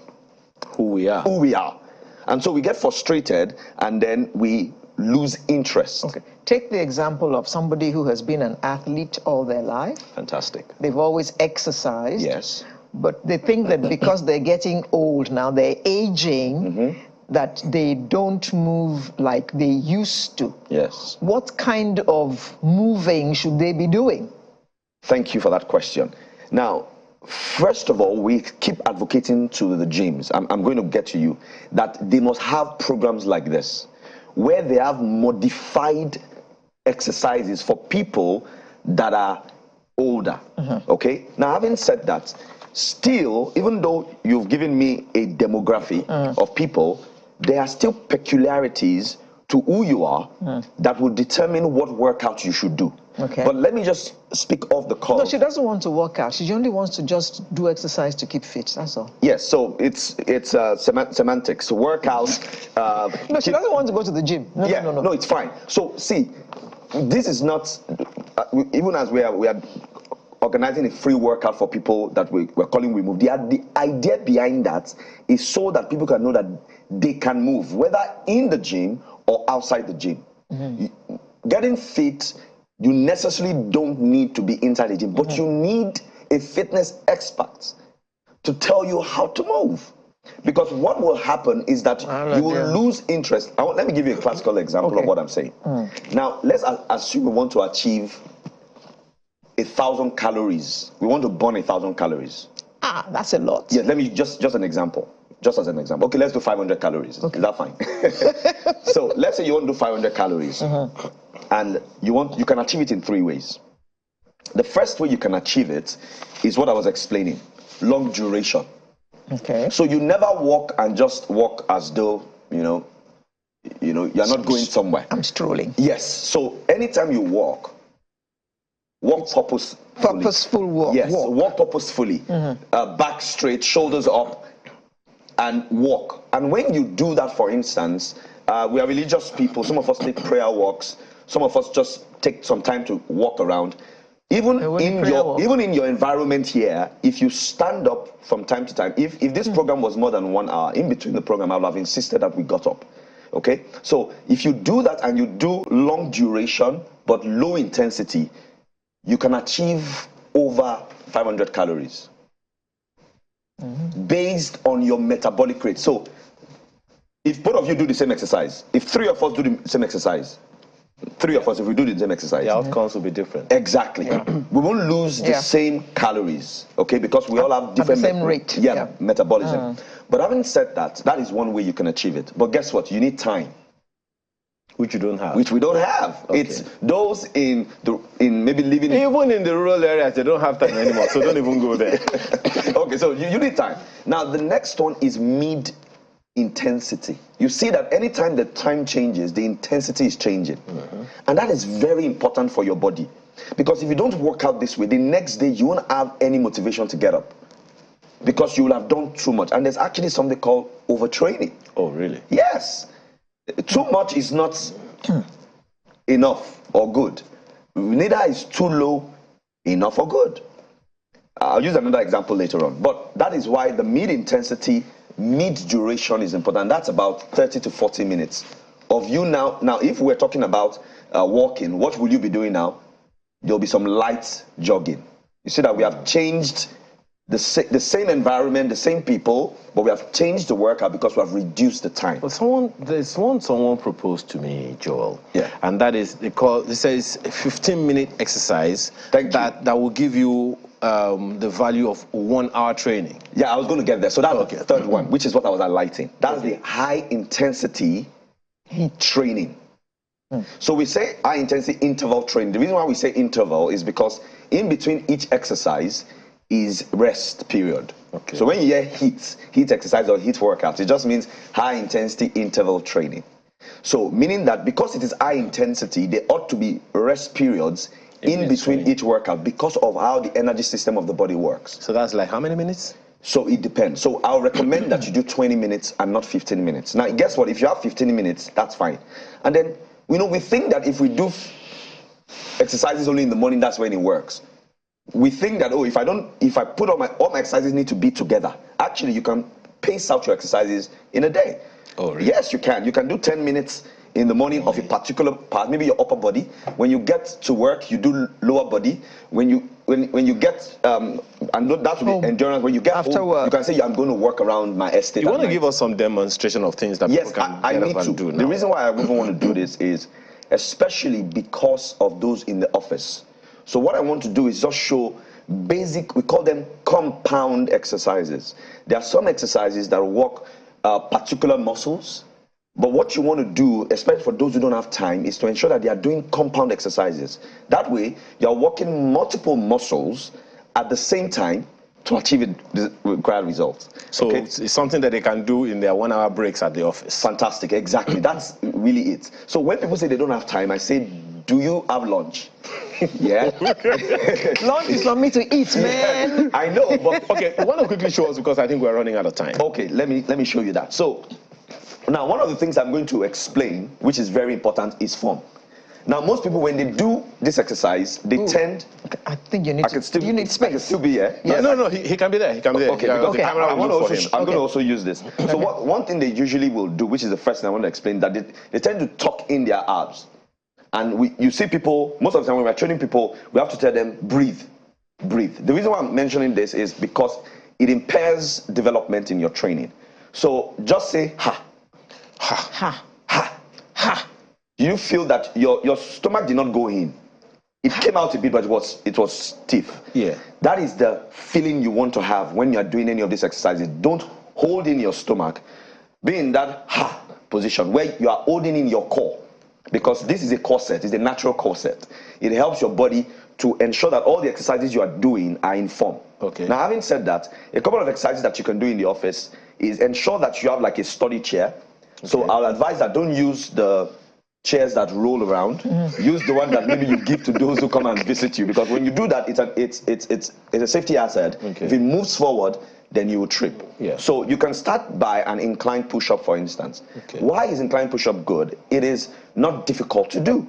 [SPEAKER 2] who we are.
[SPEAKER 9] And so we get frustrated and then we lose interest.
[SPEAKER 1] Okay. Take the example of somebody who has been an athlete all their life.
[SPEAKER 9] Fantastic.
[SPEAKER 1] They've always exercised.
[SPEAKER 9] Yes.
[SPEAKER 1] But they think that because they're getting old now, they're aging, that they don't move like they used to.
[SPEAKER 9] Yes.
[SPEAKER 1] What kind of moving should they be doing?
[SPEAKER 9] Thank you for that question. Now, first of all, we keep advocating to the gyms. I'm going to get to you that they must have programs like this where they have modified exercises for people that are older. Okay? Now, having said that, still, even though you've given me a demography of people, there are still peculiarities to who you are that will determine what workout you should do.
[SPEAKER 1] Okay.
[SPEAKER 9] But let me just speak off the call.
[SPEAKER 1] No, she doesn't want to work out. She only wants to just do exercise to keep fit. That's all.
[SPEAKER 9] Yes, so it's semantics. Workout.
[SPEAKER 1] No, she doesn't want to go to the gym. No,
[SPEAKER 9] no, it's fine. So see, this is not even as we are organizing a free workout for people that we're calling We Move. The idea behind that is so that people can know that they can move, whether in the gym or outside the gym. Getting fit, you necessarily don't need to be inside the gym, but you need a fitness expert to tell you how to move. Because what will happen is that you will lose interest. Let me give you a classical example of what I'm saying. Now, let's assume we want to achieve 1,000 calories. We want to burn 1,000 calories.
[SPEAKER 1] Ah, that's a lot.
[SPEAKER 9] Yeah, let me just an example. Just as an example. Okay, let's do 500 calories. Okay. Is that fine? So let's say you want to do 500 calories. And you can achieve it in 3 ways. The first way you can achieve it is what I was explaining. Long duration.
[SPEAKER 1] Okay.
[SPEAKER 9] So you never walk and just walk as though, you're not going somewhere.
[SPEAKER 1] I'm strolling.
[SPEAKER 9] Yes. So anytime you walk purposefully.
[SPEAKER 1] Purposeful walk.
[SPEAKER 9] Yes, walk purposefully. Back straight, shoulders up, and walk. And when you do that, for instance, we are religious people. Some of us take prayer walks. Some of us just take some time to walk around. Even in your environment here, if you stand up from time to time, if this program was more than 1 hour, in between the program, I would have insisted that we got up. Okay? So if you do that and you do long duration but low intensity, you can achieve over 500 calories based on your metabolic rate. So if both of you do the same exercise, if 3 of us do the same exercise, 3 of us, if we do the same exercise,
[SPEAKER 2] the outcomes will be different.
[SPEAKER 9] Exactly. We won't lose the same calories, okay, because we all have different
[SPEAKER 1] at the same rate.
[SPEAKER 9] Metabolism. But having said that, that is one way you can achieve it. But guess what? You need time.
[SPEAKER 2] Which you don't have.
[SPEAKER 9] Which we don't have. Okay. It's those in maybe living
[SPEAKER 2] even in the rural areas, they don't have time anymore, so don't even go there.
[SPEAKER 9] Okay, so you need time. Now the next one is mid-intensity. You see that anytime the time changes, the intensity is changing. And that is very important for your body. Because if you don't work out this way, the next day you won't have any motivation to get up. because you will have done too much. And there's actually something called overtraining.
[SPEAKER 2] Oh, really?
[SPEAKER 9] Yes. Too much is not enough or good. Neither is too low enough or good. I'll use another example later on. But that is why the mid-intensity, mid-duration is important. That's about 30 to 40 minutes of you now. Now, if we're talking about walking, what will you be doing now? There'll be some light jogging. You see that we have changed the same environment, the same people, but we have changed the workout because we have reduced the time.
[SPEAKER 2] Well, someone proposed to me, Joel.
[SPEAKER 9] Yeah.
[SPEAKER 2] And that is, it says a 15-minute exercise that will give you the value of 1 hour training.
[SPEAKER 9] Yeah, I was going to get there. So that's the third one, which is what I was highlighting. That's the high intensity training. So we say high intensity interval training. The reason why we say interval is because in between each exercise is rest period.
[SPEAKER 2] Okay.
[SPEAKER 9] So when you hear heat exercise or heat workout, it just means high intensity interval training. So meaning that because it is high intensity, there ought to be rest periods in between each workout because of how the energy system of the body works.
[SPEAKER 2] So that's like how many minutes?
[SPEAKER 9] So it depends. So I'll recommend that you do 20 minutes and not 15 minutes. Now, guess what? If you have 15 minutes, that's fine. And then, we think that if we do exercises only in the morning, that's when it works. We think that, if I put all my exercises need to be together. Actually, you can pace out your exercises in a day.
[SPEAKER 2] Oh, really?
[SPEAKER 9] Yes, you can. You can do 10 minutes in the morning of a particular part, maybe your upper body. When you get to work, you do lower body. When you get, and that will be endurance. When you get
[SPEAKER 1] after
[SPEAKER 9] home,
[SPEAKER 1] work,
[SPEAKER 9] you can say, I'm going to work around my estate.
[SPEAKER 2] You want to give us some demonstration of things that people can get up and do now?
[SPEAKER 9] The reason why I even want to do this is especially because of those in the office. So what I want to do is just show basic, we call them compound exercises. There are some exercises that work particular muscles. But what you want to do, especially for those who don't have time, is to ensure that they are doing compound exercises. That way, you're working multiple muscles at the same time to achieve the required results.
[SPEAKER 2] So it's something that they can do in their 1 hour breaks at the office.
[SPEAKER 9] Fantastic, exactly. That's really it. So when people say they don't have time, I say, do you have lunch? Yeah.
[SPEAKER 1] lunch is for me to eat, man.
[SPEAKER 9] I know, but
[SPEAKER 2] okay, I want to quickly show us because I think we're running out of time.
[SPEAKER 9] Okay, let me show you that. So now, one of the things I'm going to explain, which is very important, is form. Now, most people, when they do this exercise, they tend...
[SPEAKER 1] I think you need you need space.
[SPEAKER 9] I can still be here.
[SPEAKER 2] Yes. No, he can be there. He can be there.
[SPEAKER 9] Okay,
[SPEAKER 2] because the camera
[SPEAKER 9] I'm
[SPEAKER 2] will look for him.
[SPEAKER 9] going to also use this. So one thing they usually will do, which is the first thing I want to explain, that they tend to tuck in their abs. And you see people, most of the time when we're training people, we have to tell them, breathe, breathe. The reason why I'm mentioning this is because it impairs development in your training. So just say, ha. Ha, ha, ha, ha. You feel that your stomach did not go in. It came out a bit, but it was stiff.
[SPEAKER 2] Yeah.
[SPEAKER 9] That is the feeling you want to have when you are doing any of these exercises. Don't hold in your stomach. Be in that ha position where you are holding in your core. Because this is a corset, it's a natural corset. It helps your body to ensure that all the exercises you are doing are in form.
[SPEAKER 2] Okay.
[SPEAKER 9] Now, having said that, a couple of exercises that you can do in the office is ensure that you have like a study chair. So I'll advise that don't use the chairs that roll around. Use the one that maybe you give to those who come and visit you, because when you do that, it's a safety hazard.
[SPEAKER 2] Okay.
[SPEAKER 9] If it moves forward, then you will trip.
[SPEAKER 2] Yeah.
[SPEAKER 9] So you can start by an inclined push-up, for instance.
[SPEAKER 2] Okay.
[SPEAKER 9] Why is inclined push-up good? It is not difficult to do.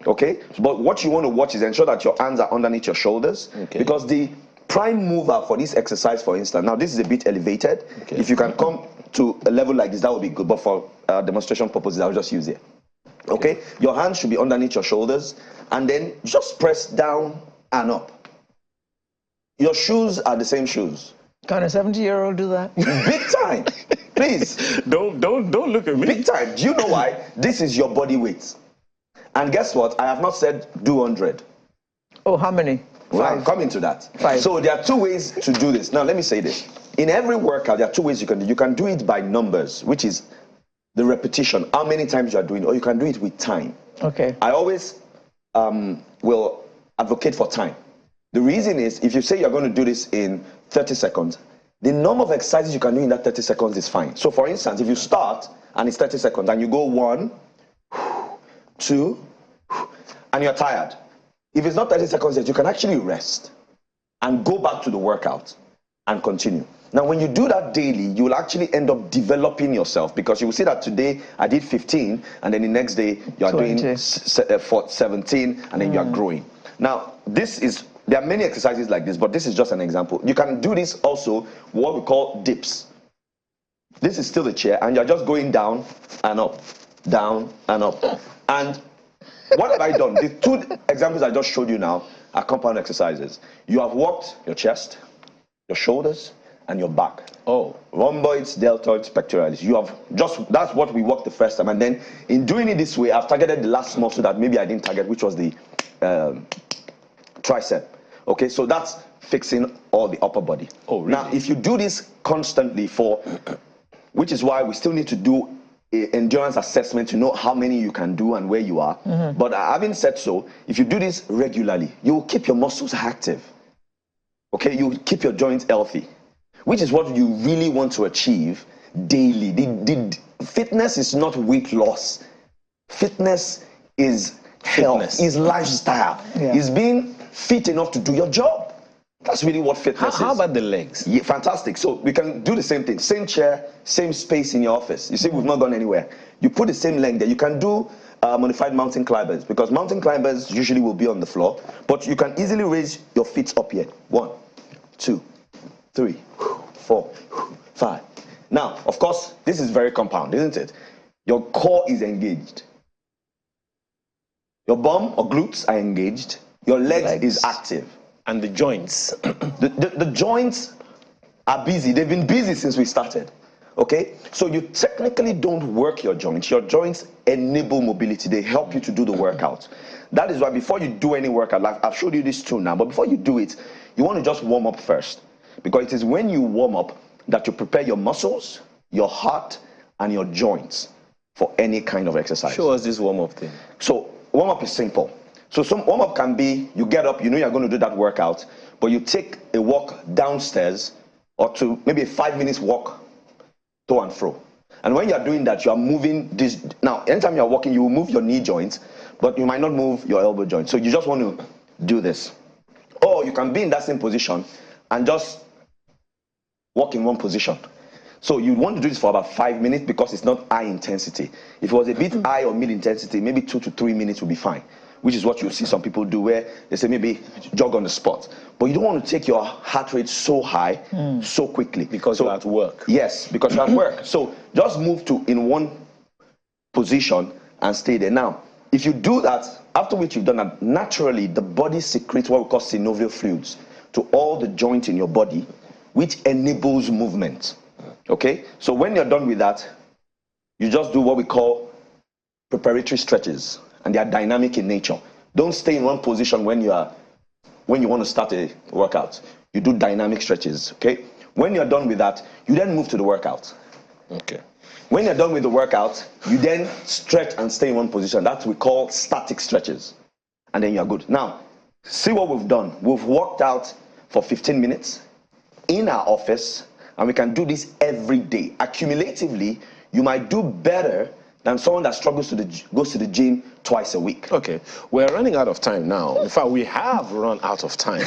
[SPEAKER 9] Okay? But what you want to watch is ensure that your hands are underneath your shoulders.
[SPEAKER 2] Okay.
[SPEAKER 9] Because the prime mover for this exercise, for instance, now this is a bit elevated.
[SPEAKER 2] Okay.
[SPEAKER 9] If you can come to a level like this, that would be good. But for demonstration purposes, I'll just use it. Okay? Your hands should be underneath your shoulders, and then just press down and up. Your shoes are the same shoes.
[SPEAKER 1] Can a 70-year-old do that?
[SPEAKER 9] Big time. Please.
[SPEAKER 2] Don't look at me.
[SPEAKER 9] Big time. Do you know why? This is your body weight. And guess what? I have not said do 100.
[SPEAKER 1] Oh, how many?
[SPEAKER 9] Well, I'm coming to that.
[SPEAKER 1] 5.
[SPEAKER 9] So there are 2 ways to do this. Now, let me say this. In every workout, there are 2 ways you can do it. You can do it by numbers, which is the repetition, how many times you are doing, or you can do it with time.
[SPEAKER 1] Okay.
[SPEAKER 9] I always will advocate for time. The reason is, if you say you're going to do this in 30 seconds, the number of exercises you can do in that 30 seconds is fine. So for instance, if you start and it's 30 seconds and you go 1, 2, and you're tired, if it's not 30 seconds yet, you can actually rest and go back to the workout and continue. Now, when you do that daily, you will actually end up developing yourself, because you will see that today I did 15, and then the next day you are
[SPEAKER 1] 20.
[SPEAKER 9] doing 17, and then you are growing. Now, there are many exercises like this, but this is just an example. You can do this also, what we call dips. This is still a chair, and you're just going down and up, down and up. And what have I done? The two examples I just showed you now are compound exercises. You have worked your chest, your shoulders, and your back.
[SPEAKER 2] Oh.
[SPEAKER 9] Rhomboids, deltoids, pectoralis. That's what we worked the first time. And then in doing it this way, I've targeted the last muscle that maybe I didn't target, which was the tricep. Okay, so that's fixing all the upper body.
[SPEAKER 2] Oh, really?
[SPEAKER 9] Now, if you do this constantly which is why we still need to do an endurance assessment to know how many you can do and where you are. But having said so, if you do this regularly, you will keep your muscles active. Okay, you will keep your joints healthy, which is what you really want to achieve daily. The fitness is not weight loss. Fitness is health, is lifestyle, is being fit enough to do your job. That's really what fitness is.
[SPEAKER 2] How about the legs?
[SPEAKER 9] Yeah, fantastic. So we can do the same thing. Same chair, same space in your office. You see, we've not gone anywhere. You put the same length there. You can do modified mountain climbers, because mountain climbers usually will be on the floor, but you can easily raise your feet up here. 1, 2, 3, 4, 5. Now, of course, this is very compound, isn't it? Your core is engaged. Your bum or glutes are engaged. Your legs is active.
[SPEAKER 2] And the joints.
[SPEAKER 9] The joints are busy. They've been busy since we started. Okay? So you technically don't work your joints. Your joints enable mobility. They help you to do the workout. That is why before you do any workout, like I've showed you this too now, but before you do it, you want to just warm up first. Because it is when you warm up that you prepare your muscles, your heart, and your joints for any kind of exercise.
[SPEAKER 2] Show us this warm-up thing.
[SPEAKER 9] So warm-up is simple. So some warm-up can be, you get up, you know you're going to do that workout, but you take a walk downstairs, or to maybe a 5 minutes walk to and fro. And when you're doing that, you are moving this. Now, anytime you're walking, you will move your knee joints, but you might not move your elbow joint. So you just want to do this. Or you can be in that same position and just walk in one position. So you want to do this for about 5 minutes, because it's not high intensity. If it was a bit high or mid intensity, maybe 2 to 3 minutes would be fine, which is what you see some people do, where they say maybe jog on the spot. But you don't want to take your heart rate so high so quickly.
[SPEAKER 2] Because you're at work.
[SPEAKER 9] Yes, because you're at work. So just move to in one position and stay there. Now, if you do that, after which you've done that, naturally the body secretes what we call synovial fluids to all the joints in your body, which enables movement. Okay? So when you're done with that, you just do what we call preparatory stretches, and they are dynamic in nature. Don't stay in one position when you want to start a workout. You do dynamic stretches, okay? When you're done with that, you then move to the workout.
[SPEAKER 2] Okay.
[SPEAKER 9] When you're done with the workout, you then stretch and stay in one position. That we call static stretches. And then you're good. Now, see what we've done. We've worked out for 15 minutes in our office, and we can do this every day. Accumulatively, you might do better than someone that struggles goes to the gym twice a week.
[SPEAKER 2] Okay, we're running out of time now. In fact, we have run out of time.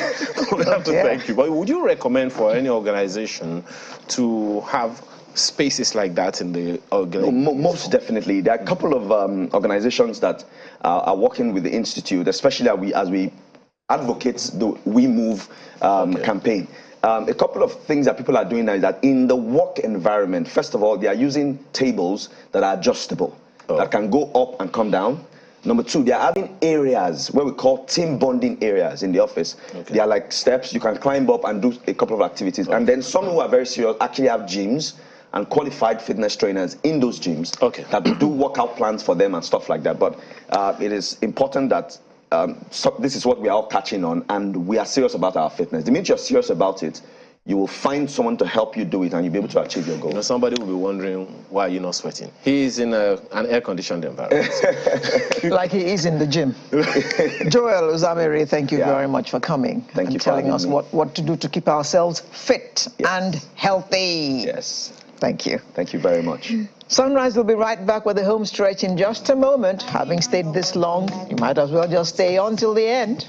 [SPEAKER 2] We have to thank you. But would you recommend for any organization to have spaces like that in the organization?
[SPEAKER 9] Most definitely. There are a couple of organizations that are working with the Institute, especially as we advocate the We Move campaign. A couple of things that people are doing now is that in the work environment, first of all, they are using tables that are adjustable, that can go up and come down. Number two, they are having areas where we call team bonding areas in the office. Okay. They are like steps. You can climb up and do a couple of activities. Okay. And then some who are very serious actually have gyms and qualified fitness trainers in those gyms that do workout plans for them and stuff like that. But it is important that so this is what we are all catching on, and we are serious about our fitness. The minute you're serious about it, you will find someone to help you do it, and you'll be able to achieve your goal.
[SPEAKER 2] You know, somebody will be wondering, why you're not sweating? He is in an air-conditioned environment.
[SPEAKER 1] Like he is in the gym. Joel Uzamere, thank you very much for coming.
[SPEAKER 9] Thank you for
[SPEAKER 1] telling us what to do to keep ourselves fit and healthy.
[SPEAKER 9] Yes.
[SPEAKER 1] Thank you.
[SPEAKER 9] Thank you very much.
[SPEAKER 1] Sunrise will be right back with the home stretch in just a moment. Having stayed this long, you might as well just stay on till the end.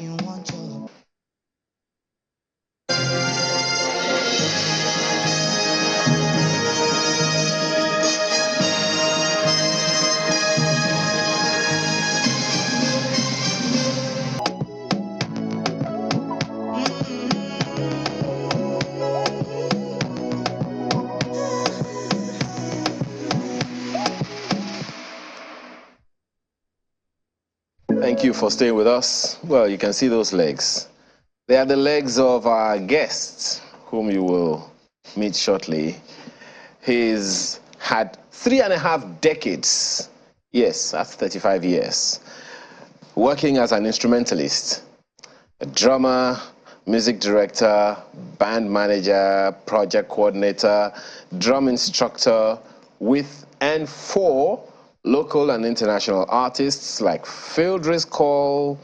[SPEAKER 2] Thank you for staying with us. Well, you can see those legs. They are the legs of our guest, whom you will meet shortly. He's had 3.5 decades. Yes, that's 35 years. Working as an instrumentalist, a drummer, music director, band manager, project coordinator, drum instructor with and for local and international artists like Fieldress Call,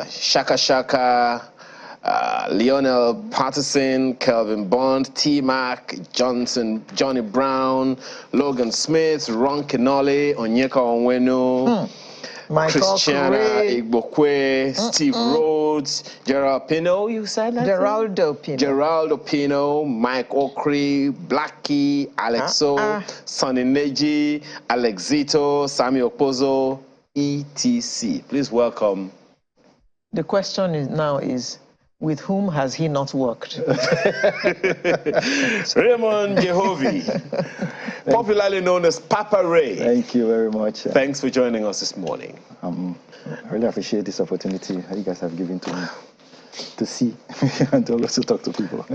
[SPEAKER 2] Shaka Shaka, Lionel Patterson, Kelvin Bond, T-Mac, Johnny Brown, Logan Smith, Ron Kenole, Onyeka Onwenu, Christiana Igbokwe, Steve Rhodes, Gerald Pino, you said that? Geraldo Pino, Mike Okri, Blackie, Alexo, Sonny Neji, Alexito, Sammy Opozo, etc. Please welcome.
[SPEAKER 1] The question is, with whom has he not worked?
[SPEAKER 2] Raymond Jehovi, popularly known as Papa Ray.
[SPEAKER 10] Thank you very much.
[SPEAKER 2] Thanks for joining us this morning.
[SPEAKER 10] I really appreciate this opportunity you guys have given to me to see and to also talk to people.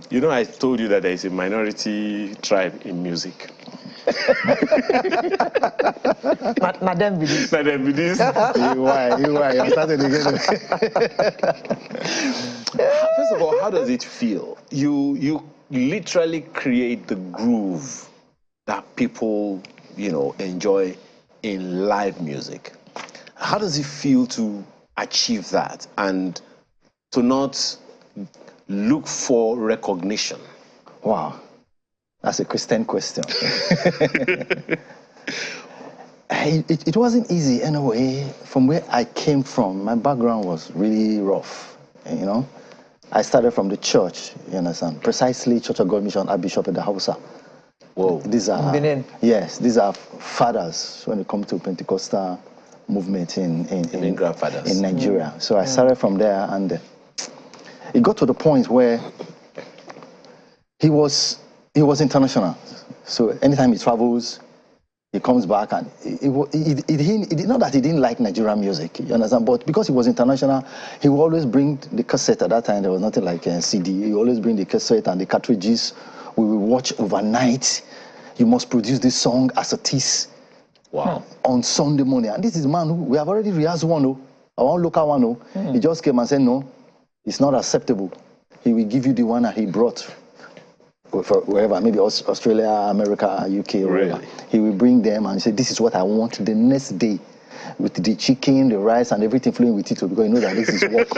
[SPEAKER 2] You know, I told you that there is a minority tribe in music.
[SPEAKER 1] Madam Bidis.
[SPEAKER 2] Madam Bidis.
[SPEAKER 10] You started again.
[SPEAKER 2] First of all, how does it feel? You literally create the groove that people, enjoy in live music. How does it feel to achieve that and to not look for recognition?
[SPEAKER 10] Wow. That's a Christian question. It wasn't easy anyway. From where I came from, my background was really rough, I started from the church, you understand? Precisely Church of God Mission, Archbishop of the Hausa.
[SPEAKER 2] Whoa.
[SPEAKER 10] These are, yes, these are fathers when it comes to Pentecostal movement in Nigeria. So I started from there, and it got to the point where he was international. So anytime he travels, he comes back, and it did not that he didn't like Nigerian music, you understand? But because he was international, he would always bring the cassette. At that time, there was nothing like a CD. He would always bring the cassette and the cartridges. We will watch overnight. You must produce this song as it is.
[SPEAKER 2] Wow.
[SPEAKER 10] On Sunday morning. And this is the man who, we have already rehearsed one, our own local one. He just came and said, no, it's not acceptable. He will give you the one that he brought for wherever, maybe Australia, America, UK, or wherever. He will bring them and say, this is what I want the next day, with the chicken, the rice, and everything flowing with it, because you know that this is work.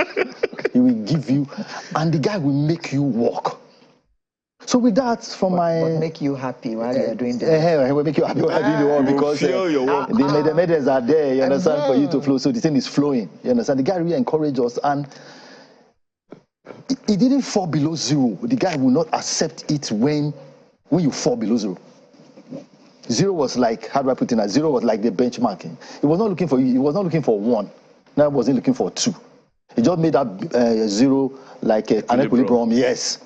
[SPEAKER 10] He will give you, and the guy will make you work. So with that, but
[SPEAKER 1] make you happy while you're doing the
[SPEAKER 10] work. He will make you happy while doing the work, because the medals are there, you understand, for you to flow. So the thing is flowing, you understand. The guy really encouraged us, and he didn't fall below zero. The guy will not accept it when you fall below zero. Zero was like, how do I put it now? Zero was like the benchmarking. He was not looking for you. He was not looking for one. Now he wasn't looking for two. He just made that zero like an equilibrium. Yes.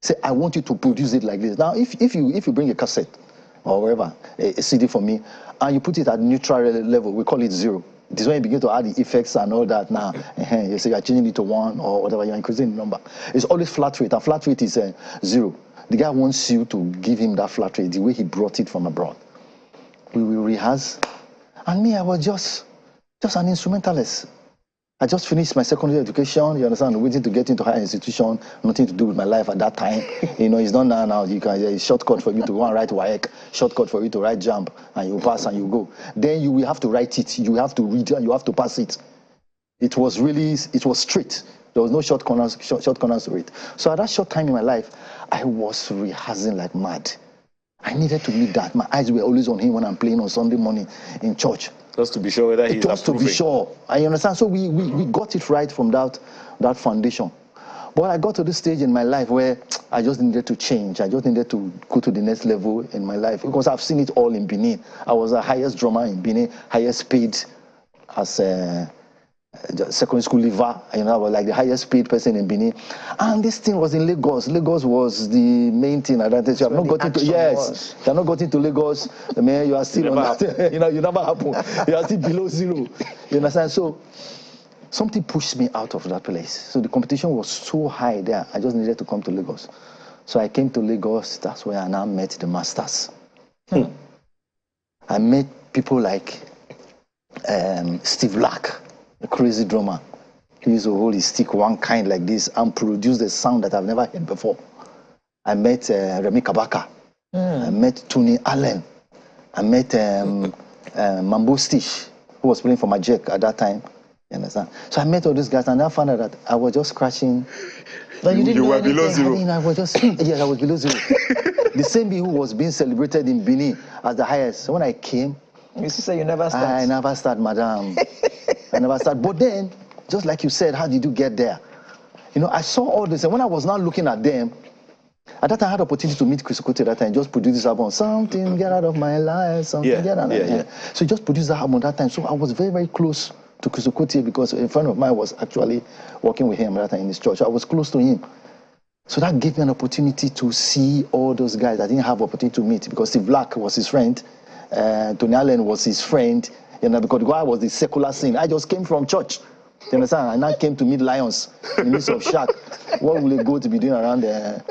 [SPEAKER 10] Say, I want you to produce it like this. Now, if you bring a cassette or whatever, a CD for me, and you put it at neutral level, we call it zero. This is when you begin to add the effects and all that now. You say you're changing it to one or whatever, you're increasing the number. It's always flat rate, and flat rate is zero. The guy wants you to give him that flat rate the way he brought it from abroad. We will rehearse. And me, I was just an instrumentalist. I just finished my secondary education, you understand, waiting to get into higher institution, nothing to do with my life at that time. It's not now. You can, it's shortcut for you to go and write WAEC, shortcut for you to write JAMB, and you pass and you go. Then you will have to write it, you have to read it, and you have to pass it. It was straight. There was no short corners to it. So at that short time in my life, I was rehearsing like mad. I needed to meet that. My eyes were always on him when I'm playing on Sunday morning in church.
[SPEAKER 2] Just to be sure whether he's
[SPEAKER 10] just approving. To be sure. I understand. So we got it right from that foundation. But I got to this stage in my life where I just needed to change. I just needed to go to the next level in my life, because I've seen it all in Benin. I was the highest drummer in Benin, highest paid as secondary school leaver, you know, I was like the highest paid person in Benin. And this thing was in Lagos. Lagos was the main thing at that time. So I've not gotten to, yes, you have not gotten to Lagos, man, you are still on that, you know, you never happen. You are still below zero. You understand? So something pushed me out of that place. So the competition was so high there, I just needed to come to Lagos. So I came to Lagos, that's where I now met the masters. I met people like Steve Lack, a crazy drummer. He used to hold his stick one kind like this and produce the sound that I've never heard before. I met Remy Kabaka. I met Tony Allen. I met Mambo Stitch, who was playing for Majek at that time. You understand? So I met all these guys, and I found out that I was just scratching.
[SPEAKER 2] But you were below zero.
[SPEAKER 10] I was just, yes, I was below zero. The same being who was being celebrated in Benin as the highest. So when I came,
[SPEAKER 1] you say you never start.
[SPEAKER 10] I never start, madam. I never start. But then, just like you said, how did you get there? You know, I saw all this, and when I was now looking at them, at that time I had the opportunity to meet Chris Okotie at that time, just produce this album, something get out of my life, something get out of my life. So he just produced that album at that time. So I was very, very close to Chris Okotie because a friend of mine was actually working with him at that time in his church. I was close to him. So that gave me an opportunity to see all those guys I didn't have opportunity to meet because Steve Black was his friend, Tony Allen was his friend, you know, because the guy was the secular scene. I just came from church, you understand? I now came to meet Lions in the midst of Shark. What will they go to be doing around there?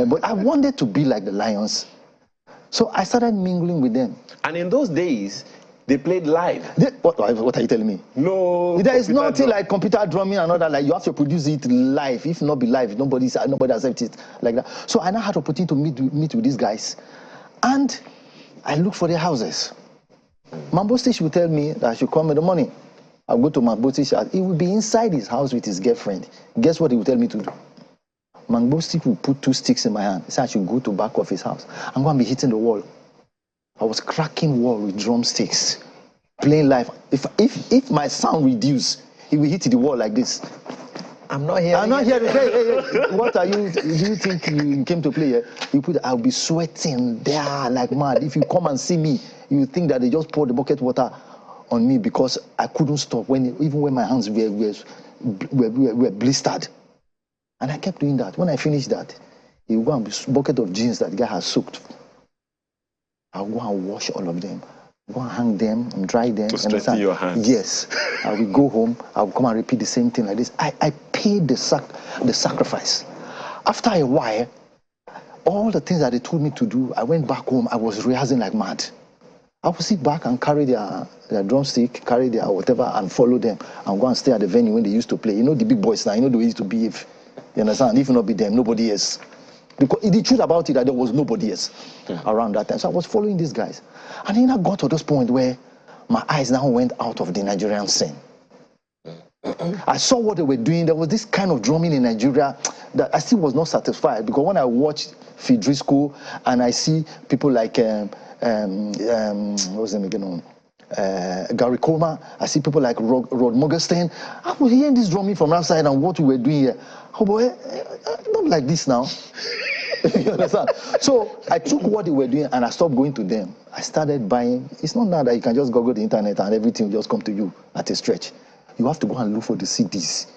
[SPEAKER 10] But I wanted to be like the Lions. So I started mingling with them.
[SPEAKER 2] And in those days, they played live.
[SPEAKER 10] What are you telling me?
[SPEAKER 2] No.
[SPEAKER 10] There is nothing like computer drumming and all that. Like you have to produce it live. If not be live, nobody accepts it like that. So I now had opportunity to meet with these guys, and I look for their houses. Mambo Stitch will tell me that I should come in the morning. I'll go to Mambo Stitch. He will be inside his house with his girlfriend. Guess what he will tell me to do? Mambo Stitch will put 2 sticks in my hand. He said I should go to back of his house. I'm going to be hitting the wall. I was cracking wall with drumsticks, playing live. If my sound reduced, he will hit the wall like this.
[SPEAKER 1] I'm not here.
[SPEAKER 10] I'm not here to play. Hey. What are you? Do you think you came to play here? I'll be sweating there like mad. If you come and see me, you think that they just poured the bucket water on me because I couldn't stop even when my hands were blistered. And I kept doing that. When I finished that, he would go and be bucket of jeans that guy has soaked. I'll go and wash all of them. Go and hang them and dry them.
[SPEAKER 2] To strengthen your hands.
[SPEAKER 10] Yes. I will go home. I will come and repeat the same thing like this. I paid the sacrifice. After a while, all the things that they told me to do, I went back home. I was rehearsing like mad. I would sit back and carry their drumstick, carry their whatever, and follow them and go and stay at the venue when they used to play. You know the big boys now. You know the way they used to behave. You understand? If not be them, nobody else. Because the truth about it that there was nobody else around that time. So I was following these guys. And then I got to this point where my eyes now went out of the Nigerian scene. I saw what they were doing. There was this kind of drumming in Nigeria that I still was not satisfied because when I watched Fidrisco and I see people like what's his name again? Gary Coleman, I see people like Rod Morgenstern. I was hearing this drumming from outside and what we were doing here. Oh boy, not like this now. You understand? So I took what they were doing and I stopped going to them. I started buying. It's not now that you can just go to the internet and everything will just come to you at a stretch. You have to go and look for the CDs.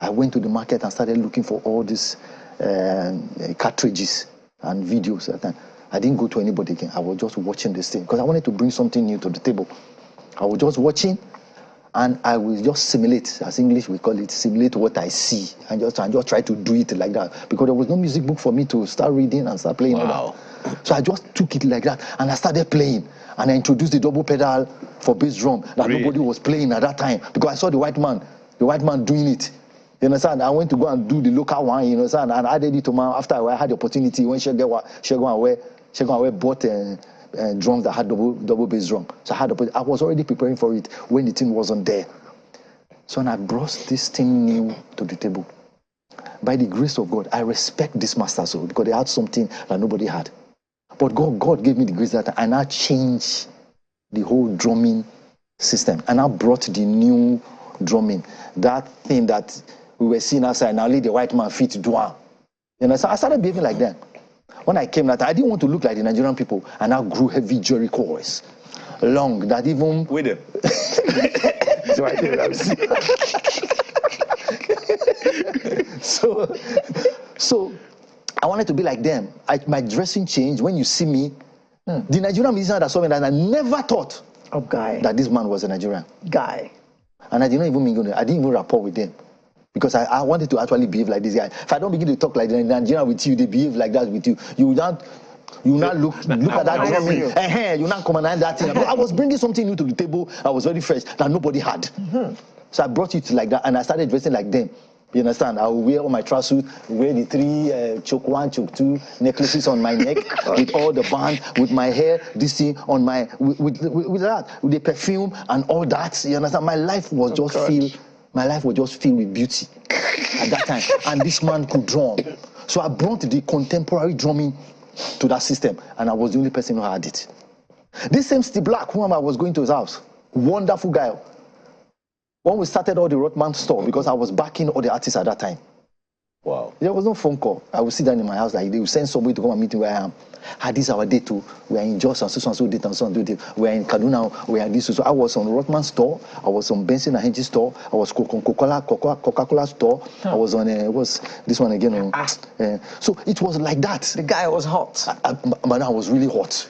[SPEAKER 10] I went to the market and started looking for all these cartridges and videos at that time. I didn't go to anybody again. I was just watching this thing because I wanted to bring something new to the table. I was just watching and I will just simulate, as English we call it, simulate what I see and just try to do it like that because there was no music book for me to start reading and start playing. Wow. So I just took it like that and I started playing and I introduced the double pedal for bass drum that nobody was playing at that time because I saw the white man doing it. You understand? I went to go and do the local one, you understand? And I added it to my, after I had the opportunity when Shegon bought drums that had double bass drum. So I was already preparing for it when the thing wasn't there. So when I brought this thing new to the table, by the grace of God, I respect this master soul because they had something that nobody had. But God gave me the grace that I now changed the whole drumming system. And I brought the new drumming, that thing that we were seeing outside. Now let the white man fit drum. You know, so I started behaving like that. When I came out, I didn't want to look like the Nigerian people, and I grew heavy jerry chorus, long that even
[SPEAKER 2] with them.
[SPEAKER 10] So I did so I wanted to be like them. My dressing changed. When you see me, the Nigerian musician that saw me, that I never thought that this man was a Nigerian
[SPEAKER 1] guy.
[SPEAKER 10] And I didn't even rapport with them. Because I wanted to actually behave like this guy. If I don't begin to talk like the Nigerian with you, they behave like that with you. You not look at that drumming. You not command that thing. I was bringing something new to the table. I was very fresh that nobody had. So I brought it like that, and I started dressing like them. You understand? I will wear all my trousers, wear the 3 choke 1, choke 2 necklaces on my neck with all the band, with my hair, this thing on my with that, with the perfume and all that. You understand? My life was just filled with beauty at that time. And this man could drum. So I brought the contemporary drumming to that system, and I was the only person who had it. This same Steve Black, whom I was going to his house, wonderful guy. When we started all the Rothman store, because I was backing all the artists at that time.
[SPEAKER 2] Wow.
[SPEAKER 10] There was no phone call. I would sit down in my house, like they would send somebody to come and meet me where I am. This is our day too. We are in Jos and so date and so date. We are in Kaduna. We are this. So I was on Rothman store. I was on Benson and Henry store. I was Coca-Cola store. I was on was this one again. So it was like that.
[SPEAKER 1] The guy was hot.
[SPEAKER 10] But I was really hot.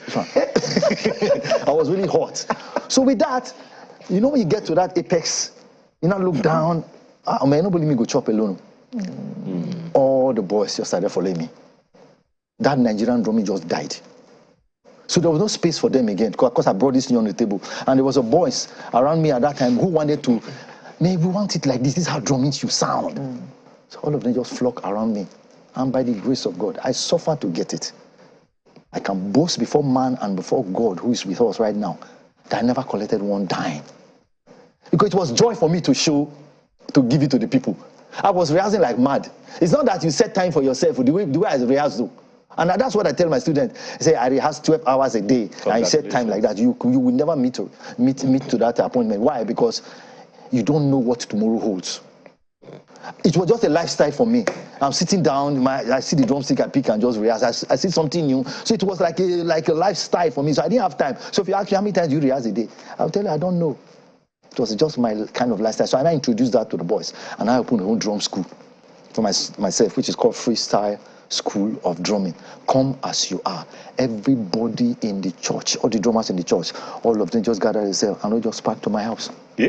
[SPEAKER 10] I was really hot. So with that, you know, when you get to that apex, you now look down. I mean, nobody me go chop alone. All the boys just started following me. That Nigerian drumming just died. So there was no space for them again, because I brought this new on the table. And there was a boys around me at that time who wanted to, maybe we want it like this. This is how drumming should sound. So all of them just flock around me. And by the grace of God, I suffered to get it. I can boast before man and before God, who is with us right now, that I never collected one dime. Because it was joy for me to give it to the people. I was rehearsing like mad. It's not that you set time for yourself, the way I rehearse though. And that's what I tell my students. I say, I rehearse 12 hours a day, and you set time like that. You will never meet to that appointment. Why? Because you don't know what tomorrow holds. It was just a lifestyle for me. I'm sitting down, I see the drumstick, I pick and just rehearse. I see something new. So it was like a lifestyle for me. So I didn't have time. So if you ask me how many times do you rehearse a day, I'll tell you, I don't know. It was just my kind of lifestyle. So I introduced that to the boys. And I opened a own drum school for myself, which is called Freestyle School of Drumming. Come as you are. Everybody in the church, all the drummers in the church, all of them just gathered themselves and we just packed to my house.
[SPEAKER 2] Yeah.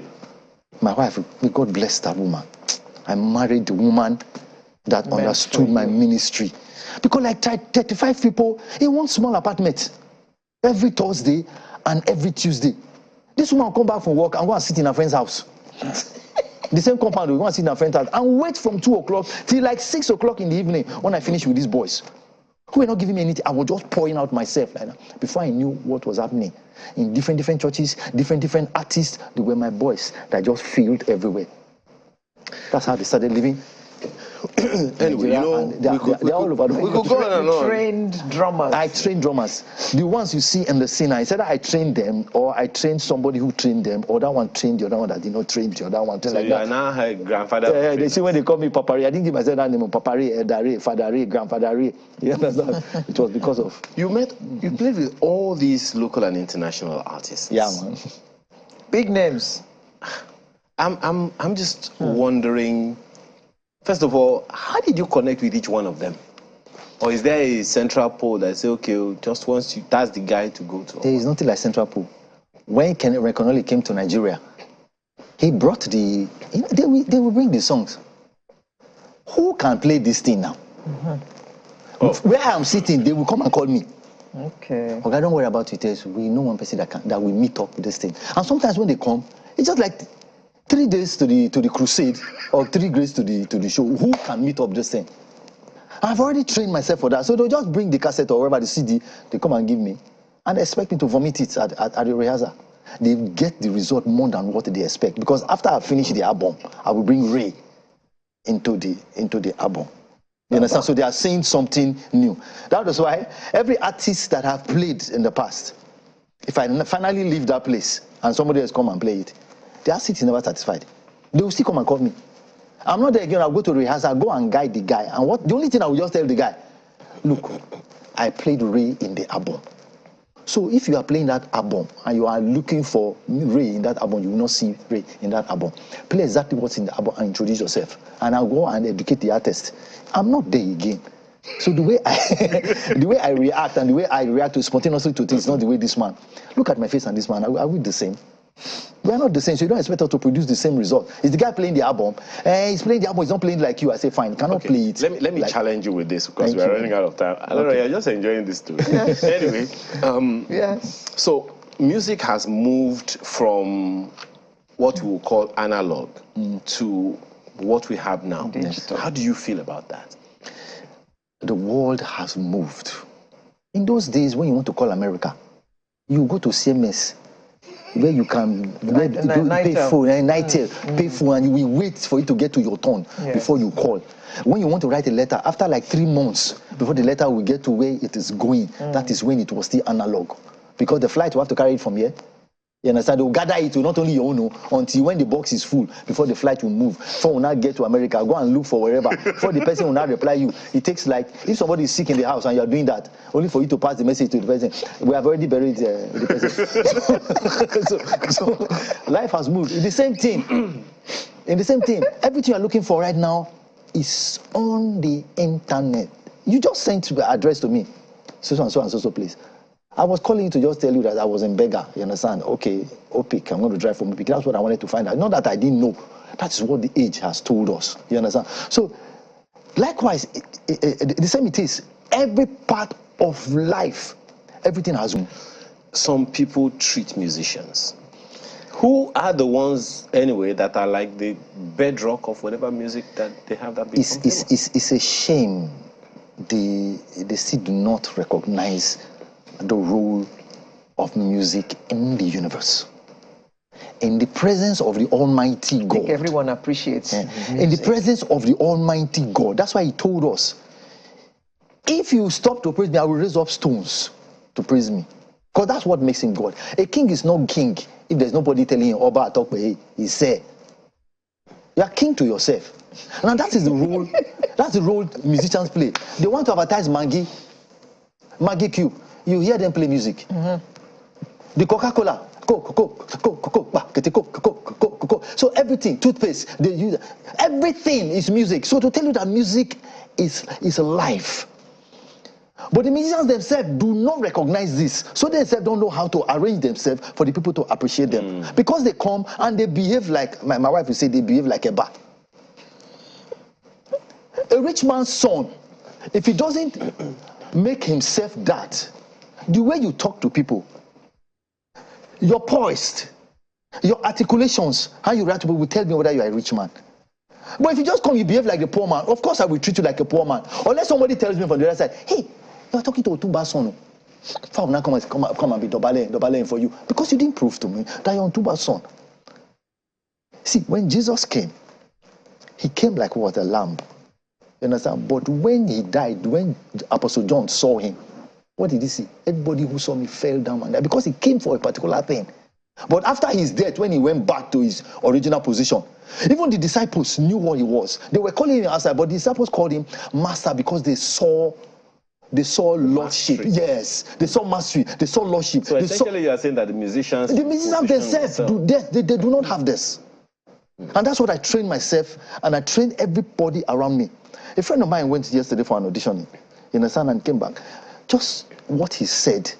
[SPEAKER 10] My wife, may God bless that woman. I married the woman that understood my ministry. Because like 35 people in one small apartment every Thursday and every Tuesday. This woman will come back from work and go and sit in her friend's house. The same compound, we go and sit in her friend's house and wait from 2 o'clock till like 6 o'clock in the evening when I finish with these boys who were not giving me anything. I was just pouring out myself like that before I knew what was happening. In different churches, different artists, they were my boys that just filled everywhere. That's how they started living.
[SPEAKER 2] Anyway, you know,
[SPEAKER 10] they're all over the world.
[SPEAKER 2] We could go on and on.
[SPEAKER 1] Trained drummers.
[SPEAKER 10] I trained drummers. The ones you see in the scene, I said I trained them, or I trained somebody who trained them, or that one trained the other one that did not train the other one.
[SPEAKER 2] So
[SPEAKER 10] like
[SPEAKER 2] you
[SPEAKER 10] that.
[SPEAKER 2] are now her grandfather.
[SPEAKER 10] They see when they call me Papari, I didn't give myself that name, Papari, Edare, Fadare, Grandfadare. You understand? It was because of...
[SPEAKER 2] You played with all these local and international artists.
[SPEAKER 10] Yeah, man.
[SPEAKER 1] Big names.
[SPEAKER 2] I'm just wondering, first of all, how did you connect with each one of them? Or is there a central pole that say, okay, just once that's the guy to go to?
[SPEAKER 10] There is nothing like central pole. When Kenneth Reconolly came to Nigeria, he brought they will bring the songs. Who can play this thing now? Where I am sitting, they will come and call me.
[SPEAKER 1] Okay.
[SPEAKER 10] Okay, don't worry about it. We know one person that will meet up with this thing. And sometimes when they come, it's just like 3 days to the crusade or 3 days to the show. Who can meet up this thing? I've already trained myself for that. So they'll just bring the cassette or whatever, the CD, they come and give me. And they expect me to vomit it at the rehearsal. They get the result more than what they expect. Because after I finish the album, I will bring Ray into the album. You understand? So they are saying something new. That is why every artist that I've played in the past, if I finally leave that place and somebody else come and play it, their seat is never satisfied. They will still come and call me. I'm not there again. I'll go to rehearsal, go and guide the guy. And the only thing I will just tell the guy, look, I played Ray in the album. So if you are playing that album and you are looking for Ray in that album, you will not see Ray in that album. Play exactly what's in the album and introduce yourself. And I'll go and educate the artist. I'm not there again. So the way I react and the way I react to spontaneously to things, not the way this man. Look at my face and this man. Are we the same? We are not the same, so you don't expect us to produce the same result. Is the guy playing the album? He's playing the album, he's not playing like you. I say, fine, cannot play it.
[SPEAKER 2] Let me
[SPEAKER 10] like,
[SPEAKER 2] challenge you with this because we are running out of time. I don't know, you're just enjoying this too.
[SPEAKER 1] Yes.
[SPEAKER 2] Anyway,
[SPEAKER 1] Yes.
[SPEAKER 2] so music has moved from what we will call analog to what we have now.
[SPEAKER 1] Digital.
[SPEAKER 2] How do you feel about that?
[SPEAKER 10] The world has moved. In those days, when you want to call America, you go to CMS, where you can pay phone, pay phone, and you will wait for it to get to your turn before you call. When you want to write a letter, after like 3 months before the letter will get to where it is going, that is when it was still analog. Because the flight will have to carry it from here. You understand? They'll gather it to not only your own, until when the box is full, before the flight will move. Before will not get to America, go and look for wherever. Before the person will not reply you. It takes like, if somebody is sick in the house and you're doing that, only for you to pass the message to the person, we have already buried the person. so life has moved. It's the same thing. In the same thing, everything you're looking for right now is on the internet. You just sent the address to me, so and so place. I was calling you to just tell you that I was in Bega, you understand? Okay, OPIC, I'm going to drive from OPIC. That's what I wanted to find out. Not that I didn't know. That's what the age has told us, you understand? So, likewise, the same it is. Every part of life, everything has...
[SPEAKER 2] Some people treat musicians. Who are the ones, anyway, that are like the bedrock of whatever music that they have that become famous?
[SPEAKER 10] It's a shame they still do not recognize the role of music in the universe. In the presence of the Almighty God.
[SPEAKER 1] I think everyone appreciates
[SPEAKER 10] in the presence of the Almighty God. That's why he told us, if you stop to praise me, I will raise up stones to praise me. Because that's what makes him God. A king is not king if there's nobody telling him, Oba, talk, he's there. You are king to yourself. Now that is the role, that's the role musicians play. They want to advertise Maggi Cube. You hear them play music. The Coca-Cola, Coke. So everything, toothpaste, they use everything is music. So to tell you that music is life. But the musicians themselves do not recognize this. So they themselves don't know how to arrange themselves for the people to appreciate them. Because they come and they behave like, my wife will say they behave like a bar. A rich man's son, if he doesn't make himself that, the way you talk to people, your poised, your articulations, how you write to people will tell me whether you are a rich man. But if you just come, you behave like a poor man, of course I will treat you like a poor man. Unless somebody tells me from the other side, hey, you're talking to Otumba's son. If I will not come and be Dobale for you, because you didn't prove to me that you're Otumba's son. See, when Jesus came, he came like what? A lamb. You understand? But when he died, when Apostle John saw him, what did he see? Everybody who saw me fell down and died because he came for a particular thing. But after his death, when he went back to his original position, even the disciples knew what he was. They were calling him outside, but the disciples called him master because they saw lordship. Yes, they saw mastery. They saw lordship.
[SPEAKER 2] So essentially, you are saying that the musicians
[SPEAKER 10] themselves they do not have this. And that's what I trained myself, and I trained everybody around me. A friend of mine went yesterday for an audition, you understand, and came back. Just what he said,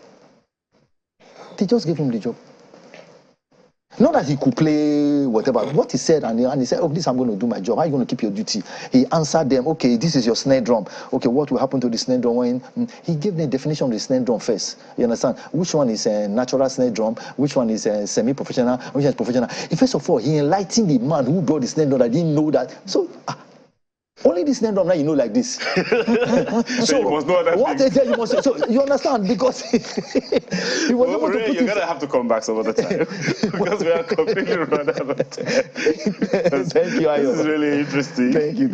[SPEAKER 10] they just gave him the job. Not that he could play whatever. What he said, and he said, oh, this I'm going to do my job. How are you going to keep your duty? He answered them, okay, this is your snare drum. Okay, what will happen to the snare drum when... He gave them a definition of the snare drum first. You understand? Which one is a natural snare drum? Which one is a semi-professional? Which one is professional? First of all, he enlightened the man who brought the snare drum that didn't know that. So... only this snare drum now you know like this.
[SPEAKER 2] So you must know that
[SPEAKER 10] what they tell you must. So you understand, because he was able to put
[SPEAKER 2] you're gonna have to come back some other time because we are completely run out of time.
[SPEAKER 10] Thank you, Ayo.
[SPEAKER 2] This is really interesting.
[SPEAKER 10] Thank you.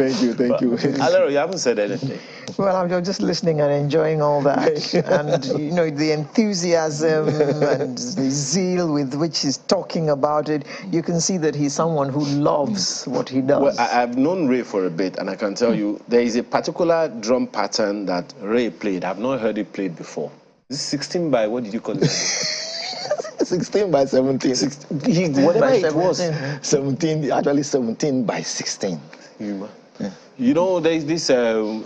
[SPEAKER 2] Alero, you haven't said anything.
[SPEAKER 1] Well, I'm just listening and enjoying all that. And, you know, the enthusiasm and the zeal with which he's talking about it, you can see that he's someone who loves what he does.
[SPEAKER 2] Well, I've known Ray for a bit, and I can tell you there is a particular drum pattern that Ray played. I've not heard it played before. This 16 by, what did you call it?
[SPEAKER 10] 16 by 17.
[SPEAKER 2] Whatever
[SPEAKER 1] by
[SPEAKER 2] it was.
[SPEAKER 10] 17, actually 17 by 16.
[SPEAKER 2] You know, there's this Meta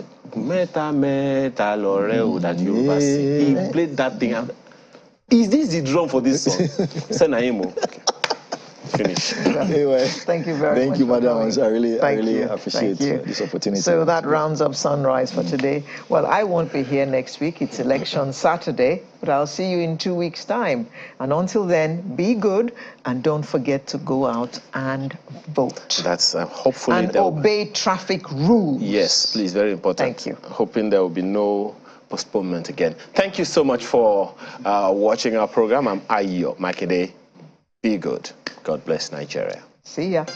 [SPEAKER 2] Loreo that you see. He played that thing. Is this the drum for this song? Senaimo. Okay. Finish.
[SPEAKER 10] Anyway,
[SPEAKER 1] Thank you very much.
[SPEAKER 10] Thank you, madam. I really
[SPEAKER 1] you.
[SPEAKER 10] appreciate
[SPEAKER 1] Thank you.
[SPEAKER 10] this opportunity.
[SPEAKER 1] So that rounds up Sunrise for today. Well, I won't be here next week. It's election Saturday, but I'll see you in 2 weeks' time. And until then, be good and don't forget to go out and vote.
[SPEAKER 2] That's hopefully
[SPEAKER 1] and obey traffic rules.
[SPEAKER 2] Yes, please, very important.
[SPEAKER 1] Thank you.
[SPEAKER 2] Hoping there will be no postponement again. Thank you so much for watching our program. I'm Ayo Makede. Be good. God bless Nigeria.
[SPEAKER 1] See ya.